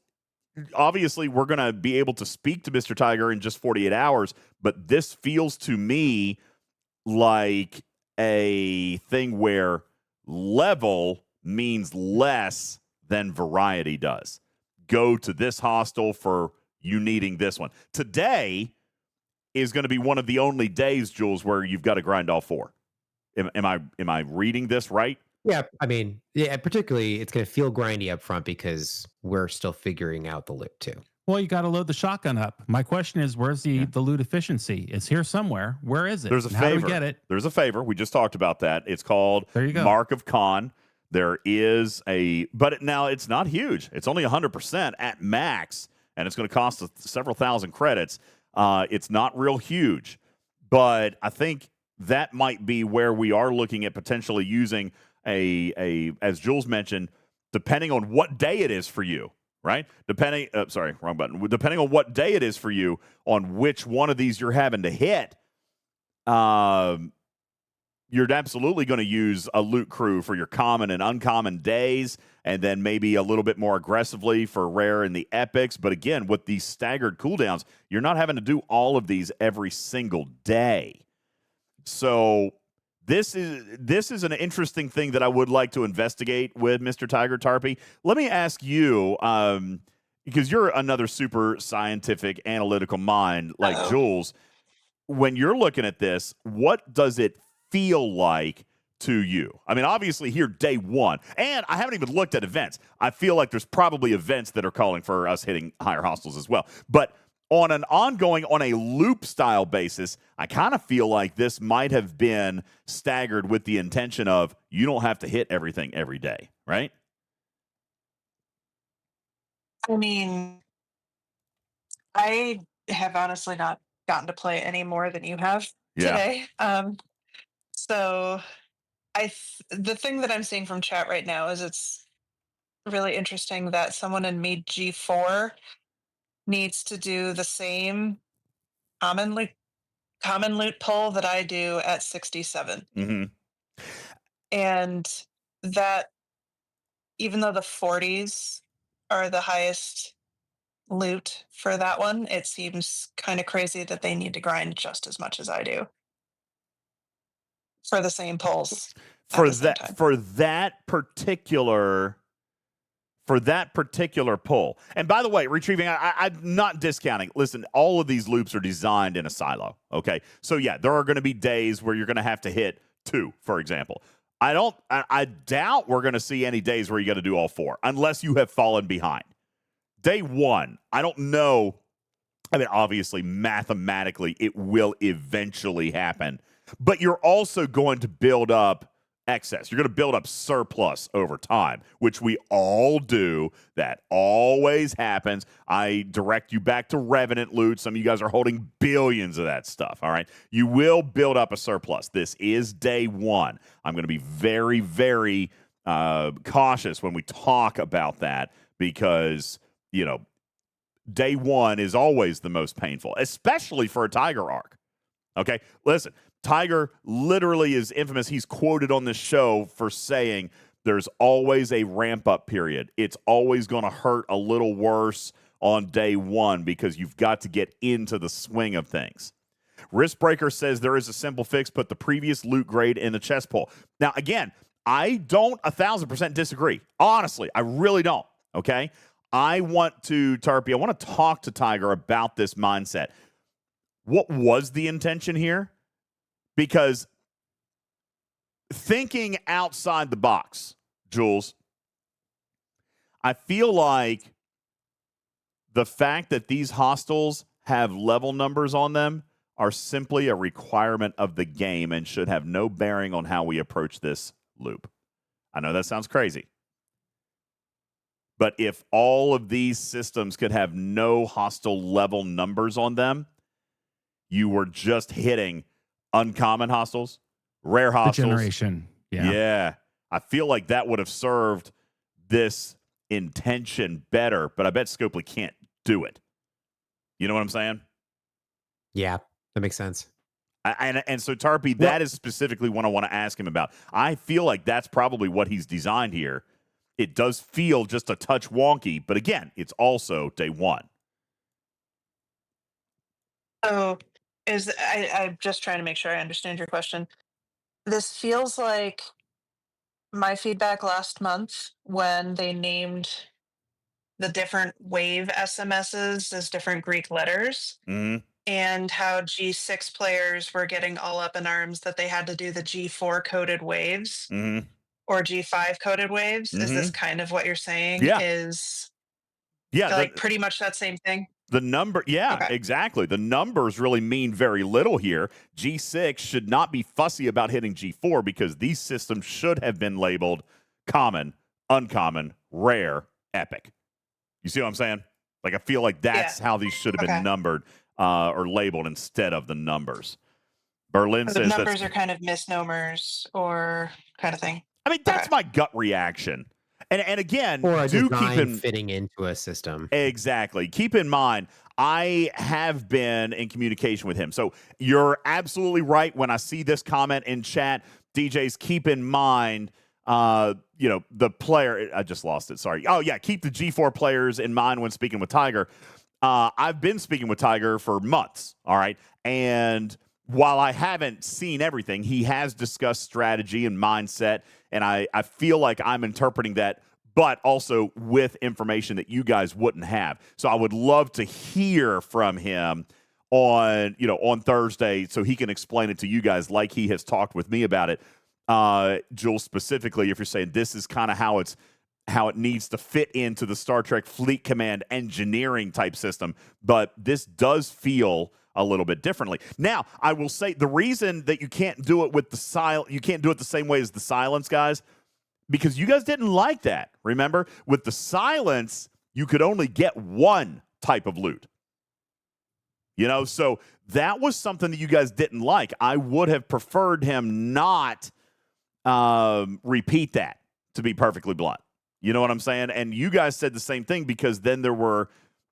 obviously, we're going to be able to speak to Mr. Tiger in just 48 hours, but this feels to me like a thing where level means less than variety does. Go to this hostile for you needing this one. Today is going to be one of the only days, Jules, where you've got to grind all 4. Am I reading this right? Yeah, I mean, yeah, particularly it's going to feel grindy up front because we're still figuring out the loot too. Well, you got to load the shotgun up. My question is, where's the loot efficiency? It's here somewhere. Where is it? There's a favor. How do we get it? There's a favor. We just talked about that. It's called Mark of Khan. There is now it's not huge. It's only 100% at max, and it's going to cost us several thousand credits. It's not real huge, but I think that might be where we are looking at potentially using as Jules mentioned, depending on what day it is for you, right? Depending on what day it is for you, on which one of these you're having to hit, you're absolutely going to use a loot crew for your common and uncommon days, and then maybe a little bit more aggressively for rare and the epics. But again, with these staggered cooldowns, you're not having to do all of these every single day. So This is an interesting thing that I would like to investigate with Mr. Tiger Tarpey. Let me ask you, because you're another super scientific, analytical mind like Jules. When you're looking at this, what does it feel like to you? I mean, obviously here day one, and I haven't even looked at events. I feel like there's probably events that are calling for us hitting higher hostels as well. But on an ongoing, on a loop style basis, I kind of feel like this might have been staggered with the intention of you don't have to hit everything every day, right? I mean, I have honestly not gotten to play any more than you have today. So the thing that I'm seeing from chat right now is it's really interesting that someone in Mead G4 needs to do the same common loot pull that I do at 67. Mm-hmm. And that, even though the 40s are the highest loot for that one, it seems kind of crazy that they need to grind just as much as I do for the same pulls at the same time. For that particular pull. And by the way, retrieving, I'm not discounting. Listen, all of these loops are designed in a silo. Okay, so yeah, there are going to be days where you're going to have to hit 2, for example. I doubt we're going to see any days where you got to do all 4, unless you have fallen behind. Day 1, I don't know. I mean, obviously, mathematically, it will eventually happen. But you're also going to build up excess. You're going to build up surplus over time, which we all do. That always happens. I direct you back to Revenant loot. Some of you guys are holding billions of that stuff, all right? You will build up a surplus. This is day 1. I'm going to be very, very cautious when we talk about that because, you know, day 1 is always the most painful, especially for a Tiger arc. Okay, listen, Tiger literally is infamous. He's quoted on this show for saying there's always a ramp-up period. It's always going to hurt a little worse on day 1 because you've got to get into the swing of things. Riskbreaker says there is a simple fix, put the previous loot grade in the chest pull. Now, again, I don't 1,000% disagree. Honestly, I really don't, okay? I want to talk to Tiger about this mindset. What was the intention here? Because thinking outside the box, Jules, I feel like the fact that these hostels have level numbers on them are simply a requirement of the game and should have no bearing on how we approach this loop. I know that sounds crazy. But if all of these systems could have no hostile level numbers on them, you were just hitting uncommon hostels, rare hostels. The generation. Yeah. I feel like that would have served this intention better, but I bet Scopely can't do it. You know what I'm saying? Yeah, that makes sense. And so, Tarpey, that is specifically what I want to ask him about. I feel like that's probably what he's designed here. It does feel just a touch wonky, but again, it's also day 1. So I'm just trying to make sure I understand your question. This feels like my feedback last month when they named the different wave SMSs as different Greek letters, and how G6 players were getting all up in arms that they had to do the G4 coded waves or G5 coded waves. Is this kind of what you're saying? Yeah. Like pretty much that same thing? The number, exactly. The numbers really mean very little here. G6 should not be fussy about hitting G4 because these systems should have been labeled common, uncommon, rare, epic. You see what I'm saying? Like, I feel like that's how these should have been numbered or labeled instead of the numbers. Berlin says the numbers are kind of misnomers or kind of thing. I mean, that's my gut reaction. And again, or a do design fitting into a system. Exactly. Keep in mind, I have been in communication with him. So you're absolutely right. When I see this comment in chat, DJs, keep in mind, the player. I just lost it. Sorry. Oh, yeah. Keep the G4 players in mind when speaking with Tiger. I've been speaking with Tiger for months. All right. And while I haven't seen everything, he has discussed strategy and mindset, and I feel like I'm interpreting that, but also with information that you guys wouldn't have. So I would love to hear from him on Thursday so he can explain it to you guys like he has talked with me about it. Jules, specifically, if you're saying this is kind of how it needs to fit into the Star Trek Fleet Command engineering type system, but this does feel a little bit differently. Now, I will say the reason that you can't do it with you can't do it the same way as the silence, guys, because you guys didn't like that. Remember, with the silence, you could only get one type of loot. So that was something that you guys didn't like. I would have preferred him not repeat that, to be perfectly blunt. You know what I'm saying? And you guys said the same thing, because then there were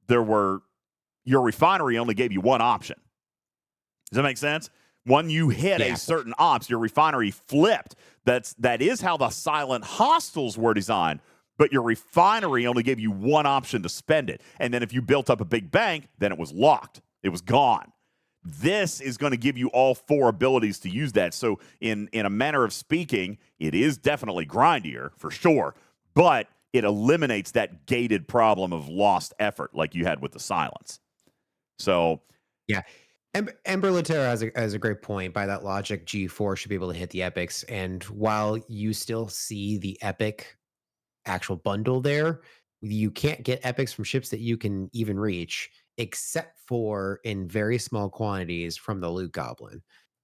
your refinery only gave you one option. Does that make sense? When you hit a certain ops, your refinery flipped. That is how the silent hostiles were designed. But your refinery only gave you one option to spend it. And then if you built up a big bank, then it was locked. It was gone. This is going to give you all four abilities to use that. So in a manner of speaking, it is definitely grindier for sure, but it eliminates that gated problem of lost effort like you had with the silence. So yeah. Ember Latera has a great point. By that logic, G4 should be able to hit the epics. And while you still see the epic actual bundle there, you can't get epics from ships that you can even reach, except for in very small quantities from the loot goblin.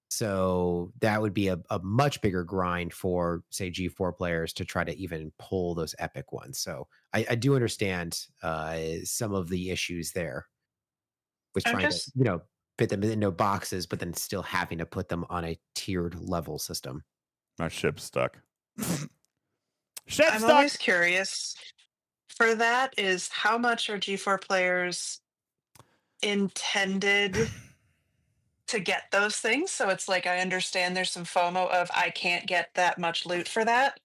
So that would be a much bigger grind for, say, G4 players to try to even pull those epic ones. So I do understand some of the issues there with trying to fit them into boxes, but then still having to put them on a tiered level system. My ship's stuck. I'm always curious for that is how much are G4 players intended to get those things? So it's like, I understand there's some FOMO of I can't get that much loot for that,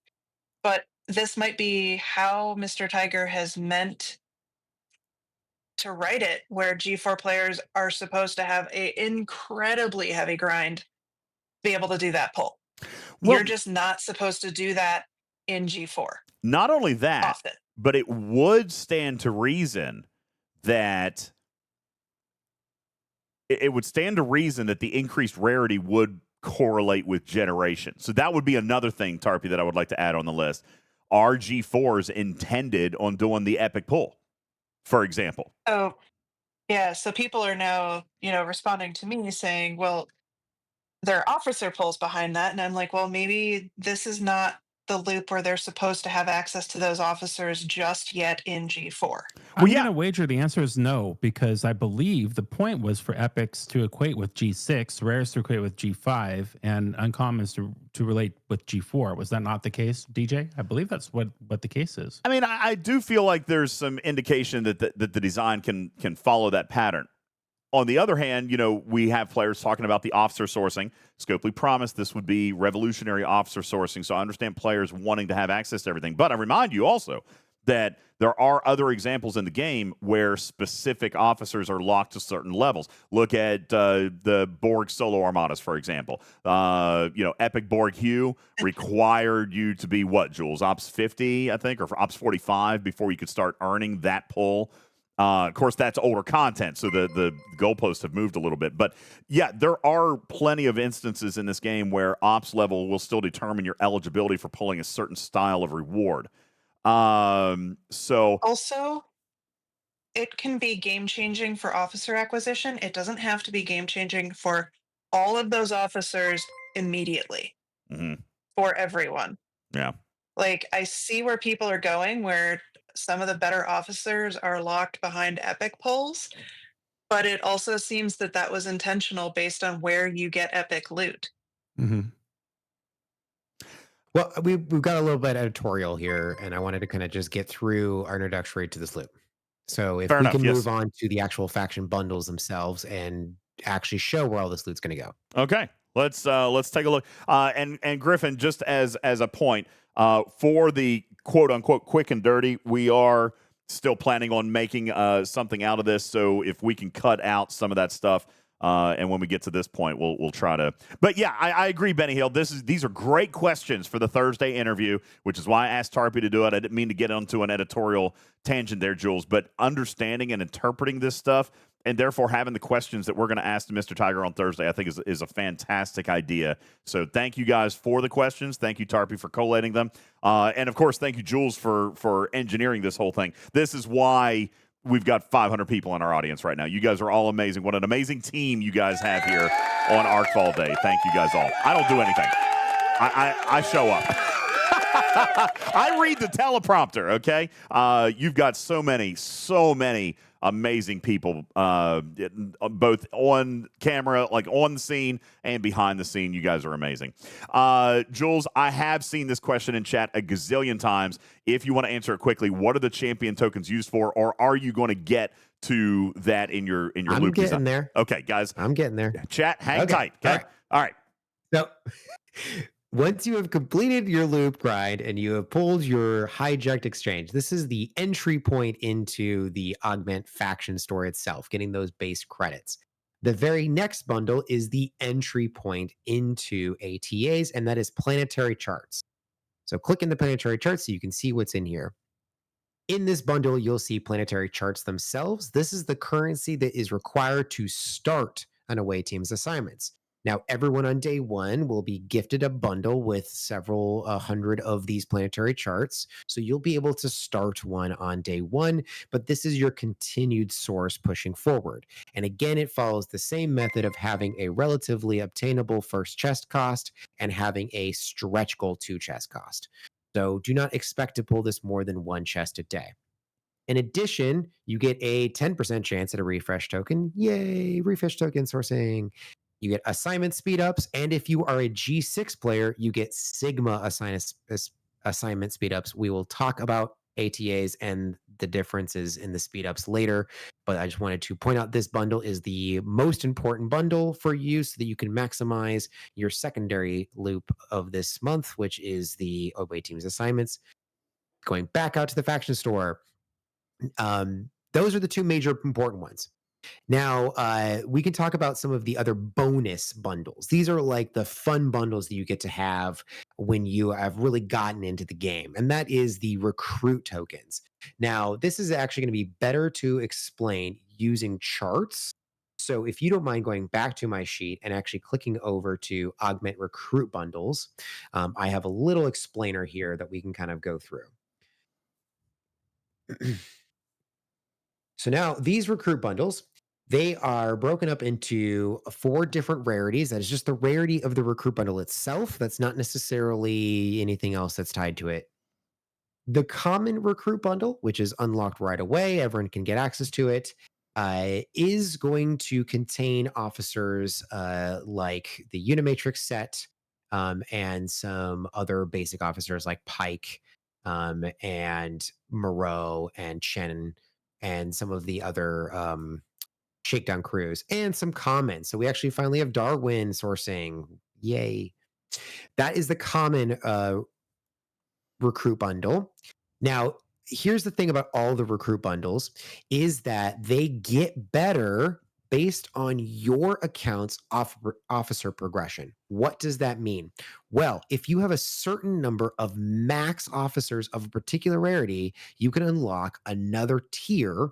but this might be how Mr. Tiger has meant to write it, where G4 players are supposed to have a incredibly heavy grind to be able to do that pull. You're just not supposed to do that in G4. Not only that, often. But it would stand to reason that the increased rarity would correlate with generation. So that would be another thing, Tarpy, that I would like to add on the list. Are G4s intended on doing the epic pull, for example? Oh, yeah. So people are now, responding to me saying, well, there are officer pulls behind that. And I'm like, well, maybe this is not the loop where they're supposed to have access to those officers just yet in G4. I'm going to wager the answer is no, because I believe the point was for epics to equate with G6, rares to equate with G5, and uncommons to relate with G4. Was that not the case, DJ? I believe that's what the case is. I mean, I do feel like there's some indication that the design can follow that pattern. On the other hand, we have players talking about the officer sourcing. Scopely promised this would be revolutionary officer sourcing, so I understand players wanting to have access to everything. But I remind you also that there are other examples in the game where specific officers are locked to certain levels. Look at the Borg solo armadas, for example. Epic Borg Hue required you to be what, Jules? Ops 50, I think, or Ops 45 before you could start earning that pull. Of course, that's older content, so the goalposts have moved a little bit. But, yeah, there are plenty of instances in this game where ops level will still determine your eligibility for pulling a certain style of reward. Also, it can be game-changing for officer acquisition. It doesn't have to be game-changing for all of those officers immediately. Mm-hmm. For everyone. Yeah. Like, I see where people are going, where some of the better officers are locked behind epic pulls, but it also seems that was intentional based on where you get epic loot. Mm-hmm. Well, we've got a little bit editorial here, and I wanted to kind of just get through our introductory to this loop. So if we can move on to the actual faction bundles themselves and actually show where all this loot's going to go. Okay, let's take a look. And Griffin, just as a point, for the quote unquote quick and dirty, we are still planning on making something out of this. So if we can cut out some of that stuff, And when we get to this point, we'll try to. But yeah, I agree, Benny Hill. These are great questions for the Thursday interview, which is why I asked Tarpey to do it. I didn't mean to get onto an editorial tangent there, Jules, but understanding and interpreting this stuff, and therefore having the questions that we're going to ask Mr. Tiger on Thursday, I think is a fantastic idea. So thank you guys for the questions. Thank you, Tarpey, for collating them. And of course, thank you, Jules, for engineering this whole thing. This is why we've got 500 people in our audience right now. You guys are all amazing. What an amazing team you guys have here on Arcfall Day. Thank you guys all. I don't do anything. I show up. I read the teleprompter, okay? You've got so many amazing people, both on camera, like on the scene, and behind the scene. You guys are amazing. Jules, I have seen this question in chat a gazillion times. If you want to answer it quickly, what are the champion tokens used for, or are you going to get to that in your I'm loop getting design? there. Okay, guys. I'm getting there. Chat, hang tight. Okay. All right. So once you have completed your loop grind and you have pulled your hijacked exchange, this is the entry point into the augment faction store itself, getting those base credits. The very next bundle is the entry point into ATAs, and that is planetary charts. So click in the planetary charts so you can see what's in here. In this bundle, you'll see planetary charts themselves. This is the currency that is required to start an away team's assignments. Now, everyone on day one will be gifted a bundle with several hundred of these planetary charts. So you'll be able to start one on day one, but this is your continued source pushing forward. And again, it follows the same method of having a relatively obtainable first chest cost and having a stretch goal 2 chest cost. So do not expect to pull this more than 1 chest a day. In addition, you get a 10% chance at a refresh token. Yay, refresh token sourcing. You get assignment speedups, and if you are a G6 player, you get Sigma assignment speedups. We will talk about ATAs and the differences in the speedups later, but I just wanted to point out this bundle is the most important bundle for you so that you can maximize your secondary loop of this month, which is the away team's assignments. Going back out to the faction store, those are the 2 major important ones. Now, we can talk about some of the other bonus bundles. These are like the fun bundles that you get to have when you have really gotten into the game, and that is the recruit tokens. Now, this is actually going to be better to explain using charts. So if you don't mind going back to my sheet and actually clicking over to augment recruit bundles, I have a little explainer here that we can kind of go through. So now these recruit bundles, they are broken up into 4 different rarities. That is just the rarity of the recruit bundle itself. That's not necessarily anything else that's tied to it. The common recruit bundle, which is unlocked right away, everyone can get access to it, is going to contain officers like the Unimatrix set and some other basic officers like Pike and Moreau and Chen and some of the other shakedown crews and some comments. So we actually finally have Darwin sourcing. Yay. That is the common recruit bundle. Now, here's the thing about all the recruit bundles is that they get better based on your account's officer progression. What does that mean? Well, if you have a certain number of max officers of a particular rarity, you can unlock another tier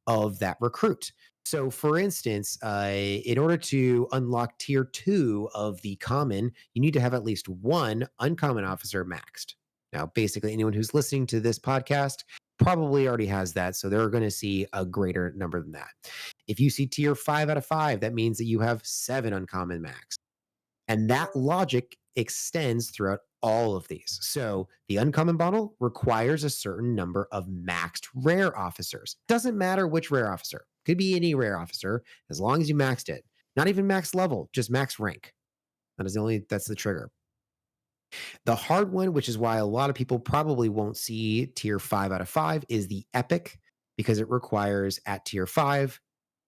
of that recruit. So, for instance, in order to unlock tier 2 of the common, you need to have at least 1 uncommon officer maxed. Now, basically, anyone who's listening to this podcast probably already has that, so they're going to see a greater number than that. If you see tier 5 out of 5, that means that you have 7 uncommon max. And that logic extends throughout all of these. So the uncommon bundle requires a certain number of maxed rare officers. Doesn't matter which rare officer. Could be any rare officer as long as you maxed it. Not even max level, just max rank. That's the trigger. The hard one, which is why a lot of people probably won't see tier 5 out of 5, is the epic, because it requires at tier 5,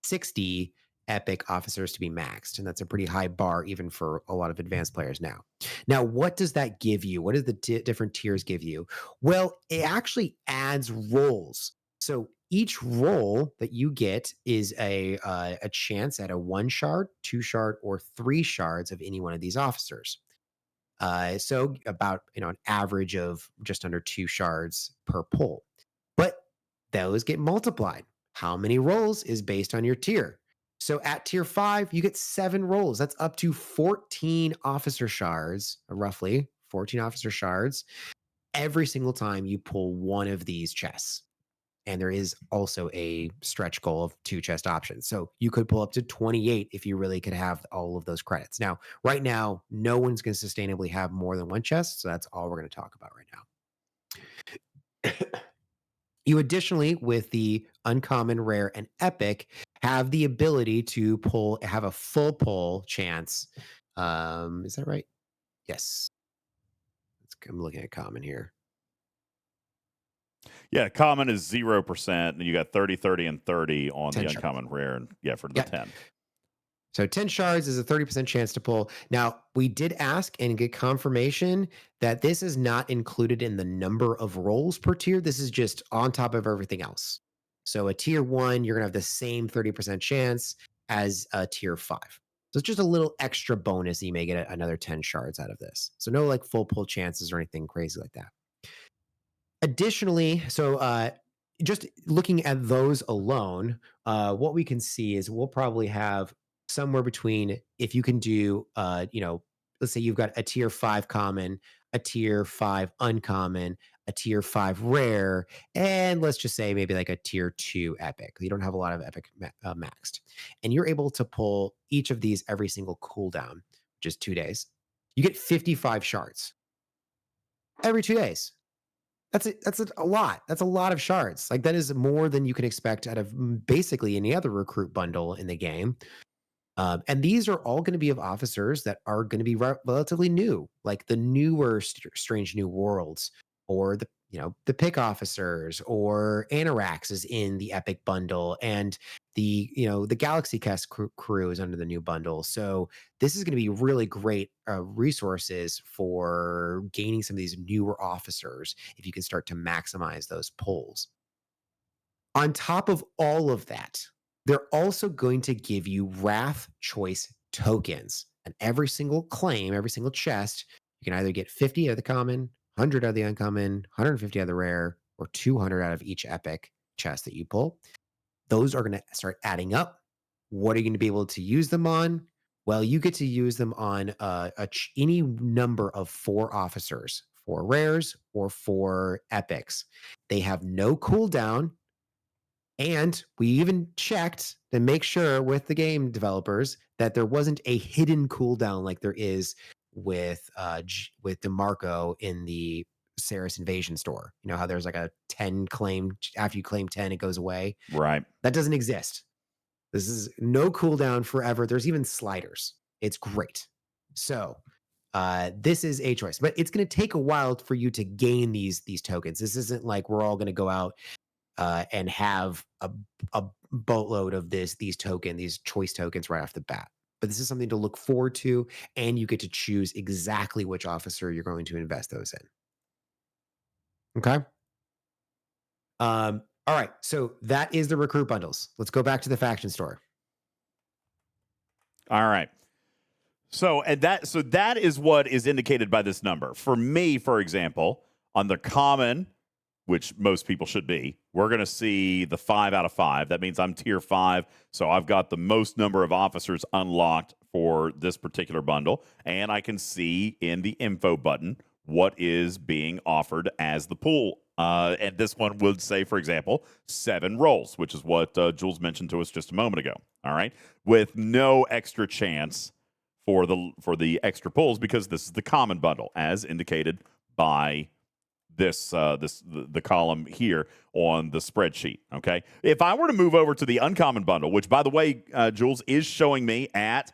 60 epic officers to be maxed. And that's a pretty high bar even for a lot of advanced players now. Now, what does that give you? What does the different tiers give you? Well, it actually adds roles. So each roll that you get is a chance at a 1 shard, 2 shard, or 3 shards of any one of these officers. So about an average of just under 2 shards per pull. But those get multiplied. How many rolls is based on your tier. So at tier 5, you get 7 rolls. That's up to 14 officer shards, roughly 14 officer shards, every single time you pull one of these chests. And there is also a stretch goal of 2 chest options. So you could pull up to 28 if you really could have all of those credits. Now, right now, no one's going to sustainably have more than 1 chest. So that's all we're going to talk about right now. You additionally, with the uncommon, rare, and epic, have the ability to have a full pull chance. Is that right? Yes. I'm looking at common here. Yeah, common is 0%, and you got 30, 30, and 30 on the 10 shards. uncommon rare, and for the 10. So 10 shards is a 30% chance to pull. Now, we did ask and get confirmation that this is not included in the number of rolls per tier. This is just on top of everything else. So a tier 1, you're going to have the same 30% chance as a tier 5. So it's just a little extra bonus. You may get another 10 shards out of this. So no like full pull chances or anything crazy like that. Additionally, so just looking at those alone, what we can see is we'll probably have somewhere between, if you can do, let's say you've got a tier 5 common, a tier 5 uncommon, a tier 5 rare, and let's just say maybe like a tier 2 epic. You don't have a lot of epic maxed. And you're able to pull each of these every single cooldown, which is 2 days. You get 55 shards every 2 days. That's a lot. That's a lot of shards. Like that is more than you can expect out of basically any other recruit bundle in the game. And these are all going to be of officers that are going to be relatively new, like the newer Strange New Worlds, or the pick officers, or Anorax is in the epic bundle, and the Galaxy Quest crew is under the new bundle. So this is going to be really great resources for gaining some of these newer officers if you can start to maximize those pulls. On top of all of that, they're also going to give you Wrath Choice tokens. And every single claim, every single chest, you can either get 50 out of the common, 100 out of the uncommon, 150 out of the rare, or 200 out of each epic chest that you pull. Those are going to start adding up. What are you going to be able to use them on? Well, you get to use them on any number of 4 officers, 4 rares, or 4 epics. They have no cooldown. And we even checked to make sure with the game developers that there wasn't a hidden cooldown like there is with DeMarco in the Ceres Invasion store. You know how there's like a 10 claim, after you claim 10, it goes away? Right. That doesn't exist. This is no cooldown forever. There's even sliders. It's great. So this is a choice, but it's going to take a while for you to gain these tokens. This isn't like we're all going to go out and have a boatload of these choice tokens right off the bat. But this is something to look forward to, and you get to choose exactly which officer you're going to invest those in. Okay. All right. So that is the recruit bundles. Let's go back to the faction store. All right. So that is what is indicated by this number. For me, for example, on the common, which most people should be, we're going to see the 5 out of 5. That means I'm tier 5, so I've got the most number of officers unlocked for this particular bundle, and I can see in the info button what is being offered as the pool. And this one would say, for example, 7 rolls, which is what Jules mentioned to us just a moment ago. All right, with no extra chance for the extra pulls, because this is the common bundle, as indicated by the column here on the spreadsheet. Okay, if I were to move over to the uncommon bundle, which by the way, Jules is showing me at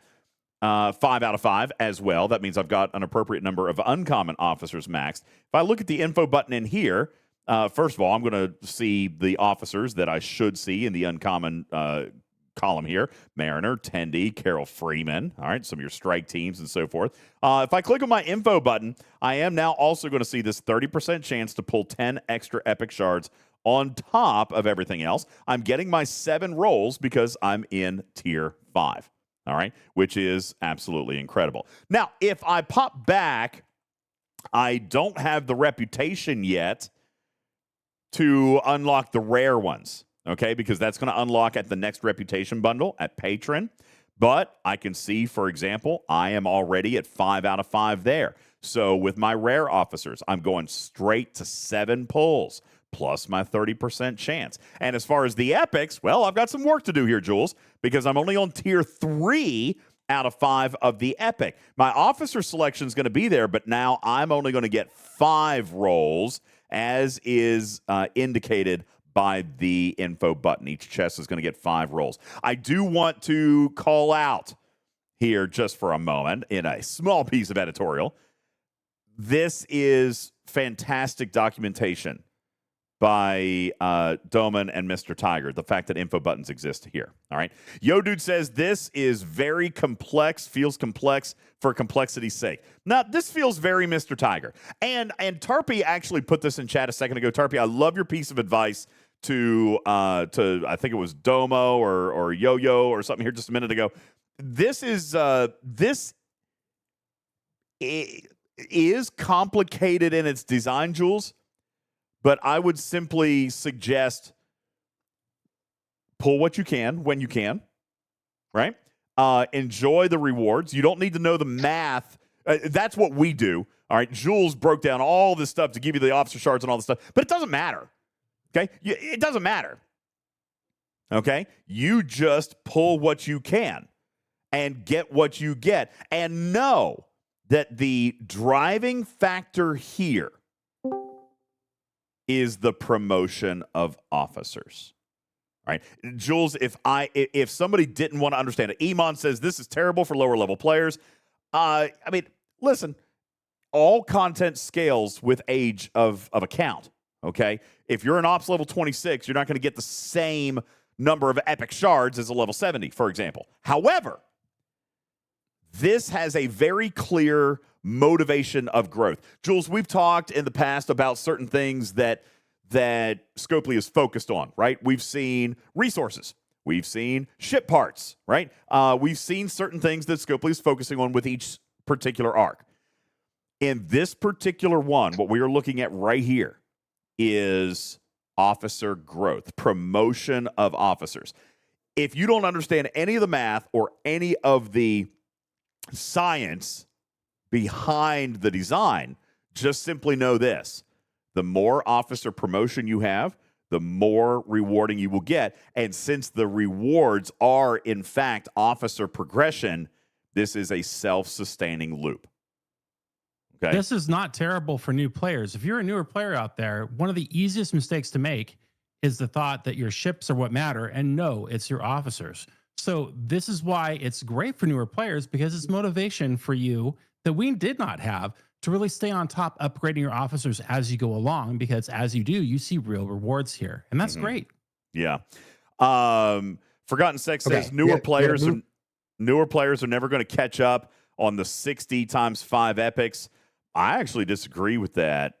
5 out of 5 as well. That means I've got an appropriate number of uncommon officers maxed. If I look at the info button in here, first of all, I'm going to see the officers that I should see in the uncommon column here: Mariner, Tendy, Carol Freeman. All right, some of your strike teams and so forth. If I click on my info button, I am now also going to see this 30% chance to pull 10 extra epic shards on top of everything else. I'm getting my 7 rolls because I'm in tier 5. All right, which is absolutely incredible. Now, if I pop back, I don't have the reputation yet to unlock the rare ones, okay? Because that's going to unlock at the next reputation bundle at Patron. But I can see, for example, I am already at 5 out of 5 there. So with my rare officers, I'm going straight to 7 pulls plus my 30% chance. And as far as the epics, well, I've got some work to do here, Jules, because I'm only on tier 3 out of 5 of the epic. My officer selection is going to be there, but now I'm only going to get 5 rolls, as is indicated by the info button. Each chest is going to get 5 rolls. I do want to call out here just for a moment in a small piece of editorial. This is fantastic documentation by Doman and Mr. Tiger, the fact that info buttons exist here. All right. Yo Dude says this is very complex, feels complex for complexity's sake. Now, this feels very Mr. Tiger. And Tarpy actually put this in chat a second ago. Tarpy, I love your piece of advice to I think it was Domo or Yo-Yo or something here just a minute ago. This is is complicated in its design, Jules. But I would simply suggest pull what you can when you can, right? Enjoy the rewards. You don't need to know the math. That's what we do, all right? Jules broke down all this stuff to give you the officer shards and all this stuff, but it doesn't matter, okay? It doesn't matter, okay? You just pull what you can and get what you get. And know that the driving factor here is the promotion of officers. All right, Jules, if somebody didn't want to understand it, Iman says this is terrible for lower level players. I mean, listen, all content scales with age of account, okay? If you're an ops level 26, you're not going to get the same number of epic shards as a level 70, for example. However, this has a very clear motivation of growth. Jules, we've talked in the past about certain things that Scopely is focused on, right? We've seen resources. We've seen ship parts, right? We've seen certain things that Scopely is focusing on with each particular arc. In this particular one, what we are looking at right here is officer growth, promotion of officers. If you don't understand any of the math or any of the science behind the design, just simply know this. The more officer promotion you have, the more rewarding you will get. And since the rewards are, in fact, officer progression, this is a self-sustaining loop. Okay? This is not terrible for new players. If you're a newer player out there, one of the easiest mistakes to make is the thought that your ships are what matter. And no, it's your officers. So this is why it's great for newer players, because it's motivation for you that we did not have to really stay on top, upgrading your officers as you go along, because as you do, you see real rewards here. And that's great. Yeah. Forgotten Sex says newer players are never going to catch up on the 60 times 5 epics. I actually disagree with that.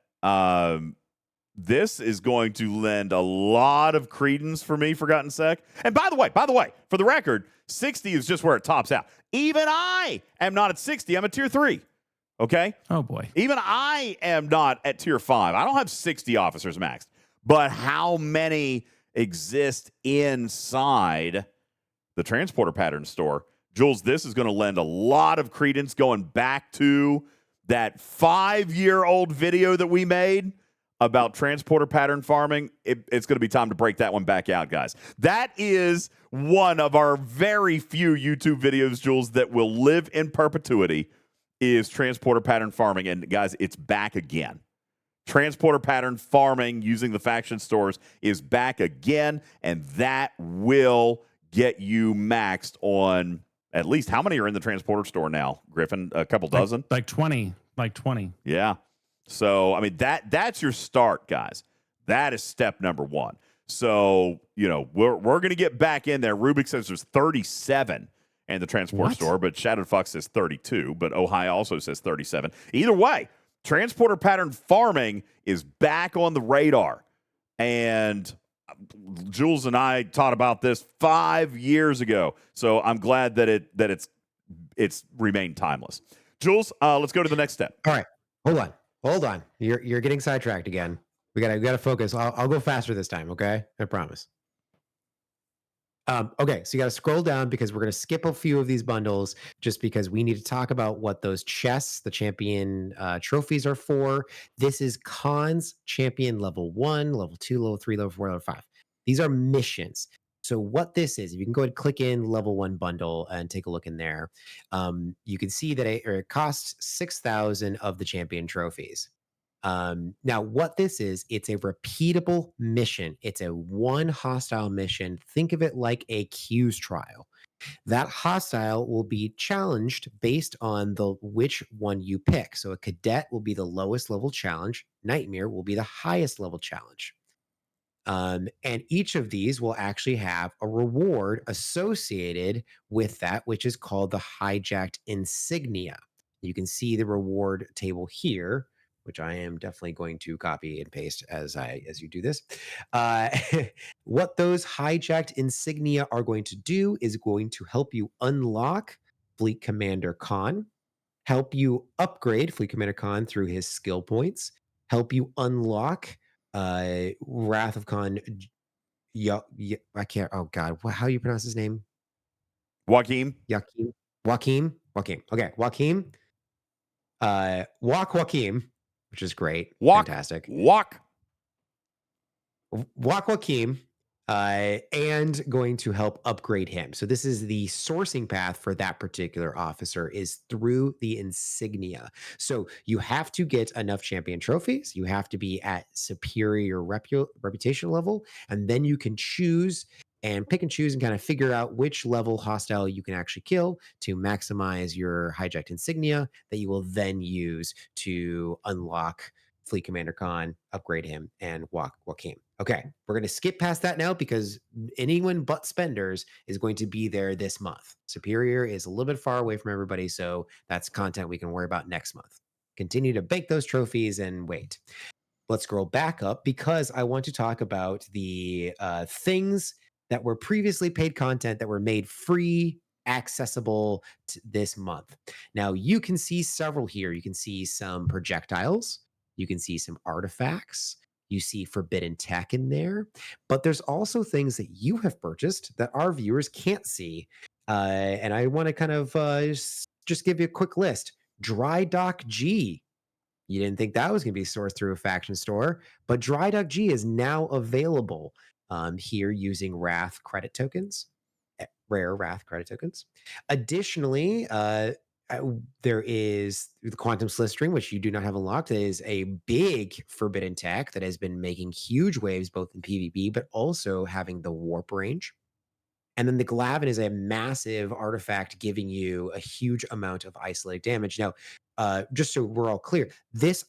This is going to lend a lot of credence for me, Forgotten Sec. And by the way, for the record, 60 is just where it tops out. Even I am not at 60. I'm at tier 3. Okay? Oh, boy. Even I am not at tier 5. I don't have 60 officers maxed. But how many exist inside the transporter pattern store? Jules, this is going to lend a lot of credence going back to that 5-year-old video that we made about transporter pattern farming. It's going to be time to break that one back out, guys. That is one of our very few YouTube videos, Jules, that will live in perpetuity, is transporter pattern farming. And guys, it's back again. Transporter pattern farming using the faction stores is back again, and that will get you maxed on at least, how many are in the transporter store now, Griffin? A couple dozen? Like 20. Yeah. So, I mean, that's your start, guys. That is step number 1. So, you know, we're going to get back in there. Rubik says there's 37 in the transport store, but Shadowed Fox says 32, but Ojai also says 37. Either way, transporter pattern farming is back on the radar. And Jules and I taught about this 5 years ago. So I'm glad that it's remained timeless. Jules, let's go to the next step. All right, hold on. You're getting sidetracked again. We gotta focus. I'll go faster this time. Okay, I promise. Okay, so you got to scroll down because we're going to skip a few of these bundles just because we need to talk about what those chests, the champion trophies, are for. This is Khan's champion level 1, level 2, level 3, level 4, level 5. These are missions. So what this is, if you can go ahead and click in level 1 bundle and take a look in there, you can see that it costs 6,000 of the champion trophies. Now, what this is, it's a repeatable mission. It's a one hostile mission. Think of it like a Q's trial. That hostile will be challenged based on which one you pick. So a cadet will be the lowest level challenge. Nightmare will be the highest level challenge. And each of these will actually have a reward associated with that, which is called the hijacked insignia. You can see the reward table here, which I am definitely going to copy and paste as you do this. What those hijacked insignia are going to do is going to help you unlock Fleet Commander Khan, help you upgrade Fleet Commander Khan through his skill points, help you unlock Wrath of Khan. I can't. Oh God, how do you pronounce his name? Joaquin. Joaquin. Okay, Joaquin. Joaquin, which is great. Fantastic. Joaquin. And going to help upgrade him. So this is the sourcing path for that particular officer is through the insignia. So you have to get enough champion trophies. You have to be at superior reputation level, and then you can choose and pick and choose and kind of figure out which level hostile you can actually kill to maximize your hijacked insignia that you will then use to unlock Fleet Commander Khan, upgrade him, and Joaquin. Okay, we're going to skip past that now because anyone but spenders is going to be there this month. Superior is a little bit far away from everybody, so that's content we can worry about next month. Continue to bake those trophies and wait. Let's scroll back up because I want to talk about the things that were previously paid content that were made free, accessible this month. Now, you can see several here. You can see some projectiles. You can see some artifacts. You see forbidden tech in there, but there's also things that you have purchased that our viewers can't see. And I want to kind of just give you a quick list. Dry Dock G. You didn't think that was going to be sourced through a faction store, but Dry Dock G is now available here using Wrath credit tokens, rare Wrath credit tokens. Additionally, there is the Quantum Slipstream, which you do not have unlocked. It is a big forbidden tech that has been making huge waves both in PvP, but also having the warp range. And then the Glavin is a massive artifact giving you a huge amount of isolated damage. Now, just so we're all clear, this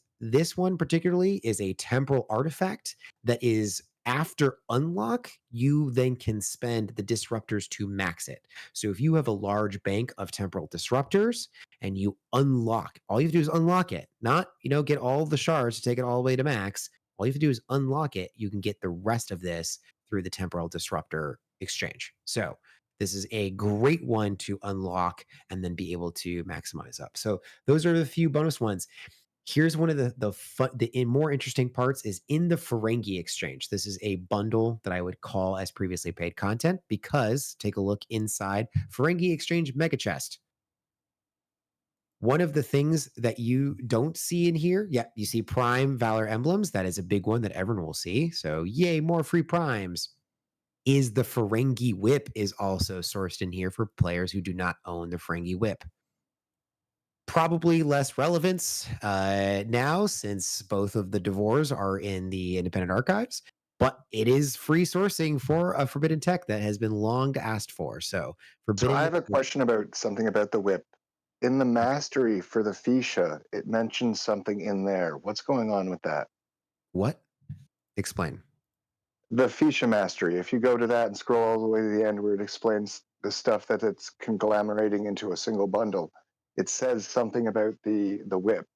one particularly is a temporal artifact that is after unlock, you then can spend the disruptors to max it. So if you have a large bank of temporal disruptors and you unlock, all you have to do is unlock it, not, get all the shards to take it all the way to max. All you have to do is unlock it. You can get the rest of this through the temporal disruptor exchange. So this is a great one to unlock and then be able to maximize up. So those are the few bonus ones. Here's one of the more interesting parts is in the Ferengi exchange. This is a bundle that I would call as previously paid content because take a look inside Ferengi exchange mega chest. One of the things that you don't see in here, you see Prime Valor emblems. That is a big one that everyone will see. So yay, more free primes. Is the Ferengi whip is also sourced in here for players who do not own the Ferengi whip. Probably less relevance now since both of the Devors are in the independent archives, but it is free sourcing for a forbidden tech that has been long asked for. So forbidden. So I have a question about something about the whip. In the mastery for the Fisha, it mentions something in there. What's going on with that? What? Explain. The Fisha mastery. If you go to that and scroll all the way to the end where it explains the stuff that it's conglomerating into a single bundle, it says something about the whip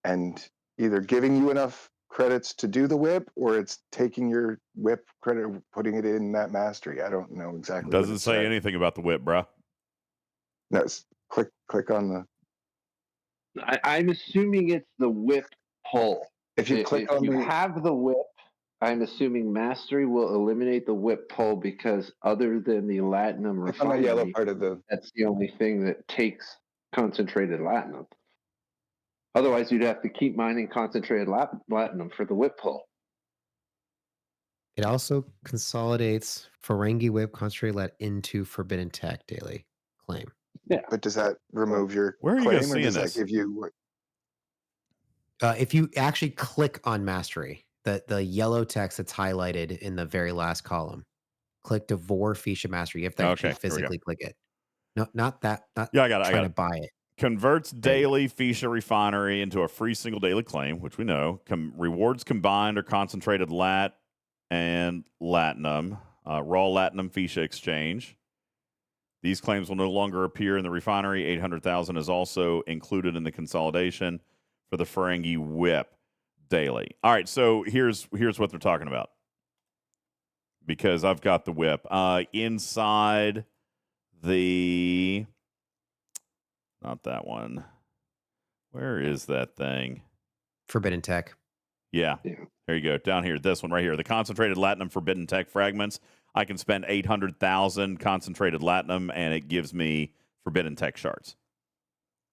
and either giving you enough credits to do the whip, or it's taking your whip credit, putting it in that mastery. I don't know exactly. Doesn't say anything about the whip, bro. No, click on the. I'm assuming it's the whip pull. If you click on the. Have the whip, I'm assuming mastery will eliminate the whip pull because other than the latinum Click on the yellow refinery, part of the. that's the only thing that takes concentrated latinum. Otherwise, you'd have to keep mining concentrated latinum for the whip pull. It also consolidates Ferengi Whip Concentrated Lat into Forbidden Tech daily claim. Yeah. But does that remove your Where are you guys claim, or seeing does this? that give you? If you actually click on Mastery, the yellow text that's highlighted in the very last column, click Devore Feature Mastery. You have to actually Okay, here we go. physically click it. No, not that. Not Yeah, I got it. trying to buy it. Converts There you go. daily Fisha Refinery into a free single daily claim, which we know. Rewards combined or concentrated lat and latinum, raw latinum Fisha exchange. These claims will no longer appear in the refinery. 800,000 is also included in the consolidation for the Ferengi Whip daily. All right, so here's what they're talking about. Because I've got the whip. Inside the... Not that one. Where is that thing? Forbidden Tech. Yeah. There you go. Down here. This one right here. The concentrated latinum Forbidden Tech fragments. I can spend 800,000 concentrated latinum, and it gives me Forbidden Tech shards.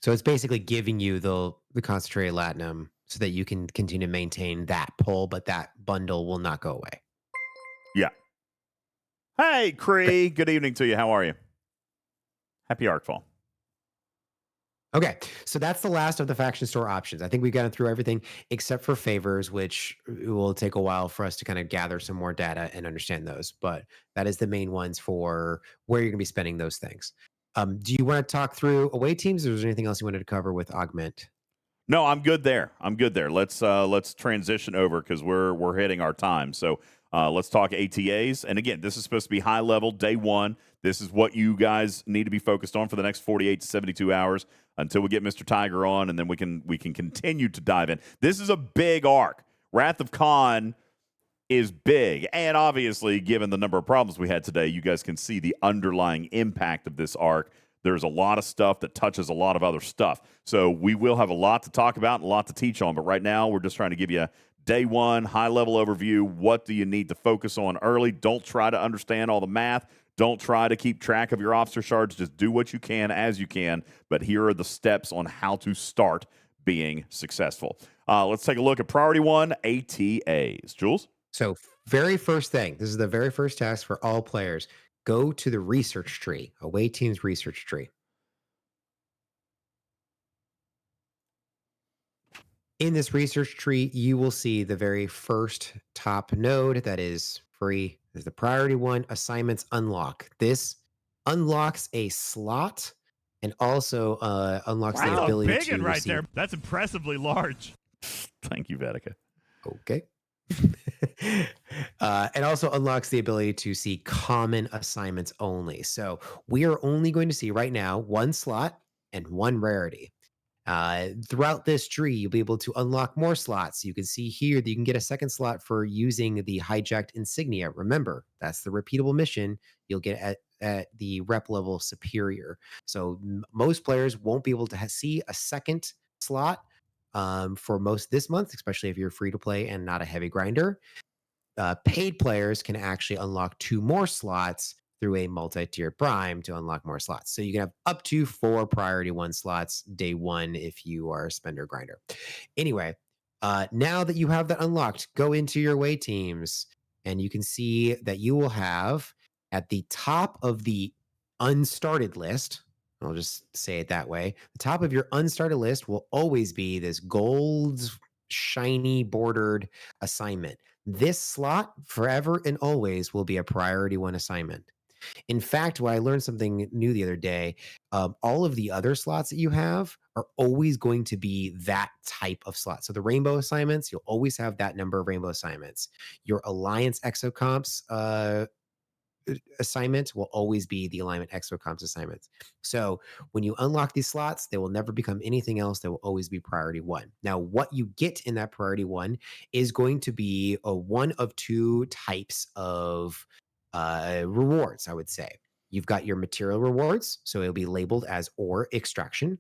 So it's basically giving you the concentrated latinum so that you can continue to maintain that pull, but that bundle will not go away. Yeah. Hey, Cree. Good evening to you. How are you? Happy Arcfall. Okay, so that's the last of the faction store options. I think we've gotten through everything except for favors, which will take a while for us to kind of gather some more data and understand those. But that is the main ones for where you're going to be spending those things. Do you want to talk through away teams, or is there anything else you wanted to cover with Augment? No, I'm good there. Let's transition over because we're hitting our time. So let's talk ATAs. And again, this is supposed to be high level day one. This is what you guys need to be focused on for the next 48 to 72 hours until we get Mr. Tiger on, and then we can continue to dive in. This is a big arc. Wrath of Khan is big, and obviously, given the number of problems we had today, you guys can see the underlying impact of this arc. There's a lot of stuff that touches a lot of other stuff. So we will have a lot to talk about and a lot to teach on. But right now, we're just trying to give you a day one, high-level overview. What do you need to focus on early? Don't try to understand all the math. Don't try to keep track of your officer shards. Just do what you can as you can. But here are the steps on how to start being successful. Let's take a look at priority one, ATAs. Jules? So very first thing, this is the very first task for all players. Go to the research tree, away team's research tree. In this research tree, you will see the very first top node that is free. Is the priority one, assignments unlock. This unlocks a slot and also unlocks the ability big to one right receive. there. That's impressively large. Thank you, Vetica. Okay. And also unlocks the ability to see common assignments only. So we are only going to see right now one slot and one rarity. Throughout this tree, you'll be able to unlock more slots. You can see here that you can get a second slot for using the hijacked insignia. Remember, that's the repeatable mission you'll get at the rep level superior. So most players won't be able to see a second slot for most this month, especially if you're free to play and not a heavy grinder. Paid players can actually unlock 2 more slots through a multi-tiered prime to unlock more slots. So you can have up to 4 priority 1 slots day 1 if you are a spender grinder. Anyway, now that you have that unlocked, go into your away teams and you can see that you will have at the top of the unstarted list, I'll just say it that way, the top of your unstarted list will always be this gold shiny bordered assignment. This slot forever and always will be a priority 1 assignment. In fact, when I learned something new the other day, all of the other slots that you have are always going to be that type of slot. So the rainbow assignments, you'll always have that number of rainbow assignments. Your alliance exocomps assignment will always be the alignment exocomps assignments. So when you unlock these slots, they will never become anything else. They will always be priority 1. Now, what you get in that priority 1 is going to be a one of two types of rewards, I would say. You've got your material rewards, so it'll be labeled as ore extraction,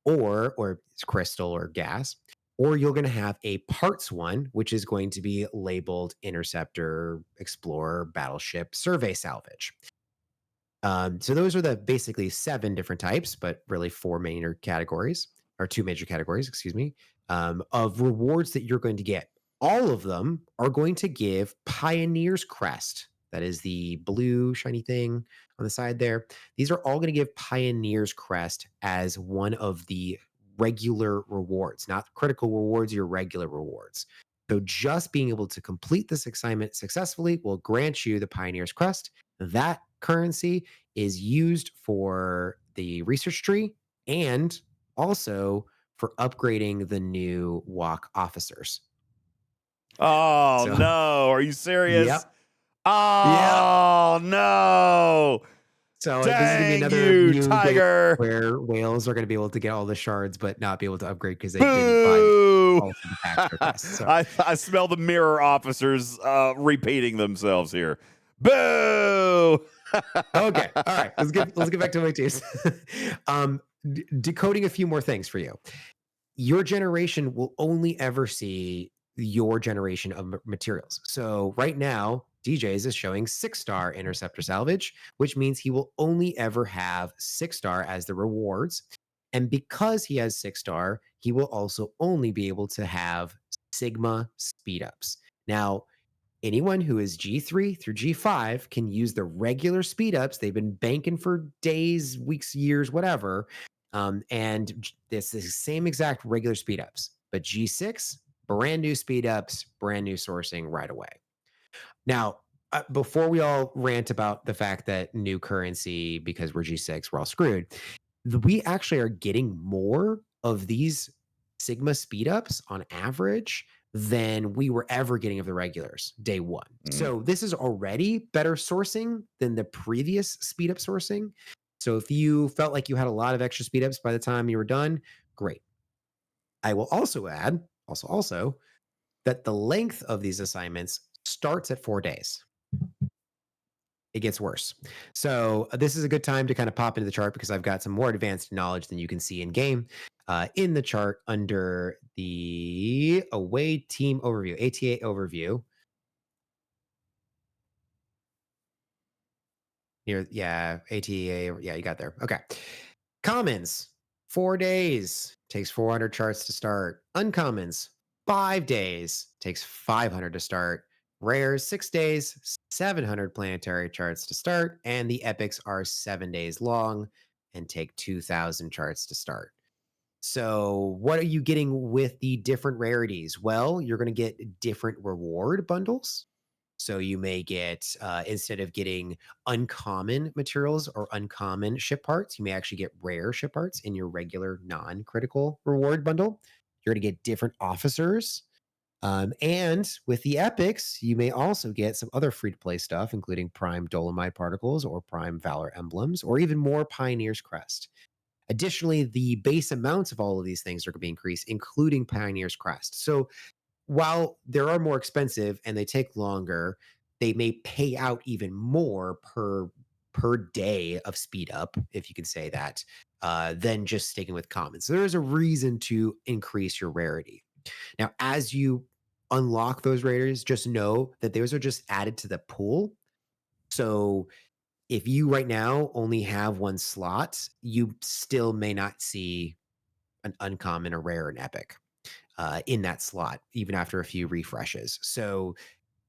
or crystal or gas, or you're going to have a parts one, which is going to be labeled interceptor, explorer, battleship, survey salvage. So those are the basically 7 different types, but really 4 major categories, or 2 major categories, excuse me, of rewards that you're going to get. All of them are going to give Pioneer's Crest. That is the blue shiny thing on the side there. These are all going to give Pioneer's Crest as one of the regular rewards, not critical rewards, your regular rewards. So just being able to complete this assignment successfully will grant you the Pioneer's Crest. That currency is used for the research tree and also for upgrading the new walk officers. Oh, no. Are you serious? Yep. Oh, no. So Dang, this is going to be another you, new Tiger. where whales are going to be able to get all the shards, but not be able to upgrade because they didn't buy all of the packs requests. So. I smell the mirror officers repeating themselves here. Boo! Okay. All right. Let's get back to my twos. Decoding a few more things for you. Your generation will only ever see your generation of materials. So right now, DJ's is showing 6-star interceptor salvage, which means he will only ever have 6-star as the rewards. And because he has 6-star, he will also only be able to have Sigma speed ups. Now, anyone who is G3 through G5 can use the regular speed ups. They've been banking for days, weeks, years, whatever. And it's the same exact regular speed ups. But G6, brand new speed ups, brand new sourcing right away. Now, before we all rant about the fact that new currency, because we're G6, we're all screwed, we actually are getting more of these Sigma speed ups on average than we were ever getting of the regulars day 1. So this is already better sourcing than the previous speed up sourcing. So if you felt like you had a lot of extra speed ups by the time you were done, great. I will also add, also that the length of these assignments starts at 4 days. It gets worse. So this is a good time to kind of pop into the chart because I've got some more advanced knowledge than you can see in game. In the chart under the away team overview, ATA overview. ATA, yeah, you got there. Okay. Commons, 4 days, takes 400 charts to start. Uncommons, 5 days, takes 500 to start. Rares, 6 days, 700 planetary charts to start. And the epics are 7 days long and take 2,000 charts to start. So what are you getting with the different rarities? Well, you're going to get different reward bundles. So you may get, instead of getting uncommon materials or uncommon ship parts, you may actually get rare ship parts in your regular non-critical reward bundle. You're going to get different officers. And with the epics, you may also get some other free-to-play stuff, including Prime Dolomite Particles or Prime Valor Emblems, or even more Pioneer's Crest. Additionally, the base amounts of all of these things are going to be increased, including Pioneer's Crest. So while they are more expensive and they take longer, they may pay out even more per day of speed up, if you can say that, than just sticking with common. So there is a reason to increase your rarity. Now, as you unlock those rares, just know that those are just added to the pool. So if you right now only have 1 slot, you still may not see an uncommon, or rare, and epic in that slot, even after a few refreshes. So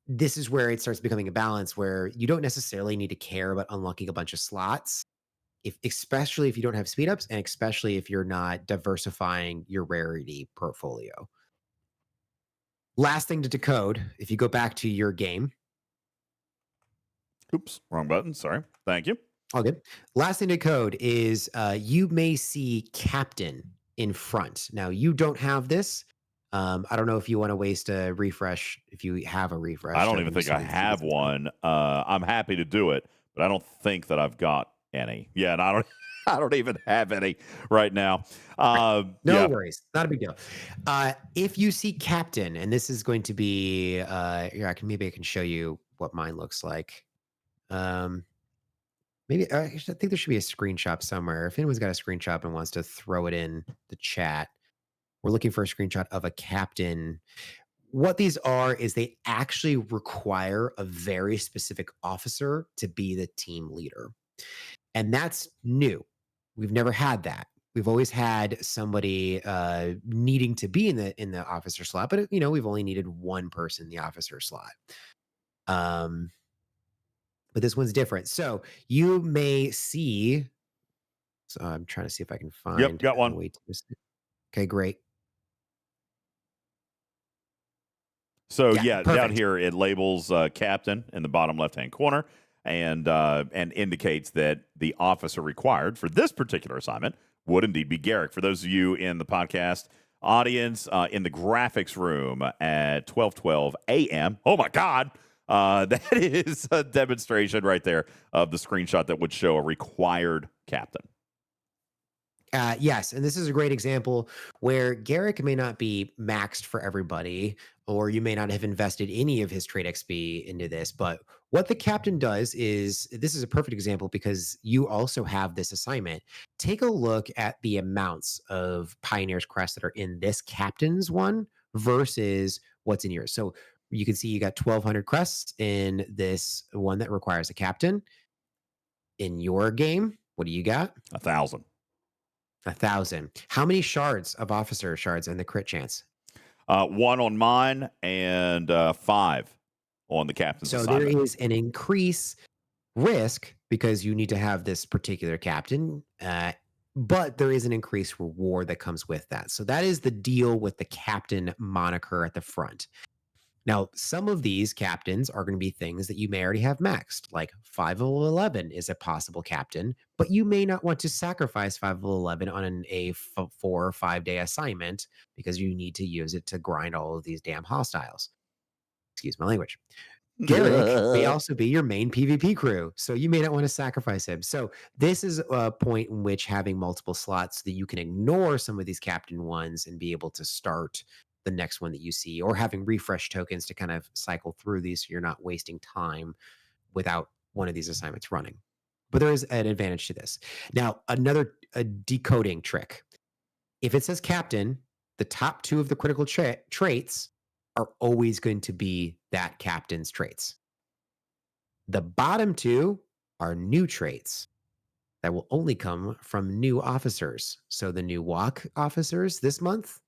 this is where it starts becoming a balance where you don't necessarily need to care about unlocking a bunch of slots, especially if you don't have speed ups, and especially if you're not diversifying your rarity portfolio. Last thing to decode, if you go back to your game. Oops, wrong button. Sorry. Thank you. All good. Last thing to decode is you may see Captain in front. Now, you don't have this. I don't know if you want to waste a refresh, if you have a refresh. I don't even think I have one. I'm happy to do it, but I don't think that I've got any. Yeah, and I don't I don't even have any right now. No Yeah. worries. Not a big deal. If you see captain, and this is going to be here, maybe I can show you what mine looks like. Maybe I think there should be a screenshot somewhere. If anyone's got a screenshot and wants to throw it in the chat, we're looking for a screenshot of a captain. What these are is they actually require a very specific officer to be the team leader. And that's new. We've never had that. We've always had somebody needing to be in the officer slot, but we've only needed one person in the officer slot. But this one's different. So you may see. So I'm trying to see if I can find. Yep, got one. Okay, great. So down here it labels captain in the bottom left-hand corner, and indicates that the officer required for this particular assignment would indeed be Garrick. For those of you in the podcast audience, in the graphics room at 12:12 a.m. Oh my God, that is a demonstration right there of the screenshot that would show a required captain. Yes, and this is a great example where Garrick may not be maxed for everybody, or you may not have invested any of his trait XP into this. But what the captain does is this is a perfect example because you also have this assignment. Take a look at the amounts of Pioneer's Crest that are in this captain's one versus what's in yours. So you can see you got 1,200 crests in this one that requires a captain. In your game, what do you got? 1,000. 1,000. How many shards of officer shards in the crit chance? 1 on mine and 5 on the captain's assignment. There is an increase risk because you need to have this particular captain, but there is an increased reward that comes with that. So that is the deal with the captain moniker at the front. Now, some of these captains are going to be things that you may already have maxed, like 5 of 11 is a possible captain, but you may not want to sacrifice 5 of 11 on a 4 or 5 day assignment because you need to use it to grind all of these damn hostiles. Excuse my language. Garrick may also be your main PvP crew, so you may not want to sacrifice him. So this is a point in which having multiple slots so that you can ignore some of these captain ones and be able to start the next one that you see, or having refresh tokens to kind of cycle through these so you're not wasting time without one of these assignments running. But there is an advantage to this. Now, another decoding trick. If it says captain, the top 2 of the critical traits are always going to be that captain's traits. The bottom 2 are new traits that will only come from new officers. So the new walk officers this month,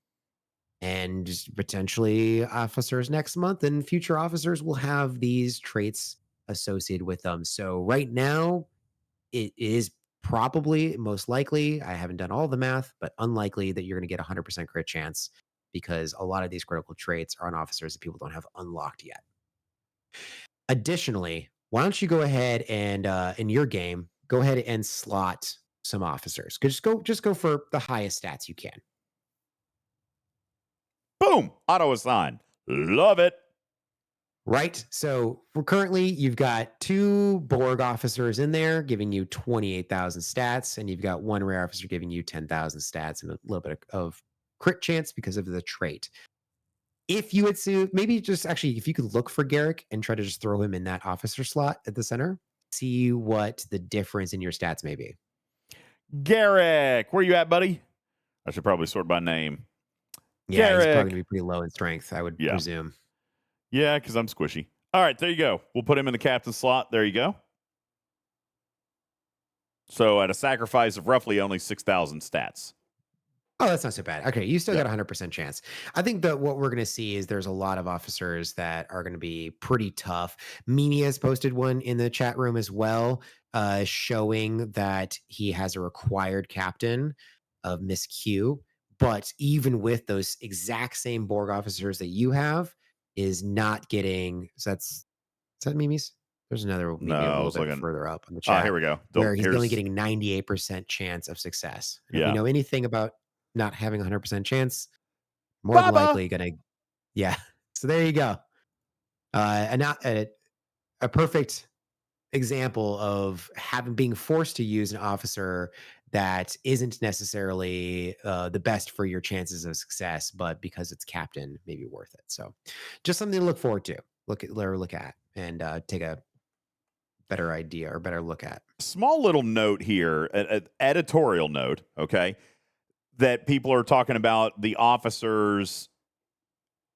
and potentially officers next month, and future officers will have these traits associated with them. So right now, it is probably most likely, I haven't done all the math, but unlikely that you're going to get 100% crit chance because a lot of these critical traits are on officers that people don't have unlocked yet. Additionally, why don't you go ahead and in your game, go ahead and slot some officers. Just go for the highest stats you can. Boom! Auto assign. Love it. Right. So currently you've got 2 Borg officers in there giving you 28,000 stats, and you've got 1 rare officer giving you 10,000 stats and a little bit of crit chance because of the trait. If you would see, maybe just actually, if you could look for Garrick and try to just throw him in that officer slot at the center, see what the difference in your stats may be. Garrick, where you at, buddy? I should probably sort by name. Yeah, Garrick. he's probably going to be pretty low in strength, I would presume. Yeah, because I'm squishy. All right, there you go. We'll put him in the captain slot. There you go. So at a sacrifice of roughly only 6,000 stats. Oh, that's not so bad. Okay, you still got 100% chance. I think that what we're going to see is there's a lot of officers that are going to be pretty tough. Mimi has posted one in the chat room as well, showing that he has a required captain of Miss Q. But even with those exact same Borg officers that you have, is not getting. So is that Mimi's? There's another Mimi a little bit further up on the chat. Here we go. Where he's only getting 98% chance of success. And if you know anything about not having 100% chance, more than likely gonna. Yeah. So there you go. A perfect example of being forced to use an officer that isn't necessarily the best for your chances of success, but because it's captain, maybe worth it. So, just something to look forward to, look at, and take a better idea or better look at. Small little note here, an editorial note, okay, that people are talking about the officers,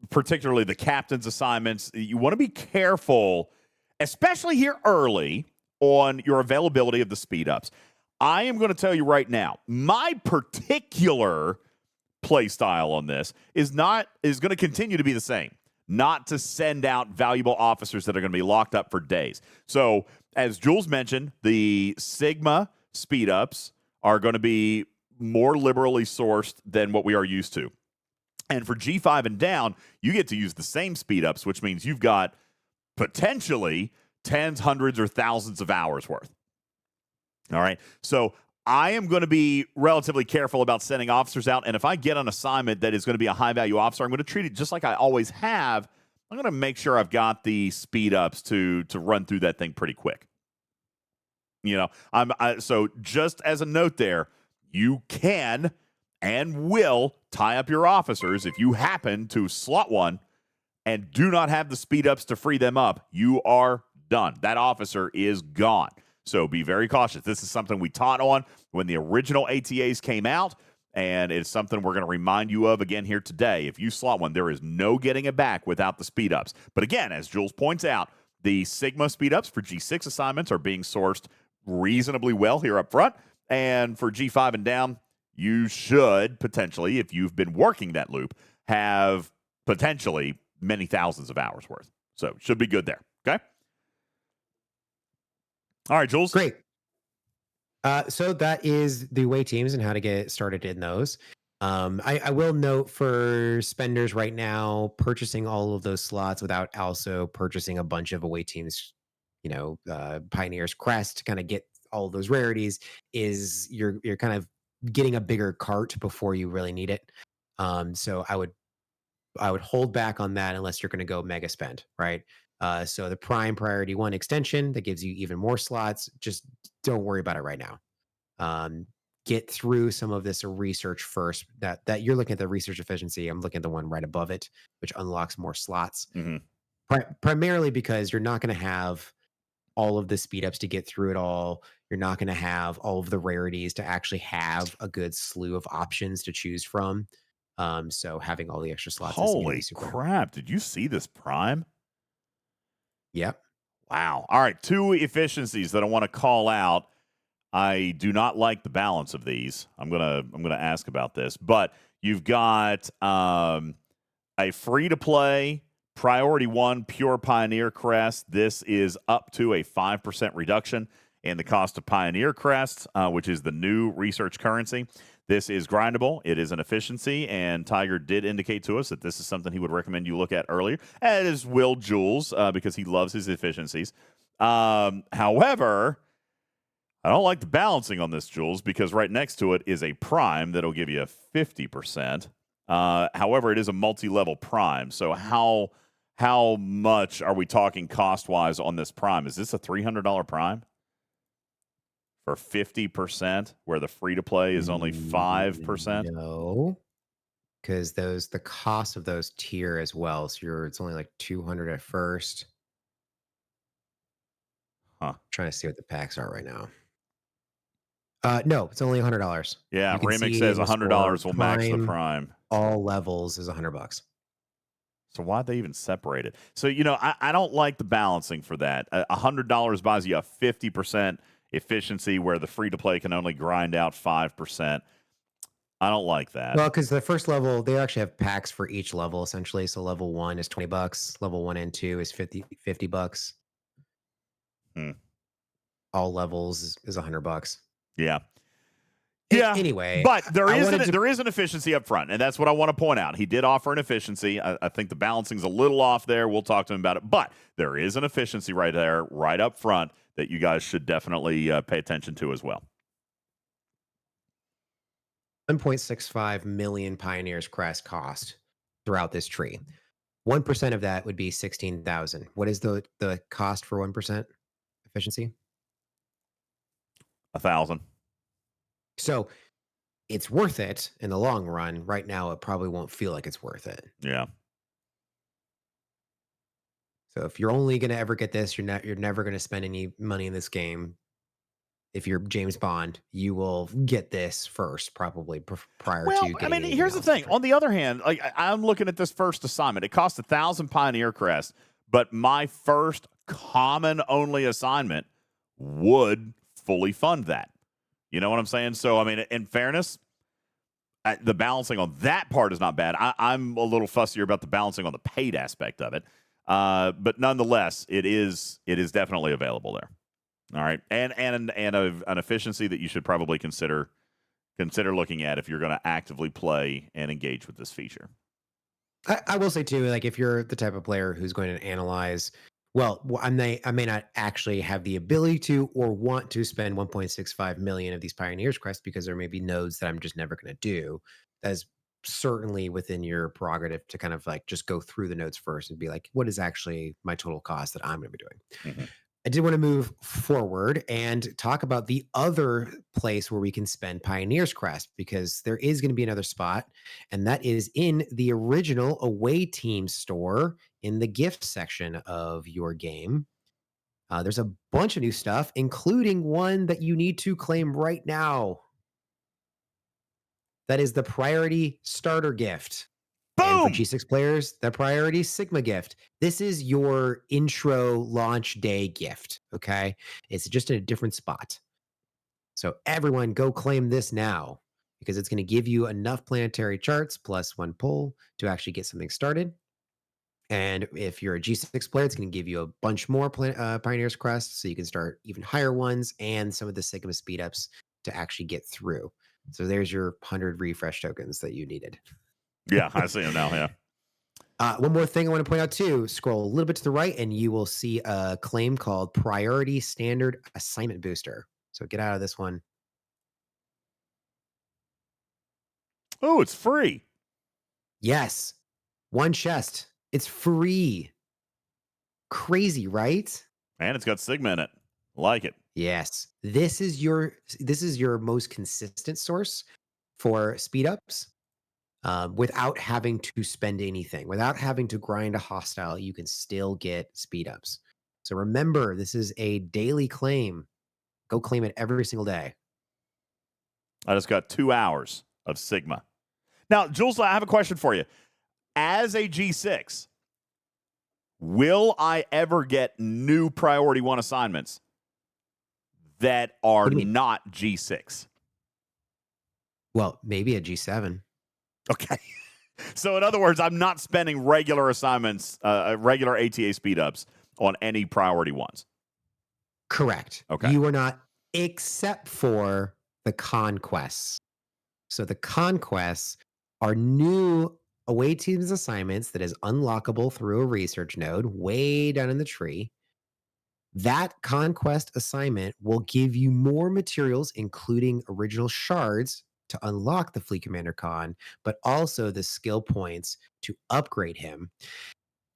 particularly the captain's assignments. You want to be careful, especially here early, on your availability of the speed ups. I am going to tell you right now, my particular play style on this is going to continue to be the same. Not to send out valuable officers that are going to be locked up for days. So, as Jules mentioned, the Sigma speed ups are going to be more liberally sourced than what we are used to. And for G5 and down, you get to use the same speed ups, which means you've got potentially tens, hundreds, or thousands of hours worth. All right. So I am going to be relatively careful about sending officers out. And if I get an assignment that is going to be a high value officer, I'm going to treat it just like I always have. I'm going to make sure I've got the speed ups to run through that thing pretty quick. So just as a note there, you can and will tie up your officers if you happen to slot one and do not have the speed ups to free them up. You are done. That officer is gone. So be very cautious. This is something we taught on when the original ATAs came out, and it's something we're going to remind you of again here today. If you slot one, there is no getting it back without the speed ups. But again, as Jules points out, the Sigma speed ups for G6 assignments are being sourced reasonably well here up front. And for G5 and down, you should potentially, if you've been working that loop, have potentially many thousands of hours worth. So should be good there. Okay. All right, Jules. Great. So that is the away teams and how to get started in those. I will note for spenders right now, purchasing all of those slots without also purchasing a bunch of away teams, Pioneer's Crest to kind of get all of those rarities is you're kind of getting a bigger cart before you really need it. So I would hold back on that unless you're going to go mega spend, right? So the Prime Priority 1 extension that gives you even more slots, just don't worry about it right now. Get through some of this research first. That you're looking at the research efficiency. I'm looking at the one right above it, which unlocks more slots. Mm-hmm. Primarily because you're not going to have all of the speed ups to get through it all. You're not going to have all of the rarities to actually have a good slew of options to choose from. So having all the extra slots. Holy crap! Did you see this Prime? Yep. Wow. All right. 2 efficiencies that I want to call out. I do not like the balance of these. I'm gonna ask about this, but you've got a free to play Priority 1 Pure Pioneer Crest. This is up to a 5% reduction in the cost of Pioneer Crests, which is the new research currency. This is grindable. It is an efficiency, and Tiger did indicate to us that this is something he would recommend you look at earlier, as will Jules, because he loves his efficiencies. However, I don't like the balancing on this, Jules, because right next to it is a Prime that'll give you a 50%. However, it is a multi-level Prime, so how much are we talking cost-wise on this Prime? Is this a $300 Prime? For 50%, where the free-to-play is only 5%? No, because the cost of those tier as well. So it's only like 200 at first. Huh. I'm trying to see what the packs are right now. No, it's only $100. Yeah, Remix says $100 will match the Prime. All levels is $100. So why'd they even separate it? So, I don't like the balancing for that. $100 buys you a 50% efficiency where the free-to-play can only grind out 5%. I don't like that. Well, because the first level, they actually have packs for each level, essentially. So level 1 is $20. Level 1 and 2 is $50. All levels is $100. Yeah. Yeah. Anyway, but there is an efficiency up front, and that's what I want to point out. He did offer an efficiency. I think the balancing's a little off there. We'll talk to him about it, but there is an efficiency right there, right up front, that you guys should definitely pay attention to as well. 1.65 million Pioneers Crest cost throughout this tree. 1% of that would be 16,000. What is the cost for 1% efficiency? 1,000. So it's worth it in the long run. Right now, it probably won't feel like it's worth it. Yeah. So if you're only going to ever get this, you're never going to spend any money in this game. If you're James Bond, you will get this first, probably prior Well, to I getting mean, anything here's the else thing. different. On the other hand, like I'm looking at this first assignment. It costs 1,000 Pioneer Crest, but my first common only assignment would fully fund that. You know what I'm saying? So, I mean, in fairness, the balancing on that part is not bad. I'm a little fussier about the balancing on the paid aspect of it, but nonetheless, it is definitely available there. All right, and an efficiency that you should probably consider looking at if you're going to actively play and engage with this feature. I will say too, like if you're the type of player who's going to analyze, well, I may not actually have the ability to or want to spend 1.65 million of these Pioneers Crest because there may be nodes that I'm just never going to do. That is certainly within your prerogative to kind of like just go through the nodes first and be like, what is actually my total cost that I'm going to be doing? Mm-hmm. I did want to move forward and talk about the other place where we can spend Pioneer's Crest because there is going to be another spot, and that is in the original away team store in the gift section of your game. There's a bunch of new stuff, including one that you need to claim right now. That is the Priority Starter Gift. Boom! And for G6 players, the Priority Sigma gift. This is your intro launch day gift, okay? It's just in a different spot. So everyone go claim this now because it's going to give you enough planetary charts plus one pull to actually get something started. And if you're a G6 player, it's going to give you a bunch more Pioneer's Crest so you can start even higher ones and some of the Sigma speed ups to actually get through. So there's your 100 refresh tokens that you needed. Yeah, I see them now. Yeah. One more thing I want to point out too, scroll a little bit to the right and you will see a claim called Priority Standard Assignment Booster. So get out of this one. Oh, it's free. Yes. One chest. It's free. Crazy, right? And it's got Sigma in it. Like it. Yes. This is your most consistent source for speed ups. Without having to spend anything, without having to grind a hostile, you can still get speed ups. So remember, this is a daily claim. Go claim it every single day. I just got 2 hours of Sigma. Now, Jules, I have a question for you. As a G6, will I ever get new Priority 1 assignments that are not G6? Well, maybe a G7. Okay. So in other words, I'm not spending regular assignments, regular ATA speed ups on any Priority 1s. Correct. Okay. You are not, except for the conquests. So the conquests are new away teams assignments that is unlockable through a research node way down in the tree. That conquest assignment will give you more materials, including original shards to unlock the Fleet Commander Con, but also the skill points to upgrade him.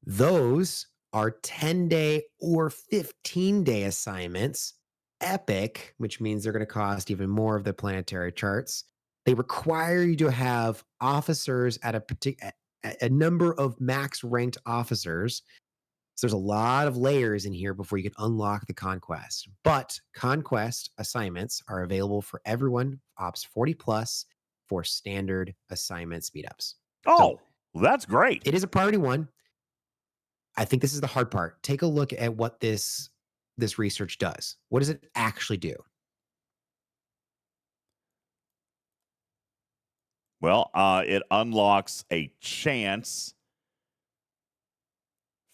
Those are 10-day or 15-day assignments. Epic, which means they're going to cost even more of the planetary charts. They require you to have officers at a number of max ranked officers. So there's a lot of layers in here before you can unlock the conquest. But conquest assignments are available for everyone, Ops 40 plus, for standard assignment speedups. Oh, so well, that's great. It is a priority 1. I think this is the hard part. Take a look at what this research does. What does it actually do? Well, it unlocks a chance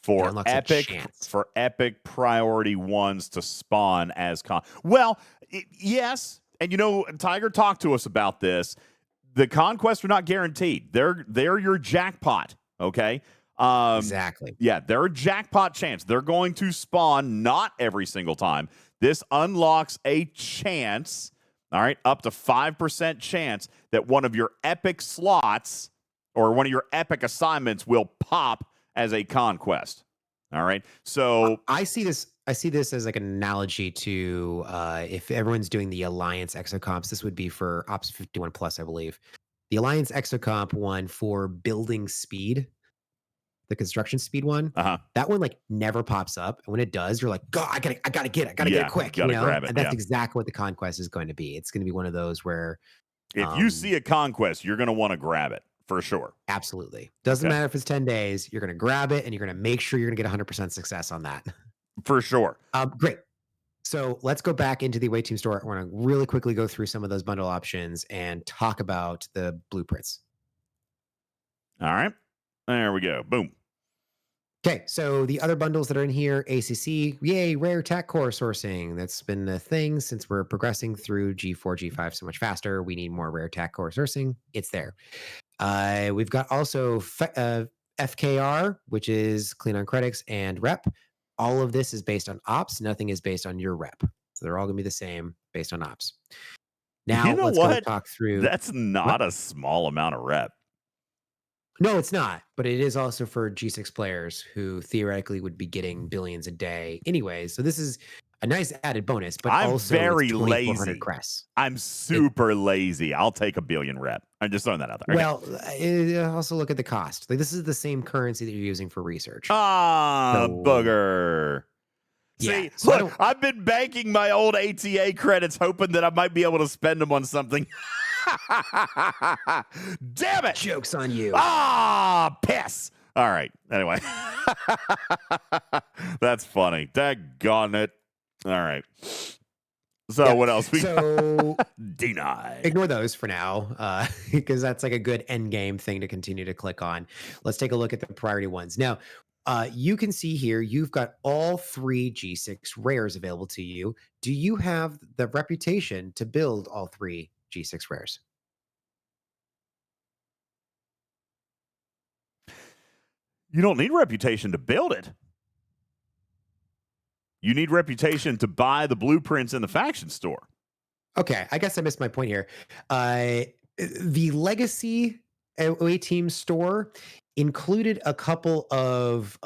for epic Priority 1s to spawn as Well, yes, and Tiger talked to us about this. The conquests are not guaranteed. They're your jackpot, okay? Exactly. Yeah, they're a jackpot chance. They're going to spawn not every single time. This unlocks a chance, all right, up to 5% chance that one of your epic slots or one of your epic assignments will pop as a conquest. All right. So I see this I see this as like an analogy to if everyone's doing the Alliance exocomps, this would be for Ops 51 Plus, I believe. The Alliance exocomp one for building speed, the construction speed one, that one like never pops up. And when it does, you're like, God, I gotta get it quick. Gotta grab it. And that's exactly what the conquest is going to be. It's going to be one of those where if you see a conquest, you're going to want to grab it for sure. Absolutely. Doesn't matter if it's 10 days, you're going to grab it and you're going to make sure you're going to get 100% success on that. For sure. Great. So let's go back into the away team store. I want to really quickly go through some of those bundle options and talk about the blueprints. All right. There we go. Boom. Okay, so the other bundles that are in here, ACC, yay, rare tech core sourcing. That's been a thing since we're progressing through G4, G5 so much faster. We need more rare tech core sourcing. It's there. We've got also FKR, which is clean on credits and rep. All of this is based on ops. Nothing is based on your rep. So they're all going to be the same based on ops. Now, you know let's what? go talk through. That's not a small amount of rep. No, it's not. But it is also for G6 players who theoretically would be getting billions a day anyways. So this is a nice added bonus. But I'm also very it's lazy. Crests. I'm super lazy. I'll take a billion rep. I'm just throwing that out there. Well, also look at the cost. Like this is the same currency that you're using for research. Bugger. See, look, I've been banking my old ATA credits, hoping that I might be able to spend them on something. Damn it! Joke's on you. Piss. All right. Anyway, that's funny. Daggone it. All right. So what else? So deny. Ignore those for now, because that's like a good end game thing to continue to click on. Let's take a look at the priority ones. Now, you can see here, you've got all 3 G6 rares available to you. Do you have the reputation to build all 3 G6 rares? You don't need reputation to build it. You need reputation to buy the blueprints in the faction store. Okay, I guess I missed my point here. The Legacy away team store included a couple of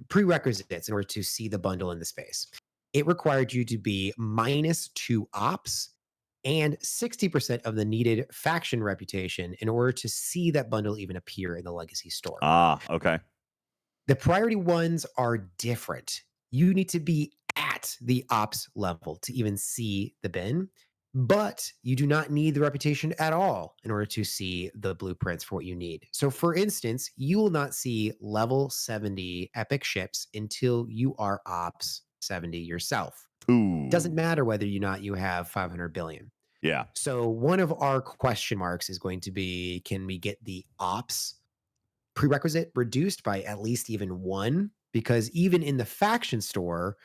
prerequisites in order to see the bundle in the space. It required you to be -2 ops and 60% of the needed faction reputation in order to see that bundle even appear in the Legacy store. Okay. The priority ones are different. You need to be at the ops level to even see the bin, but you do not need the reputation at all in order to see the blueprints for what you need. So for instance, you will not see level 70 epic ships until you are ops 70 yourself. Ooh. Doesn't matter whether you have 500 billion. Yeah. So one of our question marks is going to be, can we get the ops prerequisite reduced by at least even 1? Because even in the faction store,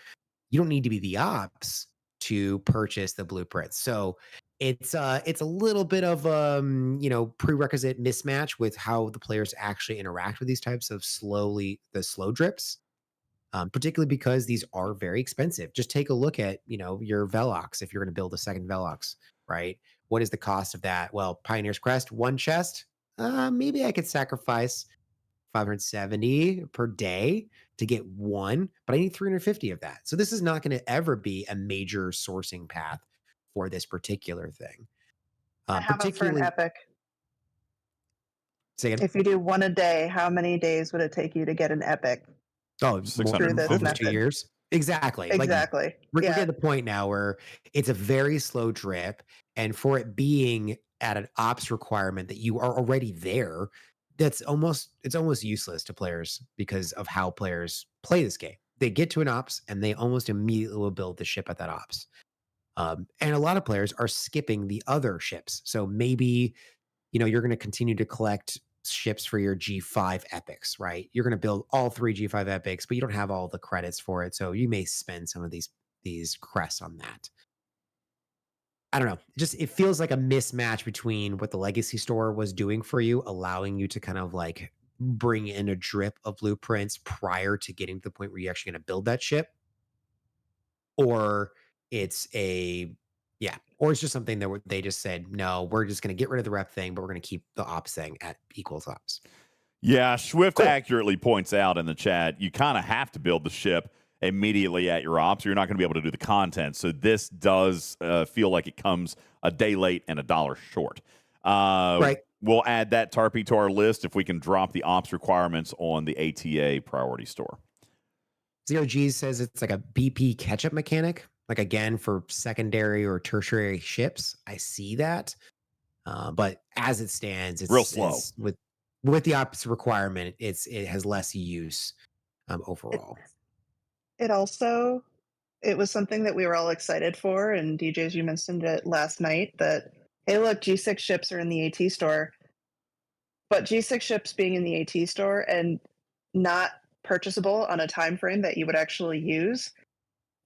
you don't need to be the ops to purchase the blueprints. So it's a little bit of prerequisite mismatch with how the players actually interact with these types of slow drips. Particularly because these are very expensive. Just take a look at, your Velox. If you're going to build a second Velox, right? What is the cost of that? Well, Pioneer's Crest, 1 chest. Maybe I could sacrifice 570 per day to get 1, but I need 350 of that. So this is not going to ever be a major sourcing path for this particular thing. How about for an epic? Say again? If you do 1 a day, how many days would it take you to get an epic? Oh, through this over method? 2 years. Exactly. Exactly. We're Yeah. at the point now where it's a very slow drip, and for it being at an ops requirement that you are already there, it's almost useless to players because of how players play this game. They get to an ops and they almost immediately will build the ship at that ops. And a lot of players are skipping the other ships. So maybe, you're going to continue to collect ships for your G5 epics, right? You're going to build all 3 G5 epics, but you don't have all the credits for it. So you may spend some of these crests on that. I don't know. It feels like a mismatch between what the Legacy store was doing for you, allowing you to kind of like bring in a drip of blueprints prior to getting to the point where you're actually going to build that ship. Or it's just something that they just said, no, we're just going to get rid of the rep thing, but we're going to keep the ops thing at equals ops. Yeah, Swift accurately points out in the chat, you kind of have to build the ship immediately at your ops, or you're not going to be able to do the content. So this does feel like it comes a day late and $1 short. Right. We'll add that Tarpy to our list if we can drop the ops requirements on the ATA priority store. Zero G says it's like a BP catch-up mechanic, like again for secondary or tertiary ships. I see that, but as it stands, it's real slow. It's, with the ops requirement, it has less use overall. It was something that we were all excited for, and DJs, you mentioned it last night that, hey, look, G6 ships are in the AT store, but G6 ships being in the AT store and not purchasable on a time frame that you would actually use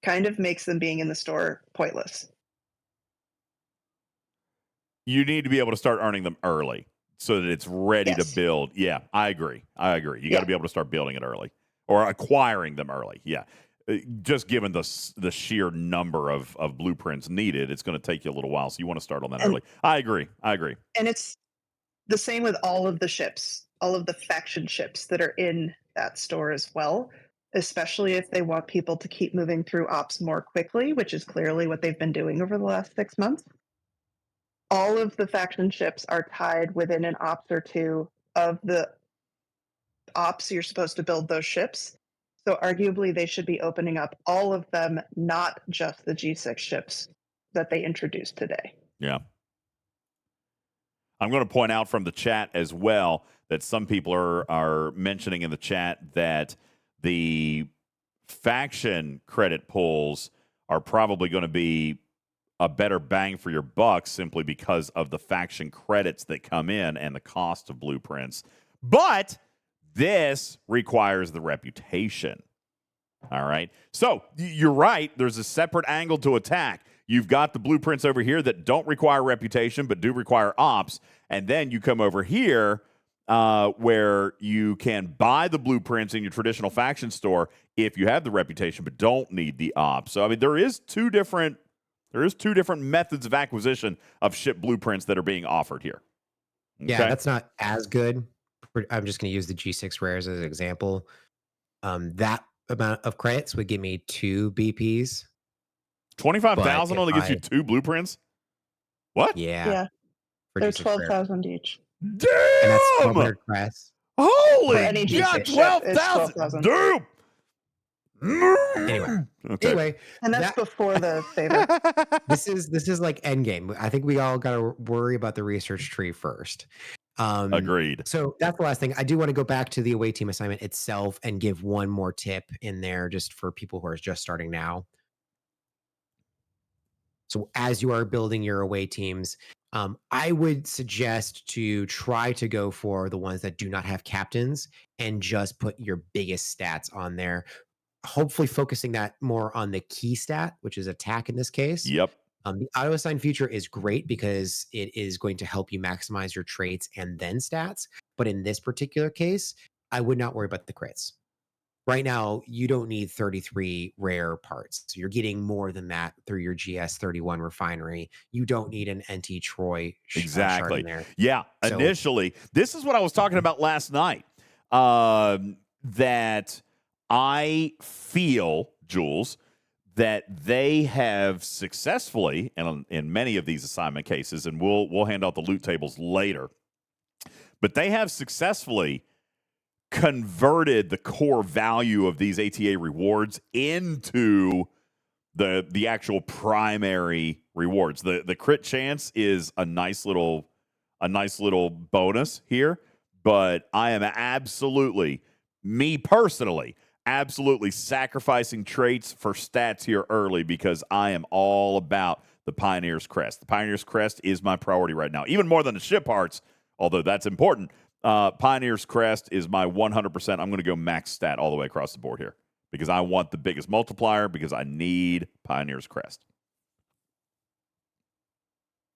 kind of makes them being in the store pointless. You need to be able to start earning them early so that it's ready Yes. to build. Yeah, I agree. You got to be able to start building it early or acquiring them early. Yeah. Just given the sheer number of blueprints needed, it's going to take you a little while. So you want to start on that early. I agree. And it's the same with all of the ships, all of the faction ships that are in that store as well, especially if they want people to keep moving through ops more quickly, which is clearly what they've been doing over the last 6 months. All of the faction ships are tied within an ops or two of the ops you're supposed to build those ships. So arguably they should be opening up all of them, not just the G6 ships that they introduced today. Yeah. I'm going to point out from the chat as well that some people are mentioning in the chat that the faction credit pulls are probably going to be a better bang for your buck simply because of the faction credits that come in and the cost of blueprints. But this requires the reputation. All right. So you're right. There's a separate angle to attack. You've got the blueprints over here that don't require reputation but do require ops. And then you come over here where you can buy the blueprints in your traditional faction store if you have the reputation but don't need the ops. So, I mean, there is two different methods of acquisition of ship blueprints that are being offered here. Okay? Yeah, that's not as good. I'm just going to use the G6 rares as an example. That amount of credits would give me 2 BPs. 25,000 only gets you 2 blueprints? What? Yeah. They're 12,000 each. Damn! And that's 1,200 crests. Holy any God, G6 ship is 12,000! 12,000. Damn! Anyway, and that's before the favor. This is like endgame. I think we all got to worry about the research tree first. Agreed. So that's the last thing. I do want to go back to the away team assignment itself and give one more tip in there just for people who are just starting now. So as you are building your away teams, I would suggest to try to go for the ones that do not have captains and just put your biggest stats on there. Hopefully focusing that more on the key stat, which is attack in this case. Yep. The auto assign feature is great because it is going to help you maximize your traits and then stats. But in this particular case, I would not worry about the crits. Right now, you don't need 33 rare parts. So you're getting more than that through your GS31 refinery. You don't need an NT Troy shard Exactly. in there. Yeah. So, initially, this is what I was talking about last night. That I feel, Jules, that they have successfully, and in many of these assignment cases, and we'll hand out the loot tables later, but they have successfully converted the core value of these ATA rewards into the actual primary rewards. The crit chance is a nice little bonus here, but I am absolutely, me personally, absolutely sacrificing traits for stats here early because I am all about the Pioneer's Crest. The Pioneer's Crest is my priority right now, even more than the ship parts, although that's important. Pioneer's Crest is my 100%. I'm going to go max stat all the way across the board here because I want the biggest multiplier because I need Pioneer's Crest.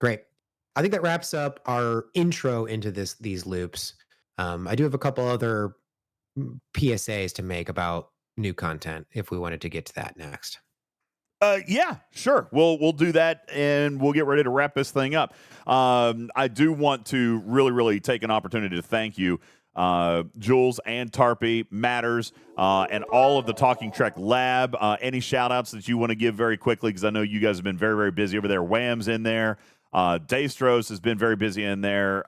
Great. I think that wraps up our intro into these loops. I do have a couple other PSAs to make about new content if we wanted to get to that next. Yeah, sure. We'll do that, and we'll get ready to wrap this thing up. I do want to really, really take an opportunity to thank you Jules and Tarpy, Matters, and all of the Talking Trek Lab. Any shout outs that you want to give very quickly? Because I know you guys have been very, very busy over there. Wham's in there. Daystros has been very busy in there.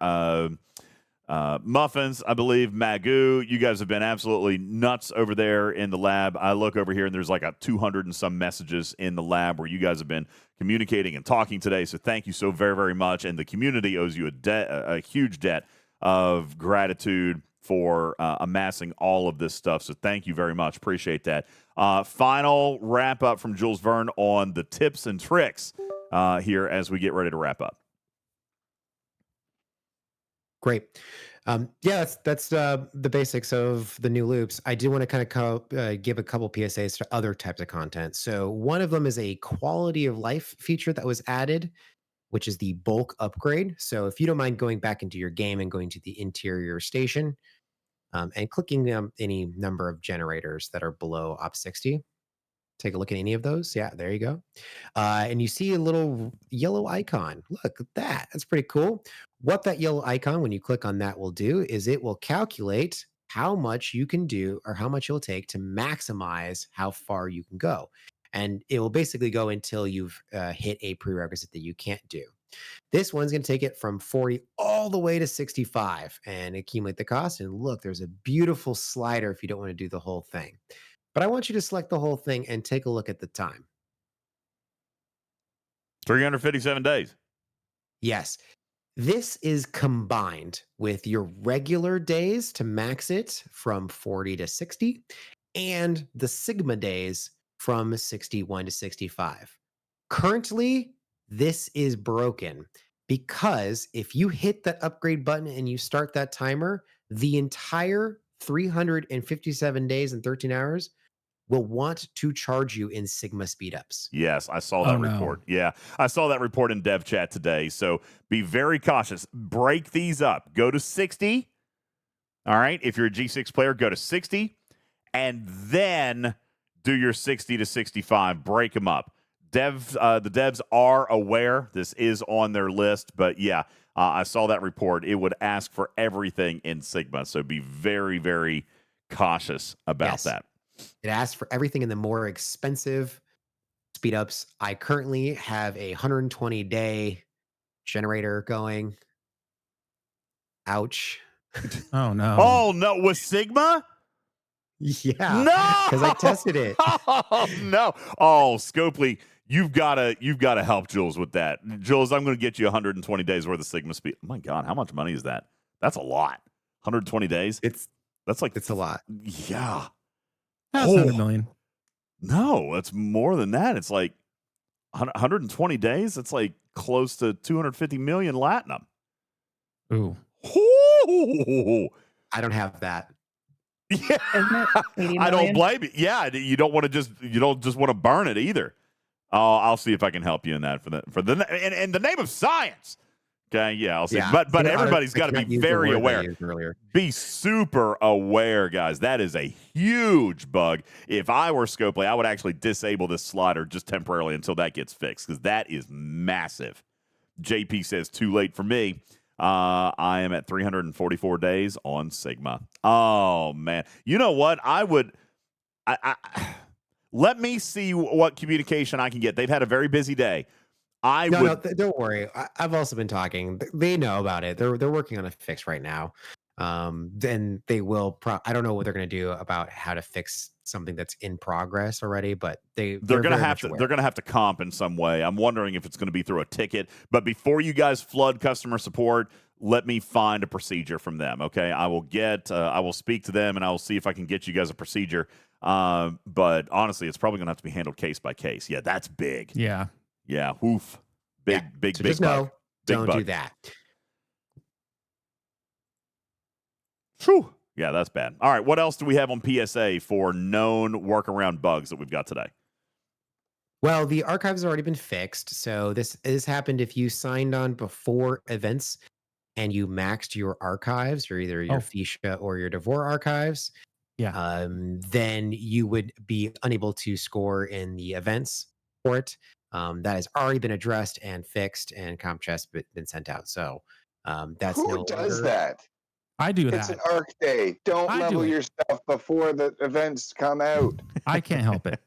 Muffins, I believe, Magoo. You guys have been absolutely nuts over there in the lab. I look over here and there's like 200 and some messages in the lab where you guys have been communicating and talking today. So thank you so very, very much. And the community owes you a huge debt of gratitude for amassing all of this stuff. So thank you very much. Appreciate that. Final wrap up from Jules Vern on the tips and tricks here as we get ready to wrap up. Great. That's the basics of the new loops. I do want to kind of give a couple PSAs to other types of content. So one of them is a quality of life feature that was added, which is the bulk upgrade. So if you don't mind going back into your game and going to the interior station and clicking any number of generators that are below Op 60, take a look at any of those. Yeah, there you go. And you see a little yellow icon. Look at that. That's pretty cool. What that yellow icon, when you click on that, will do is it will calculate how much you can do or how much it'll take to maximize how far you can go. And it will basically go until you've hit a prerequisite that you can't do. This one's going to take it from 40 all the way to 65 and accumulate the cost. And look, there's a beautiful slider if you don't want to do the whole thing. But I want you to select the whole thing and take a look at the time. 357 days. Yes. This is combined with your regular days to max it from 40 to 60 and the Sigma days from 61 to 65. Currently, this is broken because if you hit that upgrade button and you start that timer, the entire 357 days and 13 hours will want to charge you in Sigma speedups. Yes, I saw that report. Yeah, I saw that report in dev chat today. So be very cautious. Break these up. Go to 60. All right. If you're a G6 player, go to 60 and then do your 60 to 65. Break them up. The devs are aware. This is on their list. But yeah, I saw that report. It would ask for everything in Sigma. So be very, very cautious about that. It asks for everything in the more expensive speed ups. I currently have a 120-day generator going. Ouch. Oh, no. Oh, no. With Sigma? Yeah. No. Because I tested it. Oh, no. Oh, Scopely, you've got to help Jules with that. Jules, I'm going to get you 120 days worth of Sigma speed. Oh, my God. How much money is that? That's a lot. 120 days? It's a lot. Yeah. That's not $1 million. No, it's more than that. It's like 120 days. It's like close to 250 million Latinum. Ooh. I don't have that. Yeah. I don't blame you. Yeah, you don't just want to burn it either. Oh, I'll see if I can help you in that in the name of science. Okay, yeah, I'll see. Yeah. But everybody's got to be very aware. Be super aware, guys. That is a huge bug. If I were Scopely, I would actually disable this slider just temporarily until that gets fixed because that is massive. JP says too late for me. I am at 344 days on Sigma. Oh man, you know what? Let me see what communication I can get. They've had a very busy day. Don't worry. I've also been talking. They know about it. They're working on a fix right now. Then they will. I don't know what they're going to do about how to fix something that's in progress already, but they're going to have to. They're going to have to comp in some way. I'm wondering if it's going to be through a ticket. But before you guys flood customer support, let me find a procedure from them. Okay, I will speak to them and I will see if I can get you guys a procedure. But honestly, it's probably going to have to be handled case by case. Yeah, that's big. Yeah. Yeah, woof. Big so just bug. No, don't do that. Whew. Yeah, that's bad. All right, what else do we have on PSA for known workaround bugs that we've got today? Well, the archives have already been fixed. So this happened if you signed on before events and you maxed your archives, or either your Fuchsia or your Devore archives. Yeah. Then you would be unable to score in the events for it. That has already been addressed and fixed, and comp chest been sent out. So that's who does that? I do It's that. an arc day. Don't I do level it. your stuff before the events come out. I can't help it.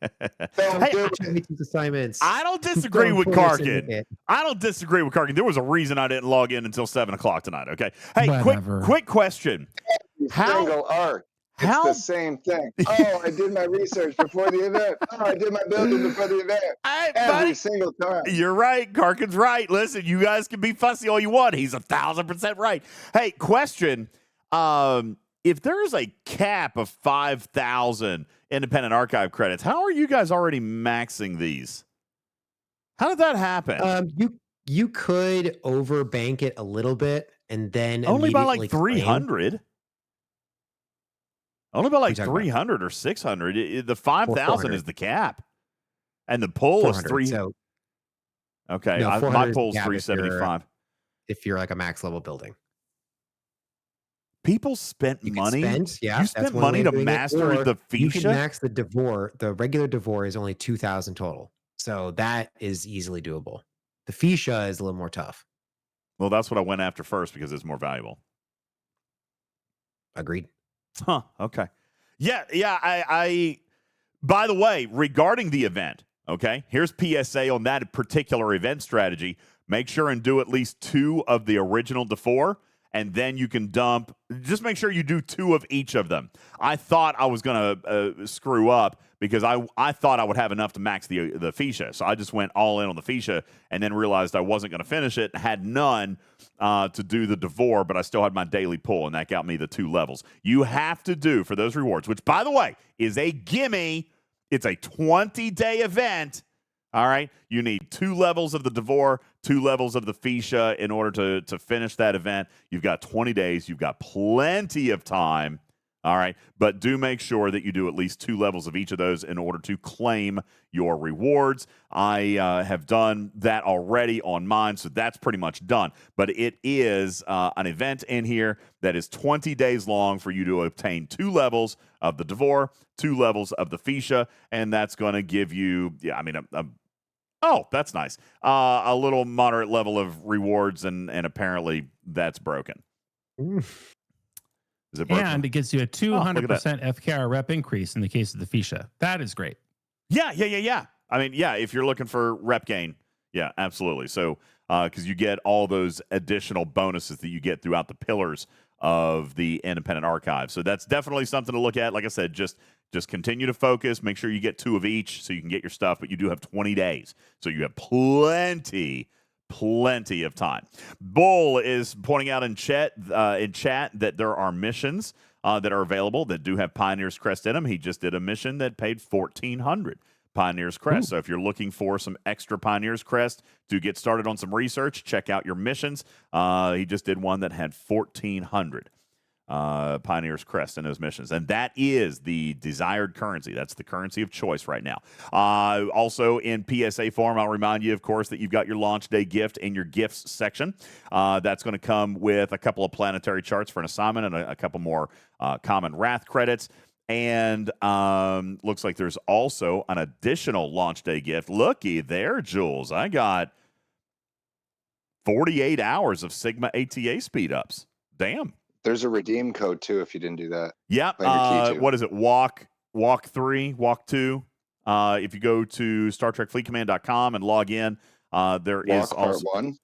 Don't Hey, do Watch it. me these assignments. I don't disagree Don't with force Karkin. it. I don't disagree with Karkin. There was a reason I didn't log in until 7 o'clock tonight. Okay. Hey, Whatever. quick question. How? Single arc. It's How? the same thing. Oh, I did my research before the event. Oh, I did my building before the event. Hey, Every buddy, single time. you're right. Karkin's right. Listen, you guys can be fussy all you want. He's 1,000% right. Hey, question. If there is a cap of 5,000 independent archive credits, how are you guys already maxing these? How did that happen? You could overbank it a little bit and then Only by immediately like 300. Only by like 300 or 600. The 5,000 is the cap. And the pull is 3. So okay, no, my 400 is the pull's cap 375. if you're like a max level building. People spent money. Yeah, You spent money to master the You can Fisha? max the Devore. The regular Devore is only 2,000 total. So that is easily doable. The Fisha is a little more tough. Well, that's what I went after first because it's more valuable. Agreed. Huh. Okay. Yeah. I by the way, regarding the event, okay, here's PSA on that particular event strategy. Make sure and do at least 2 of the original D4, and then you can dump. Just make sure you do 2 of each of them. I thought I was going to screw up because I thought I would have enough to max the Fisha. So I just went all in on the Fisha and then realized I wasn't going to finish it. Had none to do the Devore, but I still had my daily pull, and that got me the 2 levels. You have to do for those rewards, which, by the way, is a gimme. It's a 20-day event. All right, you need 2 levels of the Devore, 2 levels of the Fisha in order to finish that event. You've got 20 days. You've got plenty of time. All right, but do make sure that you do at least 2 levels of each of those in order to claim your rewards. I have done that already on mine, so that's pretty much done. But it is an event in here that is 20 days long for you to obtain 2 levels of the Devore, 2 levels of the Fisha, and that's going to give you, oh, that's nice, a little moderate level of rewards, and apparently that's broken. Is it broken? And it gets you a 200% FKR rep increase in the case of the Fisha. That is great. Yeah. I mean, yeah, if you're looking for rep gain, yeah, absolutely. So, because you get all those additional bonuses that you get throughout the pillars of the independent archive. So that's definitely something to look at. Like I said, just continue to focus. Make sure you get 2 of each so you can get your stuff, but you do have 20 days. So you have plenty of time. Bull is pointing out in chat that there are missions that are available that do have Pioneer's Crest in them. He just did a mission that paid 1,400 Pioneer's Crest. Ooh. So if you're looking for some extra Pioneer's Crest to get started on some research, check out your missions. He just did one that had 1,400 Pioneer's Crest in those missions, and that is the desired currency. That's the currency of choice right now. Also in PSA form, I'll remind you, of course, that you've got your launch day gift in your gifts section. That's going to come with a couple of planetary charts for an assignment and a couple more common wrath credits. And looks like there's also an additional launch day gift. Looky there, Jules. I got 48 hours of Sigma ATA speed ups. Damn. There's a redeem code too if you didn't do that. Yep. What is it? Walk 2. If you go to StarTrekFleetCommand.com and log in, there is also part 1.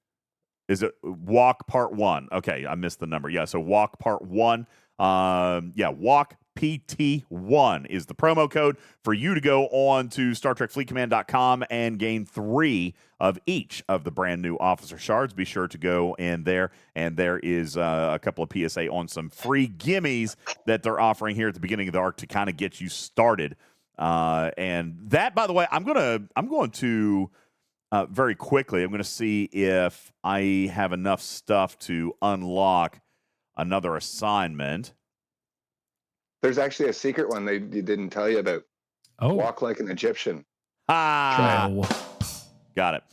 Is it Walk Part 1? Okay, I missed the number. Yeah, so Walk Part 1. Walk PT1 is the promo code for you to go on to StarTrekFleetCommand.com and gain 3 of each of the brand new officer shards. Be sure to go in there, and there is a couple of PSA on some free gimmies that they're offering here at the beginning of the arc to kind of get you started. And that, by the way, I'm going to very quickly, I'm going to see if I have enough stuff to unlock another assignment. There's actually a secret one they didn't tell you about. Oh. Walk like an Egyptian. Got it.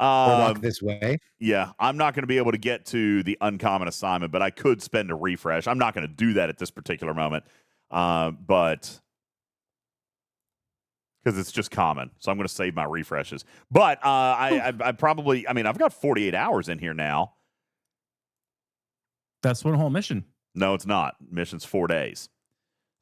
Walk this way. Yeah, I'm not going to be able to get to the uncommon assignment, but I could spend a refresh. I'm not going to do that at this particular moment, but because it's just common. So I'm going to save my refreshes. But I probably, I've got 48 hours in here now. That's one whole mission. No, it's not. Mission's 4 days.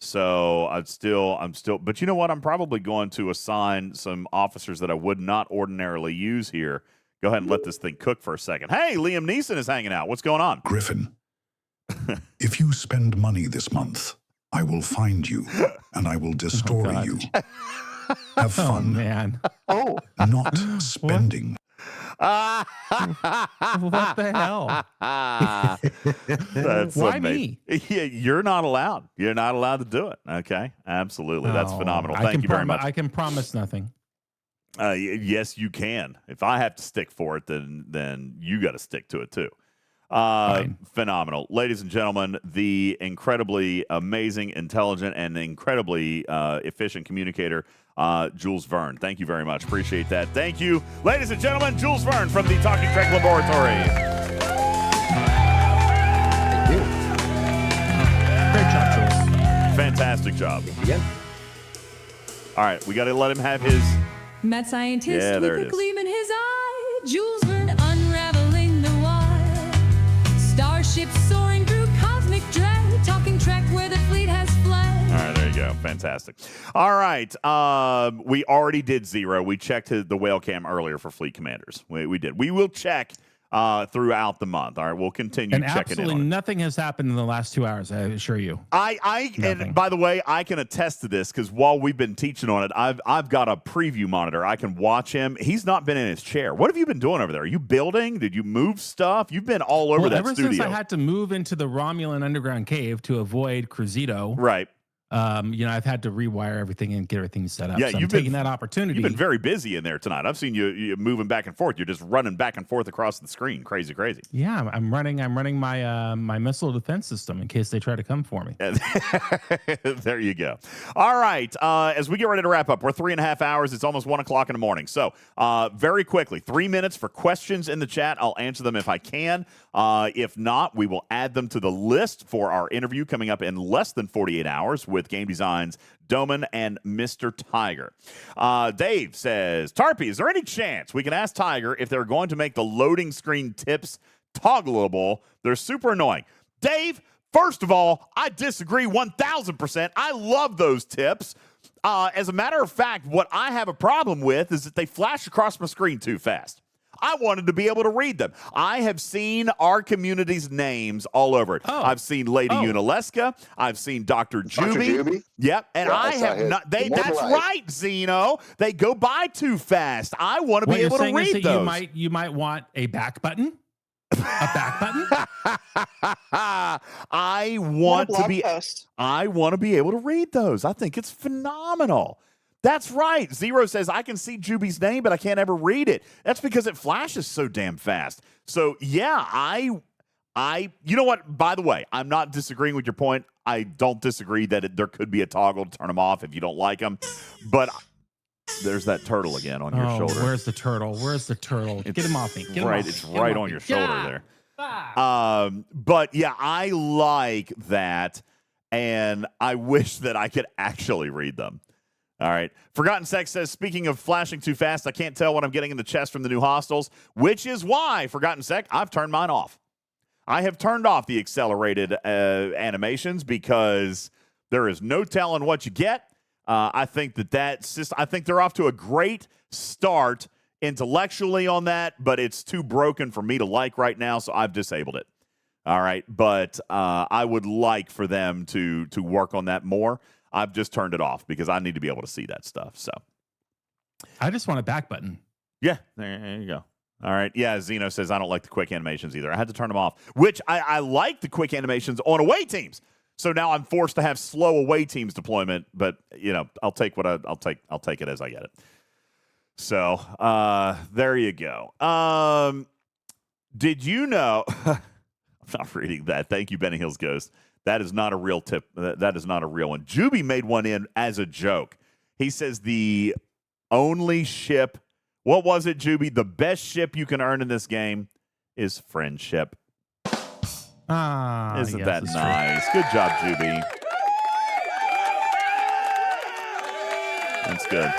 So I'm still, but you know what? I'm probably going to assign some officers that I would not ordinarily use here. Go ahead and let this thing cook for a second. Hey, Liam Neeson is hanging out. What's going on? Griffin, if you spend money this month, I will find you and I will destroy you. Have fun. Oh, man. Not spending. What the hell? That's Why amazing. Yeah, you're not allowed. You're not allowed to do it. Okay, absolutely. That's phenomenal. Thank you very much. I can promise nothing. Yes, you can. If I have to stick for it, then you got to stick to it too. Phenomenal. Ladies and gentlemen, the incredibly amazing, intelligent, and incredibly efficient communicator, Jules Vern. Thank you very much. Appreciate that. Thank you. Ladies and gentlemen, Jules Vern from the Talking Trek Laboratory. Thank you. Great job, Jules. Fantastic job. Yeah. All right, we got to let him have his... Mad scientist Yeah, there with it a is. gleam in his eye. Jules Verne unraveling the wire. Starships soaring through cosmic dread. Talking Trek where the fleet has fled. All right, there you go. Fantastic. All right. We already did 0. We checked the whale cam earlier for fleet commanders. We did. We will check throughout the month. All right, we'll continue And checking absolutely in on it. nothing has happened in the last 2 hours, I assure you. And by the way, I can attest to this because while we've been teaching on it, I've got a preview monitor. I can watch him. He's not been in his chair. What have you been doing over there? Are you building? Did you move stuff? You've been all over that ever studio. since I had to move into the Romulan underground cave to avoid Cruzito, right. I've had to rewire everything and get everything set up. Yeah, so you've I'm taking that opportunity. You've been very busy in there tonight. I've seen you moving back and forth. You're just running back and forth across the screen. Crazy. Yeah, I'm running my my missile defense system in case they try to come for me. There you go. All right. As we get ready to wrap up, we're 3.5 hours. It's almost 1 o'clock in the morning. So very quickly, 3 minutes for questions in the chat. I'll answer them if I can. If not, we will add them to the list for our interview coming up in less than 48 hours with Game Design's Doman and Mr. Tiger. Dave says, Tarpy, is there any chance we can ask Tiger if they're going to make the loading screen tips toggleable? They're super annoying. Dave, first of all, I disagree 1,000%. I love those tips. As a matter of fact, what I have a problem with is that they flash across my screen too fast. I wanted to be able to read them. I have seen our community's names all over it. I've seen Lady Unaleska. I've seen Dr. Juby. Yep. And Yeah, I have not. That's right, Zeno. They go by too fast. I want to be able to read those. You might want a back button. A back button. I want to be able to read those. I think it's phenomenal. That's right. Zero says, I can see Juby's name, but I can't ever read it. That's because it flashes so damn fast. So, yeah, you know what? By the way, I'm not disagreeing with your point. I don't disagree that there could be a toggle to turn them off if you don't like them. But there's that turtle again on your shoulder. Where's the turtle? Get him off me. It's right on your shoulder there. But, yeah, I like that, and I wish that I could actually read them. All right. Forgotten Sex says, speaking of flashing too fast, I can't tell what I'm getting in the chest from the new hostels, which is why, Forgotten Sec, I've turned mine off. I have turned off the accelerated animations because there is no telling what you get. I think I think they're off to a great start intellectually on that, but it's too broken for me to like right now, so I've disabled it. All right. But I would like for them to work on that more. I've just turned it off because I need to be able to see that stuff. So I just want a back button. Yeah, there you go. All right. Yeah, Zeno says, I don't like the quick animations either. I had to turn them off, which I like the quick animations on away teams. So now I'm forced to have slow away teams deployment, but I'll take I'll take it as I get it. So there you go. Did you know I'm not reading that. Thank you, Benny Hills Ghost. That is not a real tip. That is not a real one. Juby made one in as a joke. He says the only ship, what was it, Juby? The best ship you can earn in this game is friendship. Isn't that nice? True. Good job, Juby. That's good.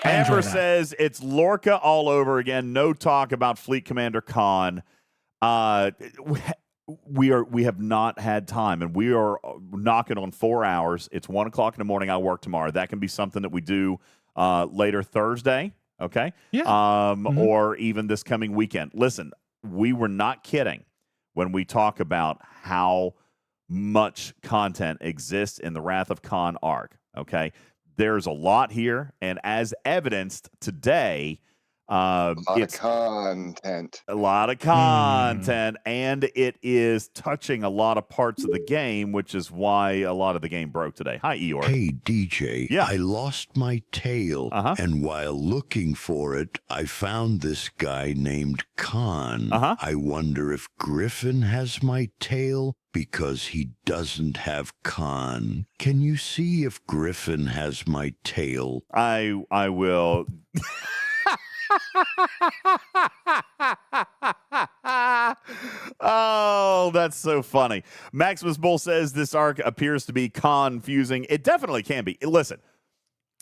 Amber says it's Lorca all over again. No talk about Fleet Commander Khan. we have not had time, and we are knocking on 4 hours. It's 1 o'clock in the morning. I work tomorrow. That can be something that we do later Thursday. Okay. Yeah. Or even this coming weekend. Listen, we were not kidding when we talk about how much content exists in the Wrath of Khan arc. Okay. There's a lot here. And as evidenced today, It's content. a lot of content, and it is touching a lot of parts of the game, which is why a lot of the game broke today. Hi, Eeyore. Hey, DJ. Yeah. I lost my tail, and while looking for it, I found this guy named Khan. I wonder if Griffin has my tail because he doesn't have Khan. Can you see if Griffin has my tail? I will. Oh, that's so funny. Maximus Bull says this arc appears to be confusing. It definitely can be. Listen.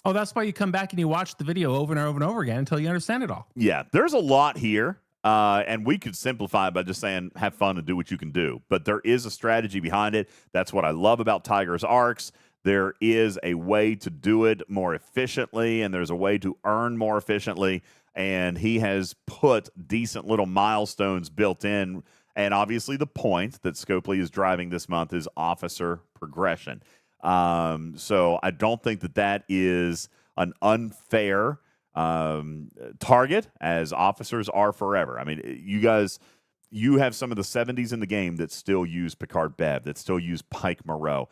Oh, that's why you come back and you watch the video over and over and over again until you understand it all. Yeah, there's a lot here. And we could simplify it by just saying, have fun and do what you can do. But there is a strategy behind it. That's what I love about Tiger's arcs. There is a way to do it more efficiently, and there's a way to earn more efficiently. And he has put decent little milestones built in. And obviously the point that Scopely is driving this month is officer progression. So I don't think that is an unfair target, as officers are forever. I mean, you have some of the 70s in the game that still use Picard Bev, that still use Pike Moreau.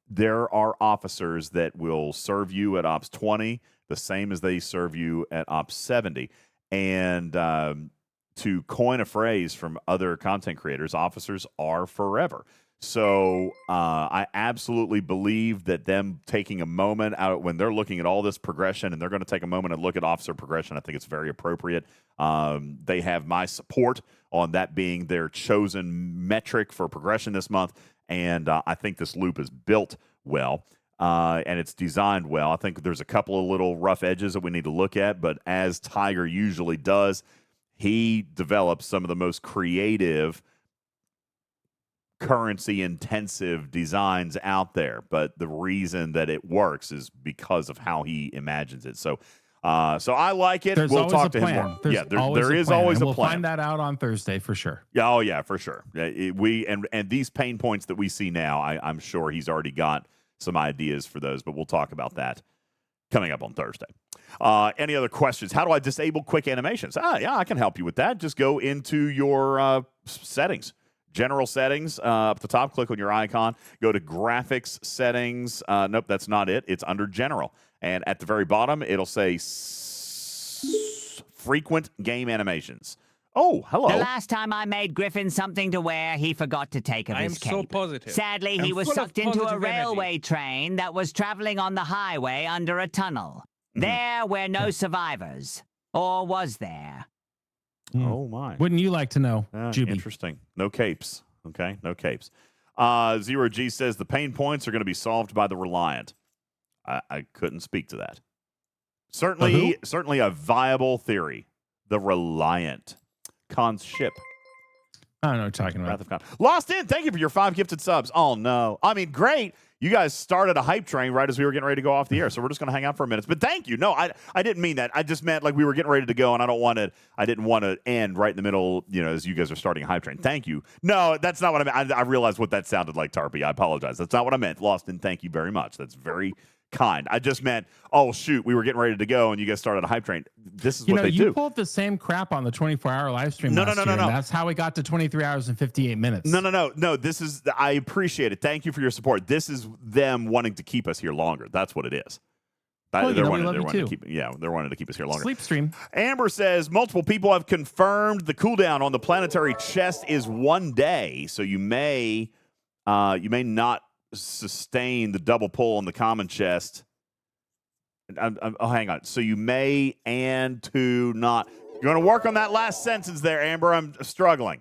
There are officers that will serve you at Ops 20 the same as they serve you at Ops 70. And to coin a phrase from other content creators, officers are forever. So I absolutely believe that them taking a moment out when they're looking at all this progression, and they're going to take a moment and look at officer progression, I think it's very appropriate. They have my support on that being their chosen metric for progression this month. And I think this loop is built well, and it's designed well. I think there's a couple of little rough edges that we need to look at, but as Tiger usually does, he develops some of the most creative currency-intensive designs out there. But the reason that it works is because of how he imagines it. So I like it. We'll talk to him more. Yeah, there is always a plan. We'll find that out on Thursday for sure. Yeah, oh yeah, for sure. And these pain points that we see now, I'm sure he's already got some ideas for those, but we'll talk about that coming up on Thursday. Any other questions? How do I disable quick animations? Yeah, I can help you with that. Just go into your settings. General settings up the top, click on your icon, go to graphics settings. Nope, that's not it. It's under general. And at the very bottom, it'll say frequent game animations. Oh, hello. The last time I made Griffin something to wear, he forgot to take off his cape. I'm so positive. Sadly, he was sucked into a railway train that was traveling on the highway under a tunnel. There were no survivors. Or was there? Oh, my. Wouldn't you like to know, Juby? Interesting. No capes. Okay, no capes. Zero G says the pain points are going to be solved by the Reliant. I couldn't speak to that. Certainly a viable theory. The Reliant. Khan's ship. I don't know what you're talking about. Wrath of Khan. Lost in. Thank you for your 5 gifted subs. Oh, no. I mean, great. You guys started a hype train right as we were getting ready to go off the air, so we're just going to hang out for a minute. But thank you. No, I didn't mean that. I just meant like we were getting ready to go, and I didn't want to end right in the middle, as you guys are starting a hype train. Thank you. No, that's not what I meant. I realized what that sounded like, Tarpy. I apologize. That's not what I meant. Lost in. Thank you very much. That's very kind. I just meant, oh, shoot, we were getting ready to go, and you guys started a hype train. This is what they do. You pulled the same crap on the 24-hour live stream last year, and that's how we got to 23 hours and 58 minutes. No. This is, I appreciate it. Thank you for your support. This is them wanting to keep us here longer. That's what it is. They're wanting to keep us here longer. Sleep stream. Amber says multiple people have confirmed the cooldown on the planetary chest is 1 day, so you may not sustain the double pull on the common chest. Hang on. So you may and to not. You're going to work on that last sentence there, Amber. I'm struggling.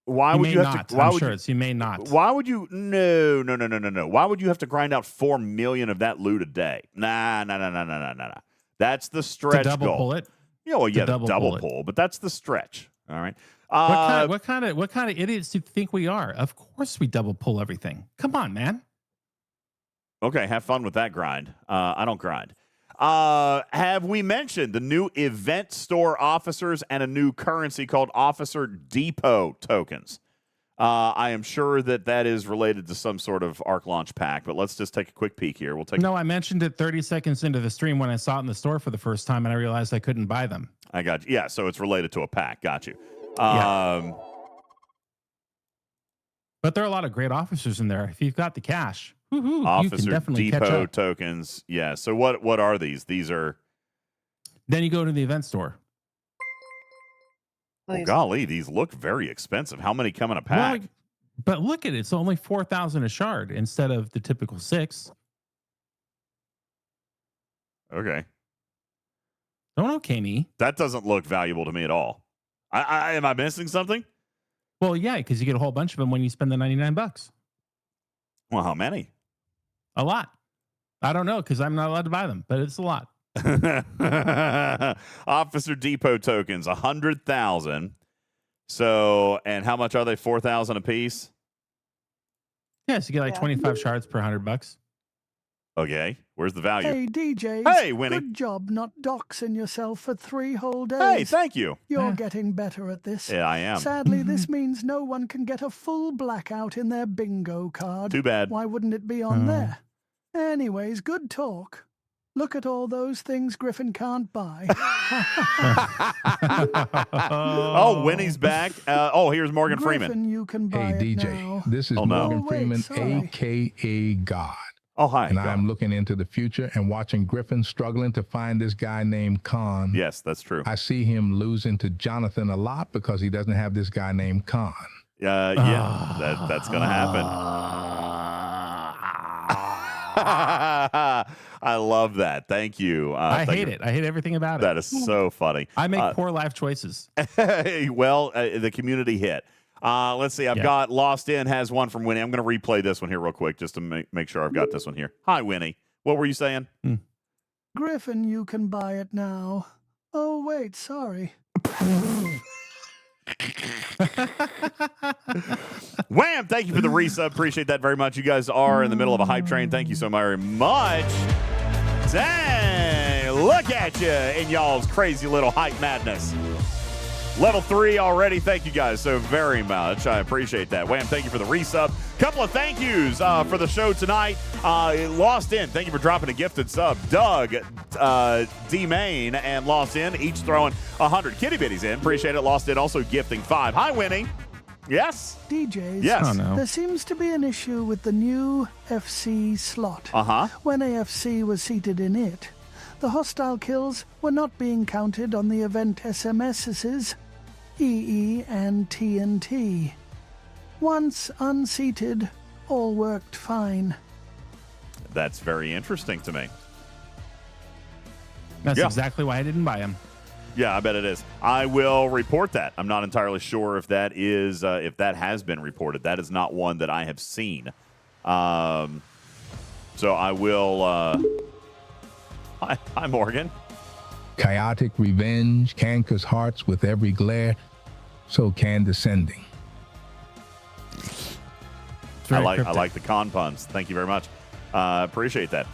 Why would you have to? Why would you? You may not. Why would you? No. Why would you have to grind out 4 million of that loot a day? Nah. That's the stretch to double goal. Pull it. Yeah, well, the double pull, but that's the stretch. All right. What kind of idiots do you think we are? Of course we double pull everything. Come on, man. Okay, have fun with that grind. I don't grind. Have we mentioned the new event store officers and a new currency called Officer Depot tokens? I am sure that is related to some sort of Arc Launch pack, but let's just take a quick peek here. No, I mentioned it 30 seconds into the stream when I saw it in the store for the first time, and I realized I couldn't buy them. I got you. Yeah, so it's related to a pack. Got you. Yeah. But there are a lot of great officers in there. If you've got the cash, Officer you can definitely catch Depot up. tokens. Yeah. So what are these? These are. Then you go to the event store. Oh, golly, these look very expensive. How many come in a pack? Well, but look at it. It's only 4,000 a shard instead of the typical 6. Okay. Don't okay me. That doesn't look valuable to me at all. Am I missing something? Well, yeah, because you get a whole bunch of them when you spend the $99. Well, how many? A lot. I don't know because I'm not allowed to buy them, but it's a lot. Officer Depot tokens, 100,000. So, and how much are they? 4,000 a piece. Yeah, so you get like 25 shards per $100. Okay, where's the value? Hey, DJs. Hey, Winnie. Good job not doxing yourself for 3 whole days. Hey, thank you. You're getting better at this. Yeah, I am. Sadly, this means no one can get a full blackout in their bingo card. Too bad. Why wouldn't it be on there? Anyways, good talk. Look at all those things Griffin can't buy. Oh, Winnie's back. Here's Morgan Griffin, Freeman. You can buy Hey, it DJ, now. this is Oh, no. Morgan Oh, wait, Freeman, sorry. a.k.a. God. Oh, hi. And God. I'm looking into the future and watching Griffin struggling to find this guy named Khan. Yes, that's true. I see him losing to Jonathan a lot because he doesn't have this guy named Khan. Yeah, that's going to happen. I love that. Thank you. I hate it. I hate everything about it. That is so funny. I make poor life choices. Well, the community hit. Let's see. I've got Lost In has one from Winnie. I'm going to replay this one here real quick just to make sure I've got this one here. Hi, Winnie. What were you saying? Griffin, you can buy it now. Oh, wait, sorry. Wham! Thank you for the resub. Appreciate that very much. You guys are in the middle of a hype train. Thank you so very much. Dang! Look at you in y'all's crazy little hype madness. Level 3 already. Thank you guys so very much. I appreciate that. Wham! Thank you for the resub. Couple of thank yous for the show tonight. Lost In, thank you for dropping a gifted sub. Doug, D Main, and Lost In, each throwing 100 kitty bitties in. Appreciate it. Lost In also gifting 5. Hi, Winnie. Yes? DJs, Yes. Oh, no. There seems to be an issue with the new FC slot. When AFC was seated in it, the hostile kills were not being counted on the event SMSs, EE and TNT. Once unseated, all worked fine. That's very interesting to me. That's exactly why I didn't buy them. Yeah, I bet it is. I will report that. I'm not entirely sure if that is if that has been reported. That is not one that I have seen. So I will. Hi, Morgan. Chaotic revenge cankers hearts with every glare, so can descending. I like the con puns. Thank you very much. Appreciate that.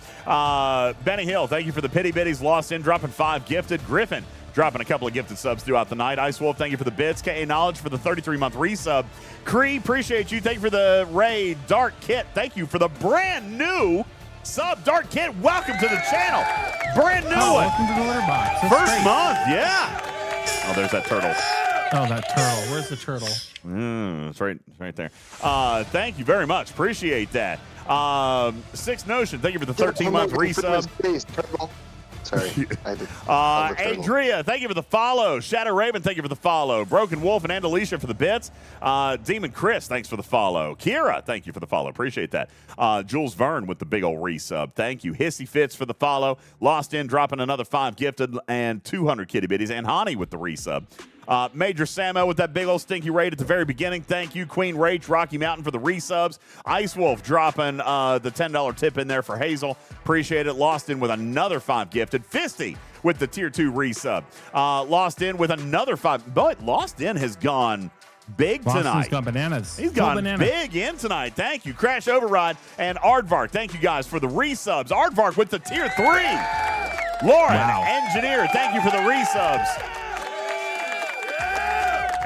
Benny Hill, thank you for the pity bitties. Lost In, dropping 5 gifted. Griffin, dropping a couple of gifted subs throughout the night. Ice Wolf, thank you for the bits. KA Knowledge for the 33-month resub. Cree, appreciate you. Thank you for the raid. Dark Kit, thank you for the brand new sub. Dark Kit, welcome to the channel. Brand new one. Welcome to the litter box. That's First great. month, yeah. Oh, there's that turtle. Oh, that turtle. Where's the turtle? It's right there. Thank you very much. Appreciate that. Six Notion, thank you for the 13-month resub. Sorry. Adria, thank you for the follow. Shadow Raven, thank you for the follow. Broken Wolf and Andalicia for the bits. Demon Chris, thanks for the follow. Kira, thank you for the follow. Appreciate that. Jules Vern with the big old resub. Thank you. Hissy Fitz for the follow. Lost In dropping another 5 gifted and 200 kitty bitties. And Hani with the resub. Major Samo with that big old stinky raid at the very beginning. Thank you. Queen Rach, Rocky Mountain for the resubs. Ice Wolf dropping the $10 tip in there for Hazel. Appreciate it. Lost In with another 5 gifted. Fisty with the Tier 2 resub. Lost In with another 5. But Lost In has gone big tonight. He's gone bananas. He's gone big in tonight. Thank you. Crash Override and Aardvark. Thank you guys for the resubs. Aardvark with the Tier 3. Lauren, Engineer, thank you for the resubs.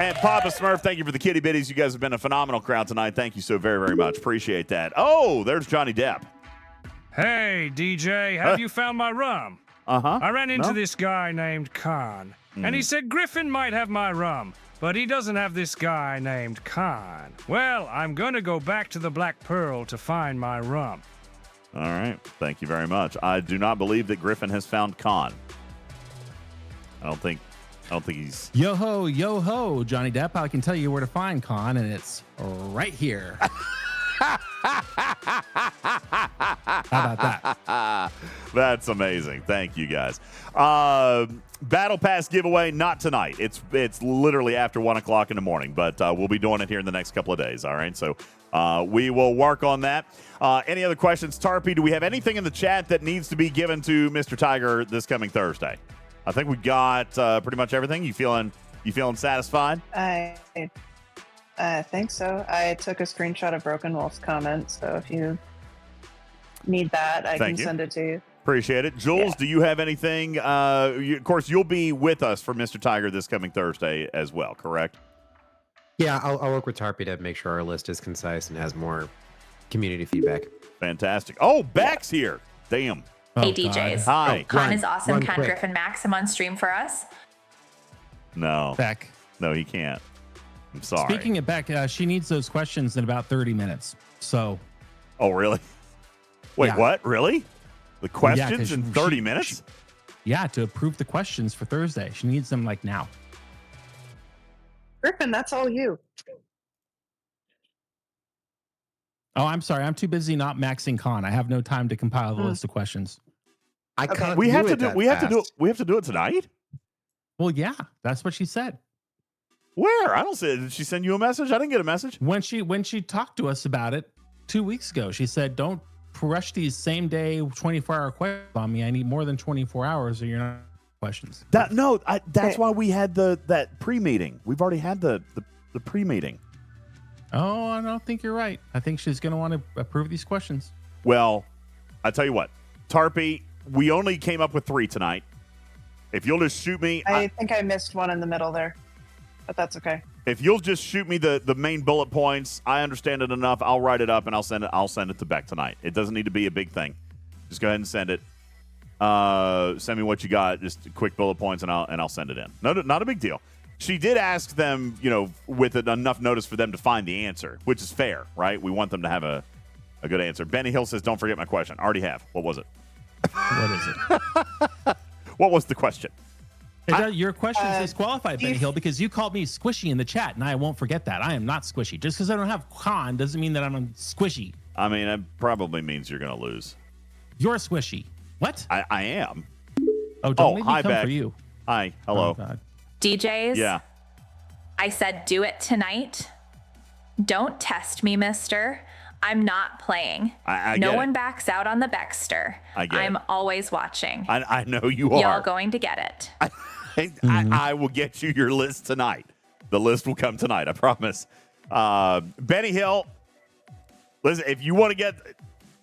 And Papa Smurf, thank you for the kitty bitties. You guys have been a phenomenal crowd tonight. Thank you so very, very much. Appreciate that. Oh, there's Johnny Depp. Hey, DJ, have you found my rum? I ran into this guy named Khan, and he said Griffin might have my rum, but he doesn't have this guy named Khan. Well, I'm going to go back to the Black Pearl to find my rum. All right. Thank you very much. I do not believe that Griffin has found Khan. I don't think he's... Yo ho, Johnny Depp. I can tell you where to find Khan, and it's right here. How about that? That's amazing. Thank you, guys. Battle Pass giveaway, not tonight. It's literally after 1 o'clock in the morning, but we'll be doing it here in the next couple of days. All right, so we will work on that. Any other questions? Tarpy, do we have anything in the chat that needs to be given to Mr. Tiger this coming Thursday? I think we got pretty much everything. You feeling satisfied? I think so. I took a screenshot of Broken Wolf's comment, so if you need that, I can send it to you. Appreciate it. Jules, do you have anything? Of course, you'll be with us for Mr. Tiger this coming Thursday as well, correct? Yeah, I'll work with Tarpy to make sure our list is concise and has more community feedback. Fantastic. Oh, Beck's here. Damn. Hey, DJs. Hi. Con is awesome. Run Can quick. Griffin Max him on stream for us? No. Beck. No, he can't. I'm sorry. Speaking of Beck, she needs those questions in about 30 minutes. So. Oh, really? Wait, Yeah. what? Really? The questions 'cause in 30 minutes? To approve the questions for Thursday. She needs them like now. Griffin, that's all you. Oh, I'm sorry. I'm too busy not maxing Con. I have no time to compile the list of questions. I can't. We have to do. do. We have to do it. We have to do it tonight. Well, yeah, that's what she said. Where? I don't see it. Did she send you a message? I didn't get a message. When she talked to us about it 2 weeks ago, she said, "Don't rush these same day 24-hour questions on me. I need more than 24 hours, or you're not questions." That's why we had that pre-meeting. We've already had the pre-meeting. Oh, I don't think you're right. I think she's going to want to approve these questions. Well, I tell you what, Tarpy, we only came up with 3 tonight. If you'll just shoot me, I think I missed one in the middle there, but that's okay. If you'll just shoot me the main bullet points, I understand it enough. I'll write it up and I'll send it to Beck tonight. It doesn't need to be a big thing. Just go ahead and send it. Send me what you got, just quick bullet points, and I'll send it in. Not a big deal. She did ask them, with enough notice for them to find the answer, which is fair, right? We want them to have a good answer. Benny Hill says, "Don't forget my question." I already have. What was it? What is it? What was the question? Your question is disqualified, Benny Hill, because you called me squishy in the chat, and I won't forget that. I am not squishy. Just because I don't have Con doesn't mean that I'm squishy. I mean, it probably means you're going to lose. You're squishy. What? I am. Oh, don't make me hi, come Beck. for you. Hi. Hello. Oh, God. DJs? Yeah. I said do it tonight. Don't test me, mister. I'm not playing. I no get one it. backs out on the Beckster. I get I'm it. always watching. I know you are. Y'all going to get it. I will get you your list tonight. The list will come tonight. I promise. Benny Hill, listen, if you want to get...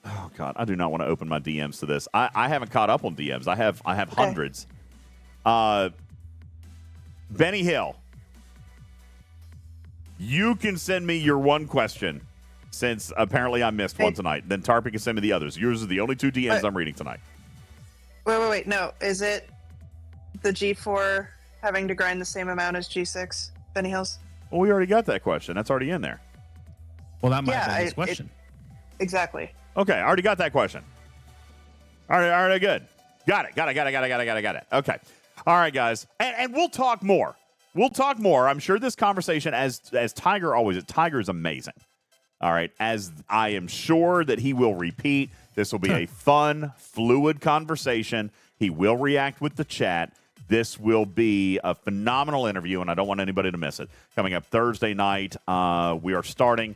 Oh, God, I do not want to open my DMs to this. I haven't caught up on DMs. I have hundreds. Benny Hill, you can send me your one question, since apparently I missed one tonight. Then Tarpy can send me the others. Yours are the only 2 DMs I'm reading tonight. Wait. No, is it the G4 having to grind the same amount as G6, Benny Hills? Well, we already got that question. That's already in there. Well, that might be his question. Exactly. Okay, I already got that question. All right, good. Got it. Okay. All right, guys. And we'll talk more. I'm sure this conversation, as Tiger always is, Tiger is amazing. All right. As I am sure that he will repeat, this will be a fun, fluid conversation. He will react with the chat. This will be a phenomenal interview, and I don't want anybody to miss it. Coming up Thursday night, we are starting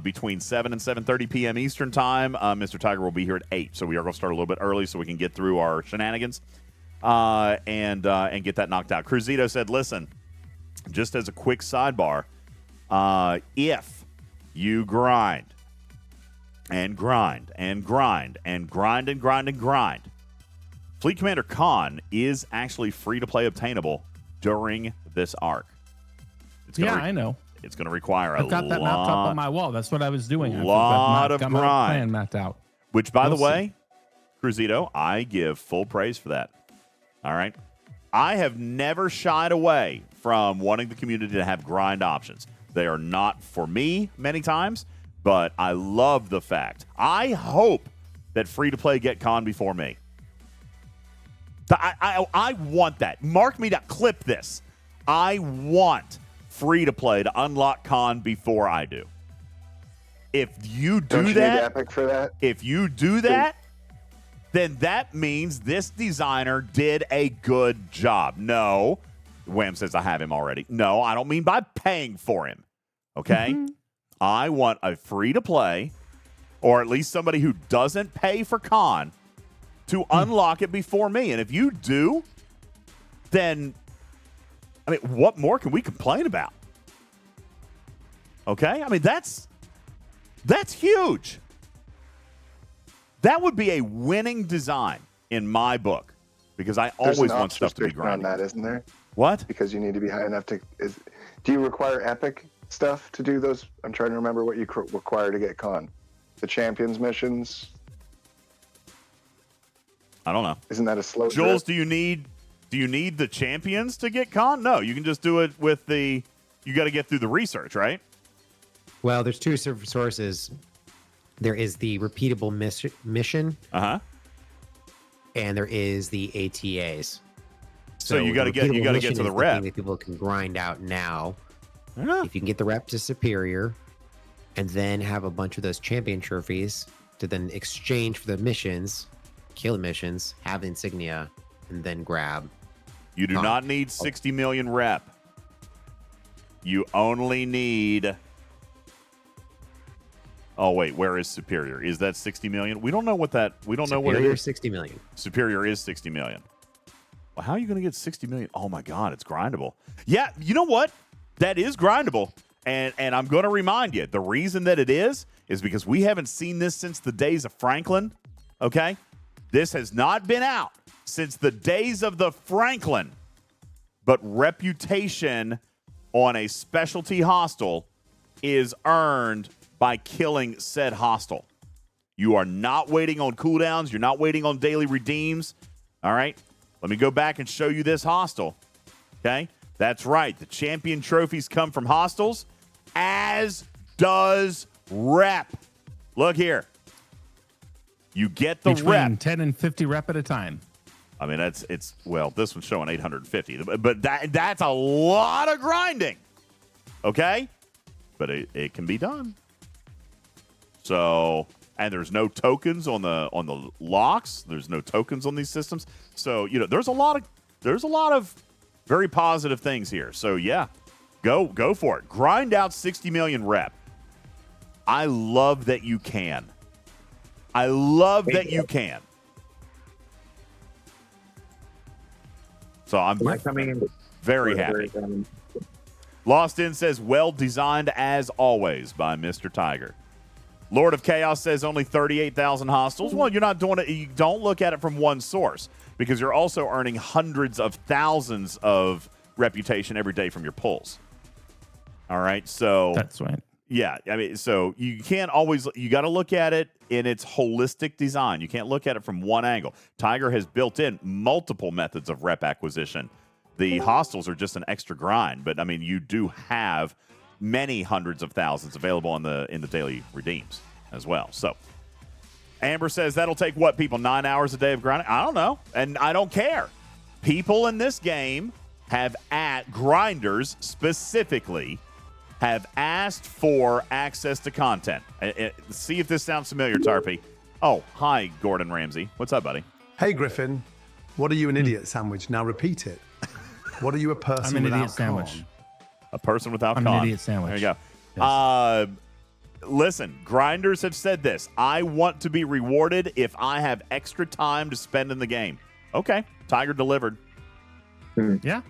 between 7 and 7:30 p.m. Eastern time. Mr. Tiger will be here at 8, so we are going to start a little bit early so we can get through our shenanigans. and get that knocked out. Cruzito said, listen, just as a quick sidebar, if you grind and grind and grind and grind and grind and grind, Fleet Commander Khan is actually free to play obtainable during this arc. I know. It's going to require a I've got that mapped up on my wall. That's what I was doing. Lot of got my grind. plan mapped out. Which, by We'll the way, Cruzito, I give full praise for that. All right? I have never shied away from wanting the community to have grind options. They are not for me many times, but I love the fact. I hope that free-to-play get Con before me. I want that. Mark me down. Clip this. I want free-to-play to unlock Con before I do. If you do Don't you that, need Epic for that? If you do that, then that means this designer did a good job. No, Wham says I have him already. No, I don't mean by paying for him. Okay? I want a free-to-play, or at least somebody who doesn't pay for Con, to unlock it before me. And if you do, then, I mean, what more can we complain about? Okay? I mean, that's huge. That would be a winning design in my book, because I There's always an want stuff to be restriction on grinding. that, isn't there? What? Because you need to be high enough to. Do you require Epic stuff to do those? I'm trying to remember what you require to get Con. The Champions missions. I don't know. Isn't that a slow? Jules, drip? do you need the champions to get Con? No, you can just do it with the. You got to get through the research, right? Well, there's two sources. There is the repeatable mission. And there is the ATAs. So you got to get to the rep. Thing that people can grind out now. If you can get the rep to superior, and then have a bunch of those champion trophies to then exchange for the missions, kill the missions, have the insignia, and then grab. You do not need 60 million rep. You only need. Oh wait, where is Superior? Is that 60 million? We don't know what that. We don't know what it Superior is. 60 million. Superior is 60 million. Well, how are you going to get 60 million? Oh my God, it's grindable. Yeah, you know what? That is grindable, and I'm going to remind you. The reason that it is because we haven't seen this since the days of Franklin. Okay, this has not been out since the days of the Franklin. But reputation on a specialty hostile is earned by killing said hostile. You are not waiting on cooldowns. You're not waiting on daily redeems. All right? Let me go back and show you this hostile. Okay? That's right. The champion trophies come from hostiles, as does rep. Look here. You get the Between rep. 10 and 50 rep at a time. I mean, well, this one's showing 850, but that's a lot of grinding. Okay? But it can be done. So, and there's no tokens on the locks. There's no tokens on these systems. So, there's a lot of very positive things here. So, yeah, go for it. Grind out 60 million rep. I love that you can. I love that you can. So I'm very happy. Lost In says, well designed as always by Mr. Tiger. Lord of Chaos says only 38,000 hostiles. Well, you're not doing it. You don't look at it from one source, because you're also earning hundreds of thousands of reputation every day from your pulls. All right. So that's right. Yeah. I mean, so you can't always, you got to look at it in its holistic design. You can't look at it from one angle. Tiger has built in multiple methods of rep acquisition. The hostiles are just an extra grind, but I mean, you do have many hundreds of thousands available in the daily redeems as well. So Amber says that'll take what, people, 9 hours a day of grinding? I don't know, and I don't care. People in this game grinders specifically have asked for access to content. See if this sounds familiar, Tarpy. Oh, hi, Gordon Ramsay. What's up, buddy? Hey, Griffin. What are you, an idiot sandwich? Now repeat it. What are you, a person I'm an without idiot sandwich. con? A person without I'm con. an idiot sandwich. There you go. Listen, grinders have said this. I want to be rewarded if I have extra time to spend in the game. Okay. Tiger delivered. Yeah.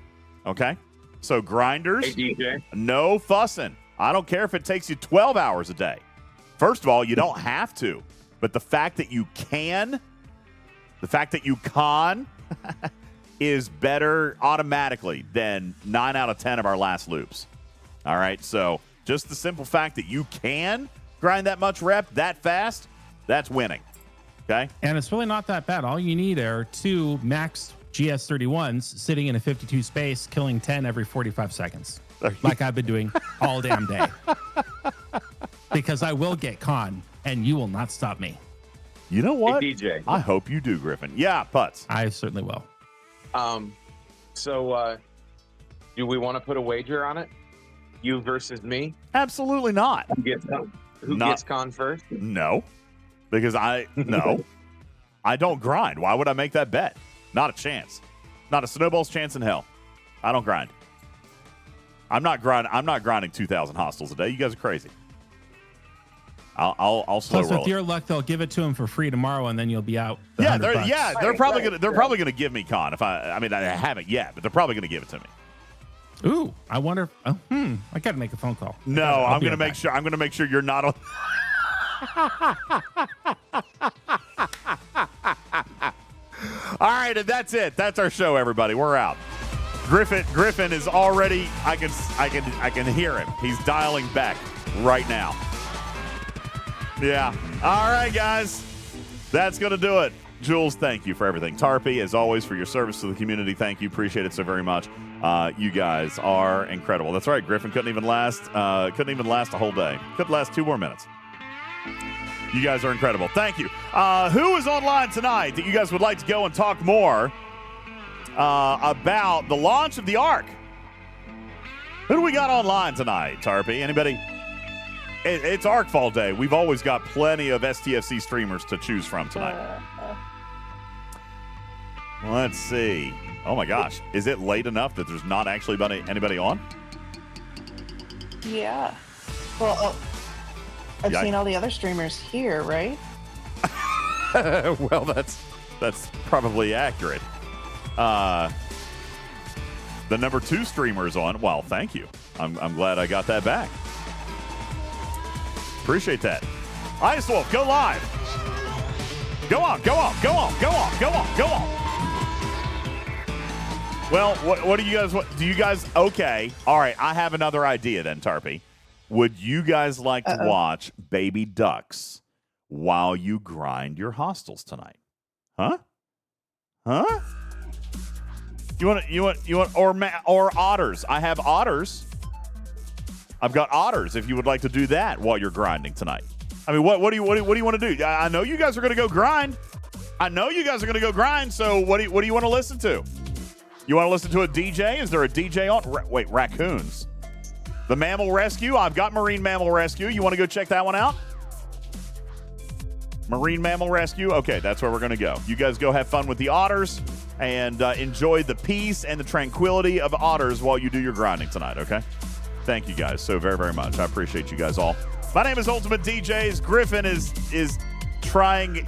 Okay. So grinders, Hey, DJ. no fussing. I don't care if it takes you 12 hours a day. First of all, you don't have to. But the fact that you can, is better automatically than 9 out of 10 of our last loops. All right, so just the simple fact that you can grind that much rep that fast, that's winning. Okay? And it's really not that bad. All you need are 2 max GS31s sitting in a 52 space, killing 10 every 45 seconds. Like I've been doing all damn day. Because I will get con, and you will not stop me. You know what? Hey, DJ. I hope you do, Griffin. Yeah, Putz. I certainly will. So do we want to put a wager on it? You versus me? Absolutely not. Who gets con first? No. Because I don't grind. Why would I make that bet? Not a chance. Not a snowball's chance in hell. I don't grind. I'm not grinding 2,000 hostiles a day. You guys are crazy. I'll slow Plus, roll with your luck, they'll give it to him for free tomorrow, and then you'll be out. They're probably gonna give me con if I haven't yet, but they're probably gonna give it to me. Ooh, I wonder. I got to make a phone call. No, I'm gonna make sure. I'm gonna make sure you're not on. All right, and that's it. That's our show, everybody. We're out. Griffin is already. I can hear him. He's dialing back right now. Yeah. All right, guys. That's going to do it. Jules, thank you for everything. Tarpy, as always, for your service to the community. Thank you. Appreciate it so very much. You guys are incredible. That's right. Griffin couldn't even last a whole day. Could last 2 more minutes. You guys are incredible. Thank you. Who is online tonight that you guys would like to go and talk more about the launch of the Ark? Who do we got online tonight, Tarpy? Anybody? It's Arkfall Day. We've always got plenty of STFC streamers to choose from tonight. Let's see. Oh my gosh. Is it late enough that there's not actually anybody on? Yeah. Well, I've seen all the other streamers here, right? Well, that's probably accurate. The number 2 streamer is on. Well, thank you. I'm glad I got that back. Appreciate that. Ice Wolf, go live. Go on. Well, what do you guys, okay. All right, I have another idea then, Tarpy. Would you guys like to watch baby ducks while you grind your hostiles tonight? Huh? You want or otters? I have otters. I've got otters if you would like to do that while you're grinding tonight. I mean, what do you want to do? I know you guys are going to go grind. So what do you want to listen to? You want to listen to a DJ? Is there a DJ on? Wait, raccoons. The Mammal Rescue. I've got Marine Mammal Rescue. You want to go check that one out? Marine Mammal Rescue. Okay, that's where we're going to go. You guys go have fun with the otters and enjoy the peace and the tranquility of otters while you do your grinding tonight, okay? Thank you guys so very, very much. I appreciate you guys all. My name is Ultimate DJs. Griffin is trying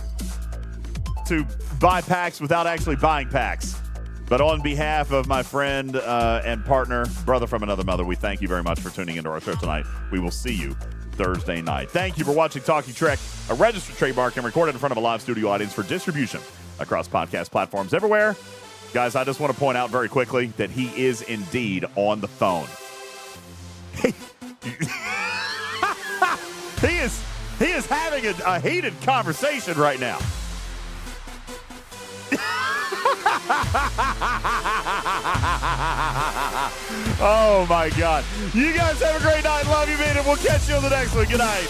to buy packs without actually buying packs. But on behalf of my friend and partner, brother from another mother, we thank you very much for tuning into our show tonight. We will see you Thursday night. Thank you for watching Talking Trek, a registered trademark and recorded in front of a live studio audience for distribution across podcast platforms everywhere. Guys, I just want to point out very quickly that he is indeed on the phone. He is having a heated conversation right now. Oh my God. You guys have a great night. Love you, man, and we'll catch you on the next one. Good night.